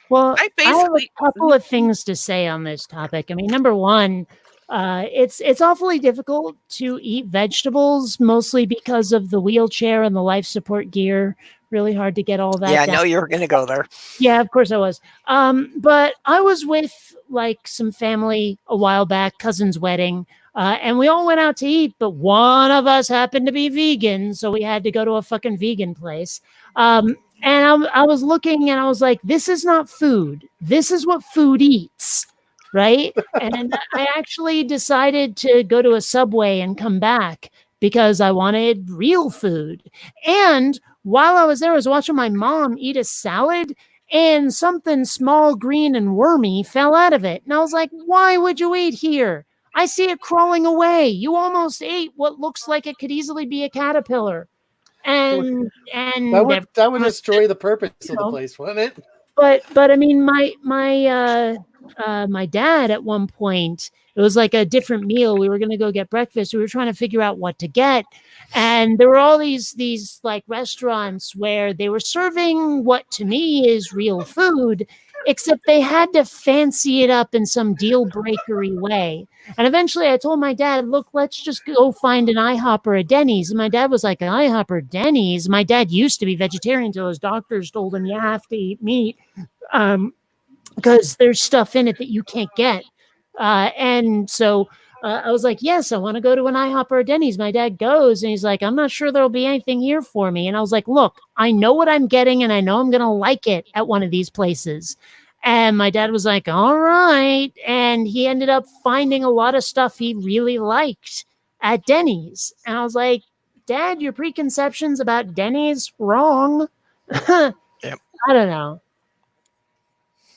Well, I have a couple of things to say on this topic. I mean, number one, it's awfully difficult to eat vegetables, mostly because of the wheelchair and the life support gear. Really hard to get all that. Yeah, I know you were going to go there. Yeah, of course I was. But I was with like some family a while back, cousin's wedding, and we all went out to eat, but one of us happened to be vegan, so we had to go to a fucking vegan place. And I was looking and I was like, this is not food. This is what food eats, right? And I actually decided to go to a Subway and come back because I wanted real food. And while I was there, I was watching my mom eat a salad and something small, green, and wormy fell out of it. And I was like, why would you eat here? I see it crawling away. You almost ate what looks like it could easily be a caterpillar. And that would destroy the purpose of the place, wouldn't it? But I mean, my dad at one point, it was like a different meal. We were going to go get breakfast. We were trying to figure out what to get. And there were all these like restaurants where they were serving what to me is real food. except they had to fancy it up in some deal breakery way. And eventually I told my dad, look, let's just go find an IHOP or a Denny's. And my dad was like, an IHOP or Denny's? My dad used to be vegetarian until his doctors told him you have to eat meat because there's stuff in it that you can't get. And so I was like, yes, I want to go to an IHOP or a Denny's. My dad goes and he's like, I'm not sure there'll be anything here for me. And I was like, look, I know what I'm getting and I know I'm going to like it at one of these places. And my dad was like, all right. And he ended up finding a lot of stuff he really liked at Denny's. And I was like, Dad, your preconceptions about Denny's wrong. Yep. I don't know.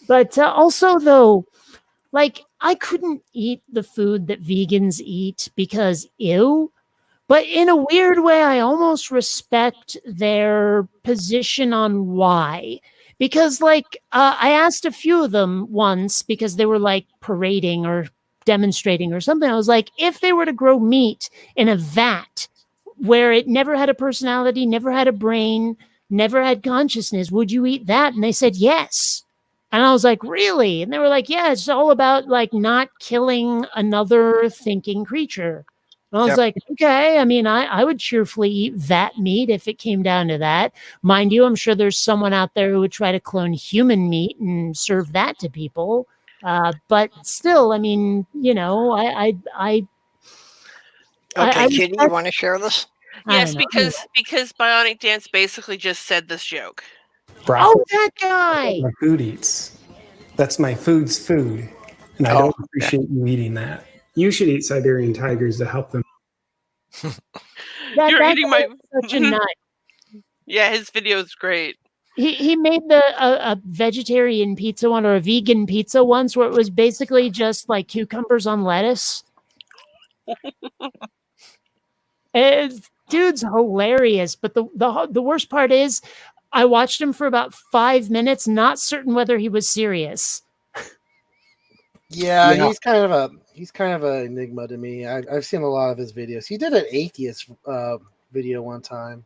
But also, though, like, I couldn't eat the food that vegans eat because ew. But in a weird way, I almost respect their position on why. Because, like, I asked a few of them once because they were, like, parading or demonstrating or something. I was like, if they were to grow meat in a vat where it never had a personality, never had a brain, never had consciousness, would you eat that? And they said yes. And I was like, really? And they were like, yeah, it's all about like not killing another thinking creature. And I was like, okay, I mean, I would cheerfully eat that meat if it came down to that. Mind you, I'm sure there's someone out there who would try to clone human meat and serve that to people. But still, I mean, you know, Okay, Kitty, you want to share this? Yes, because Bionic Dance basically just said this joke. Broccoli. Oh, that guy! My food eats. That's my food's food. And I don't appreciate you eating that. You should eat Siberian tigers to help them. You're eating my... such a nut. Yeah, his video is great. He made a vegetarian pizza one or a vegan pizza once where it was basically just like cucumbers on lettuce. Dude's hilarious, but the worst part is I watched him for about 5 minutes, not certain whether he was serious. Yeah, he's kind of an enigma to me. I've seen a lot of his videos. He did an atheist video one time.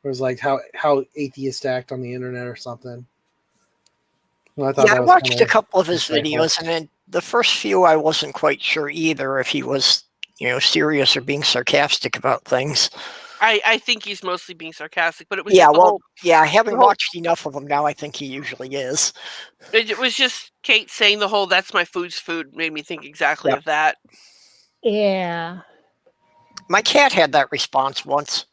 It was like how atheists act on the internet or something. Well, I watched a couple of his videos, and then the first few I wasn't quite sure either if he was, serious or being sarcastic about things. I think he's mostly being sarcastic, but it was I haven't watched enough of him now. I think he usually is. It was just Kate saying the whole "that's my food's food" made me think exactly of that. Yeah. My cat had that response once.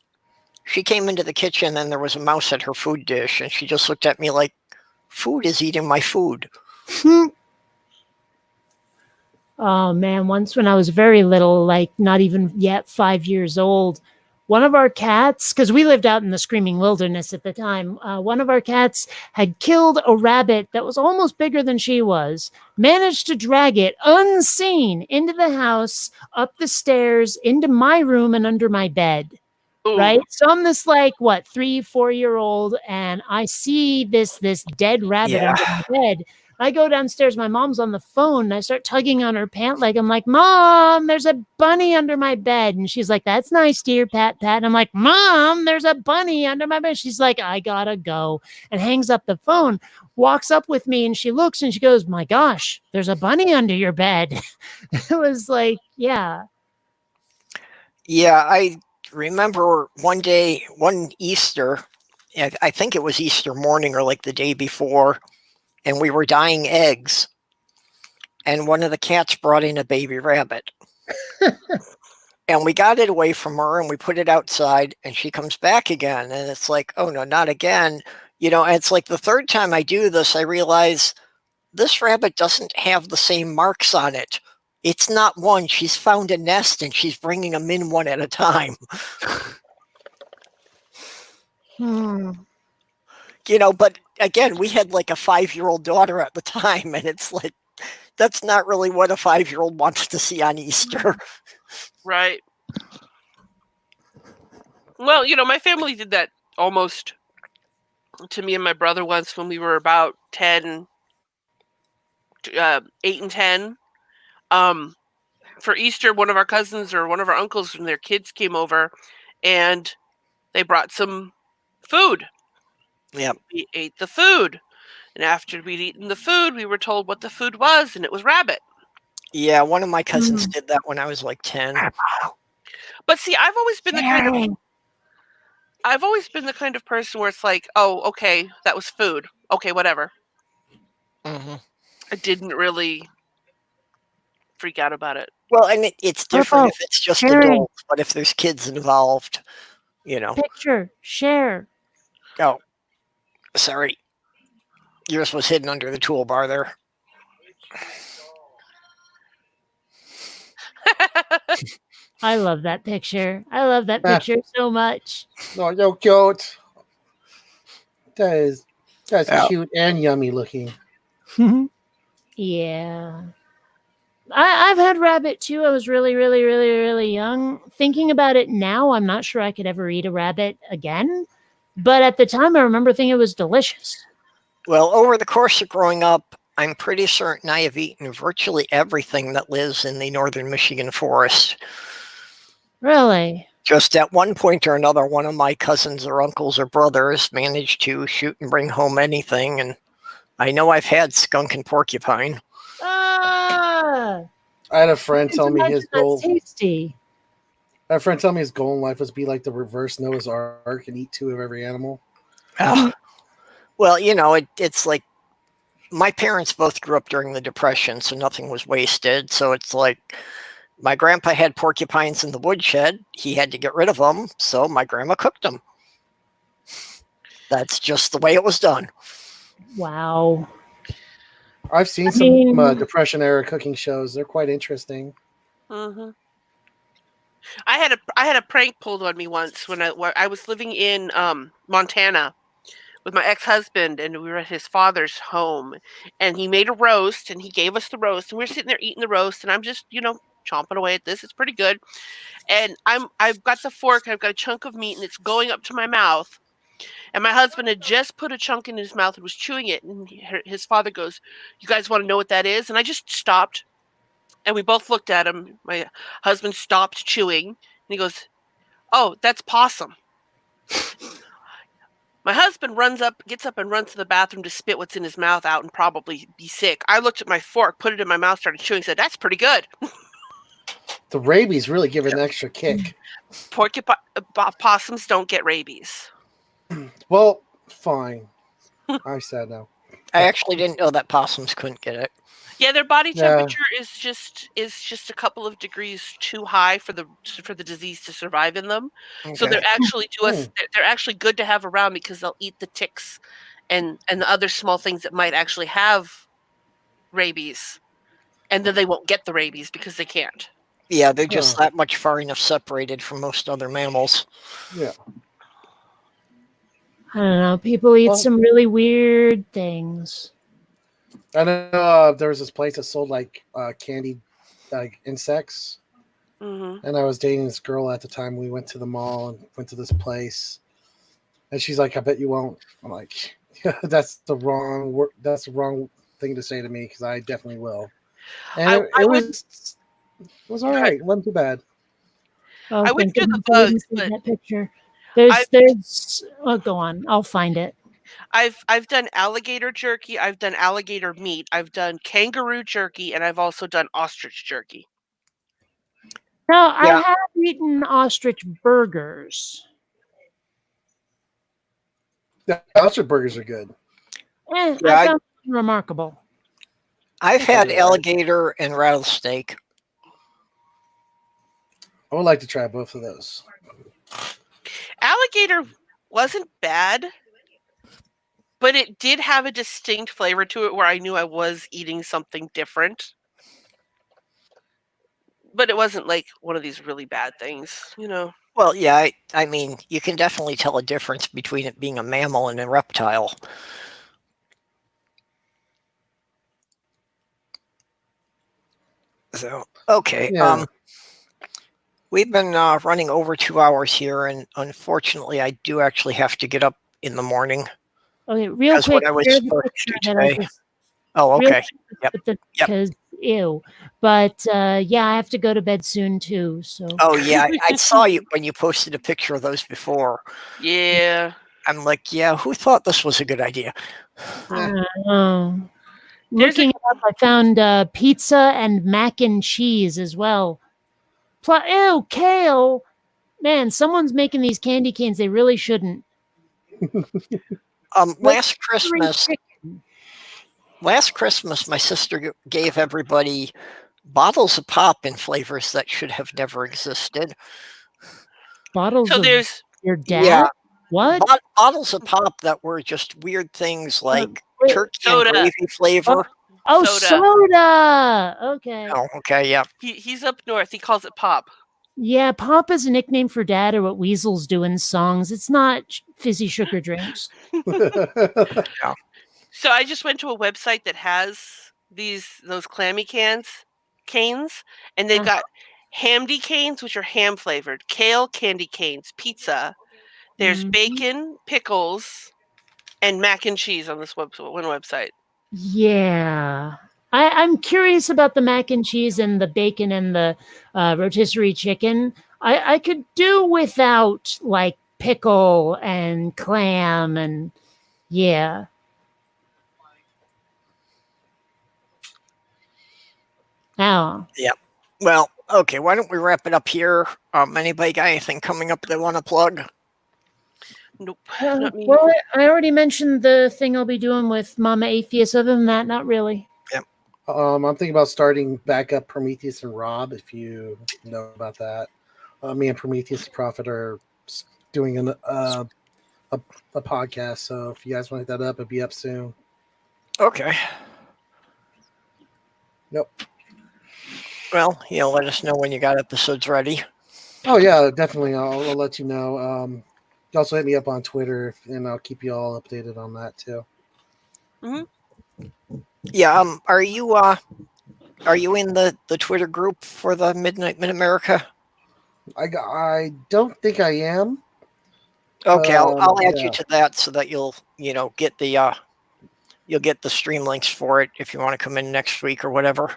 She came into the kitchen and there was a mouse at her food dish, and she just looked at me like, "Food is eating my food." Oh man, once when I was very little, like not even yet 5 years old, one of our cats, because we lived out in the screaming wilderness at the time, one of our cats had killed a rabbit that was almost bigger than she was, managed to drag it unseen into the house, up the stairs, into my room and under my bed. Ooh. Right? So I'm this 3-4-year-old, and I see this dead rabbit under my bed. I go downstairs, my mom's on the phone, and I start tugging on her pant leg. I'm like, Mom, there's a bunny under my bed. And she's like, that's nice, dear, pat. And I'm like, Mom, there's a bunny under my bed. She's like, I gotta go. And hangs up the phone, walks up with me, and she looks and she goes, my gosh, there's a bunny under your bed. It was like, yeah. Yeah, I remember one Easter, I think it was Easter morning or like the day before, and we were dyeing eggs, and one of the cats brought in a baby rabbit. And we got it away from her, and we put it outside, and she comes back again, and it's like, oh no, not again. And it's like the third time I do this, I realize this rabbit doesn't have the same marks on it. It's not one. She's found a nest, and she's bringing them in one at a time. But again, we had like a 5-year-old daughter at the time, and it's like, that's not really what a 5-year-old wants to see on Easter. Right. Well, my family did that almost to me and my brother once when we were about 8 and 10. For Easter, one of our cousins or one of our uncles and their kids came over, and they brought some food. Yeah, we ate the food. And after we'd eaten the food, we were told what the food was, and it was rabbit. Yeah, one of my cousins did that when I was like 10. But see, I've always been the kind of person where it's like, oh, okay, that was food. Okay, whatever. Mm-hmm. I didn't really freak out about it. Well, and it's different if it's just adults, but if there's kids involved, Picture, share. Oh, sorry. Yours was hidden under the toolbar there. I love that picture. I love that picture so much. No, you're cute. That's cute and yummy looking. Yeah. I've had rabbit too. I was really, really, really, really young. Thinking about it now, I'm not sure I could ever eat a rabbit again. But at the time, I remember thinking it was delicious. Well, over the course of growing up, I'm pretty certain I have eaten virtually everything that lives in the northern Michigan forest. Really? Just at one point or another, one of my cousins or uncles or brothers managed to shoot and bring home anything. And I know I've had skunk and porcupine. Ah! I had a friend tell me his goal. Tasty. I had a friend tell me his goal in life was to be like the reverse Noah's Ark and eat 2 of every animal. Well, it's like my parents both grew up during the Depression, so nothing was wasted. So it's like my grandpa had porcupines in the woodshed. He had to get rid of them, so my grandma cooked them. That's just the way it was done. Wow. I've seen some Depression era cooking shows. They're quite interesting. Mm-hmm. I had a prank pulled on me once when I was living in Montana with my ex-husband, and we were at his father's home, and he made a roast, and he gave us the roast, and we were sitting there eating the roast, and I'm just chomping away at this. It's pretty good, and I've got the fork, I've got a chunk of meat, and it's going up to my mouth. And my husband had just put a chunk in his mouth and was chewing it. And his father goes, "You guys want to know what that is?" And I just stopped. And we both looked at him. My husband stopped chewing. And he goes, "Oh, that's possum." My husband gets up and runs to the bathroom to spit what's in his mouth out and probably be sick. I looked at my fork, put it in my mouth, started chewing, said, "That's pretty good." The rabies really give it an extra kick. Possums don't get rabies. Well, fine. I said no. I actually didn't know that possums couldn't get it. Yeah, their body temperature is just a couple of degrees too high for the disease to survive in them. Okay. So they're actually they're actually good to have around because they'll eat the ticks and the other small things that might actually have rabies, and then they won't get the rabies because they can't. Yeah, they're just that much far enough separated from most other mammals. Yeah. I don't know. People eat some really weird things. I know there was this place that sold candied insects. Mm-hmm. And I was dating this girl at the time. We went to the mall and went to this place. And she's like, "I bet you won't." I'm like, "Yeah, that's the wrong thing to say to me because I definitely will." And it was all right. It wasn't too bad. Oh, I wouldn't do the bugs, but that picture. There's go on. I'll find it. I've done alligator jerky, I've done alligator meat, I've done kangaroo jerky, and I've also done ostrich jerky. No, I have eaten ostrich burgers. The ostrich burgers are good. I found them remarkable. I've had alligator and rattlesnake. I would like to try both of those. Alligator wasn't bad, but it did have a distinct flavor to it where I knew I was eating something different. But it wasn't like one of these really bad things, Well, yeah, I mean, you can definitely tell a difference between it being a mammal and a reptile. So, okay. Yeah. We've been running over 2 hours here, and unfortunately, I do actually have to get up in the morning. Okay, real quick. What I was supposed to do today. Oh, okay. Because ew. But I have to go to bed soon too. So. Oh yeah, I saw you when you posted a picture of those before. Yeah. I'm like, yeah, who thought this was a good idea? I don't know. Looking it up, I found pizza and mac and cheese as well. Ew, kale. Man, someone's making these candy canes. They really shouldn't. Last Christmas, my sister gave everybody bottles of pop in flavors that should have never existed. Bottles of your dad? Yeah. What? Bottles of pop that were just weird things like turkey soda. and gravy flavor. Oh, soda. Okay. Oh, okay, yeah. He's up north. He calls it pop. Yeah, pop is a nickname for dad or what weasels do in songs. It's not fizzy sugar drinks. Yeah. So I just went to a website that has those clammy canes, and they've got hamdy canes, which are ham flavored, kale candy canes, pizza. There's bacon, pickles, and mac and cheese on this one website. Yeah. I'm curious about the mac and cheese and the bacon and the rotisserie chicken. I could do without like pickle and clam and yeah. Oh. Yeah. Well, okay, why don't we wrap it up here? Anybody got anything coming up they want to plug? Nope. Not me. Well, I already mentioned the thing I'll be doing with Mama Atheist. Other than that, not really. Yep. I'm thinking about starting back up Prometheus and Rob, if you know about that. Me and Prometheus Prophet are doing a podcast, so if you guys want to hit that up, it'll be up soon. Okay. Yep. Well, let us know when you got episodes ready. Oh, yeah, definitely. I'll let you know. You also hit me up on Twitter, and I'll keep you all updated on that, too. Mm-hmm. Yeah, are you in the Twitter group for the Midnight Mid-America? I don't think I am. Okay, I'll add you to that so that you'll get the stream links for it if you want to come in next week or whatever.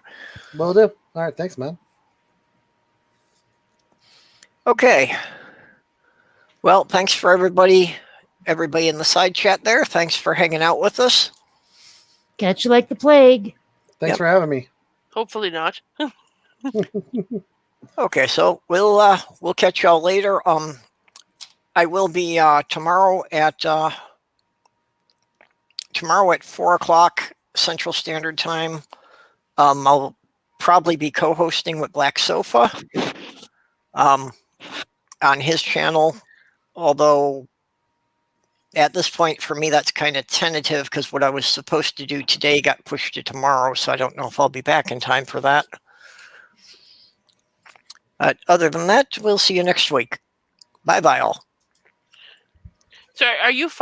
Will do. All right, thanks, man. Okay. Well, thanks for everybody in the side chat there. Thanks for hanging out with us. Catch you like the plague. Thanks for having me. Hopefully not. Okay, so we'll catch y'all later. I will be tomorrow at 4:00 Central Standard Time. I'll probably be co-hosting with Black Sofa on his channel, although at this point for me that's kind of tentative because what I was supposed to do today got pushed to tomorrow, so I don't know if I'll be back in time for that. Other than that, we'll see you next week. Bye-bye all. So are you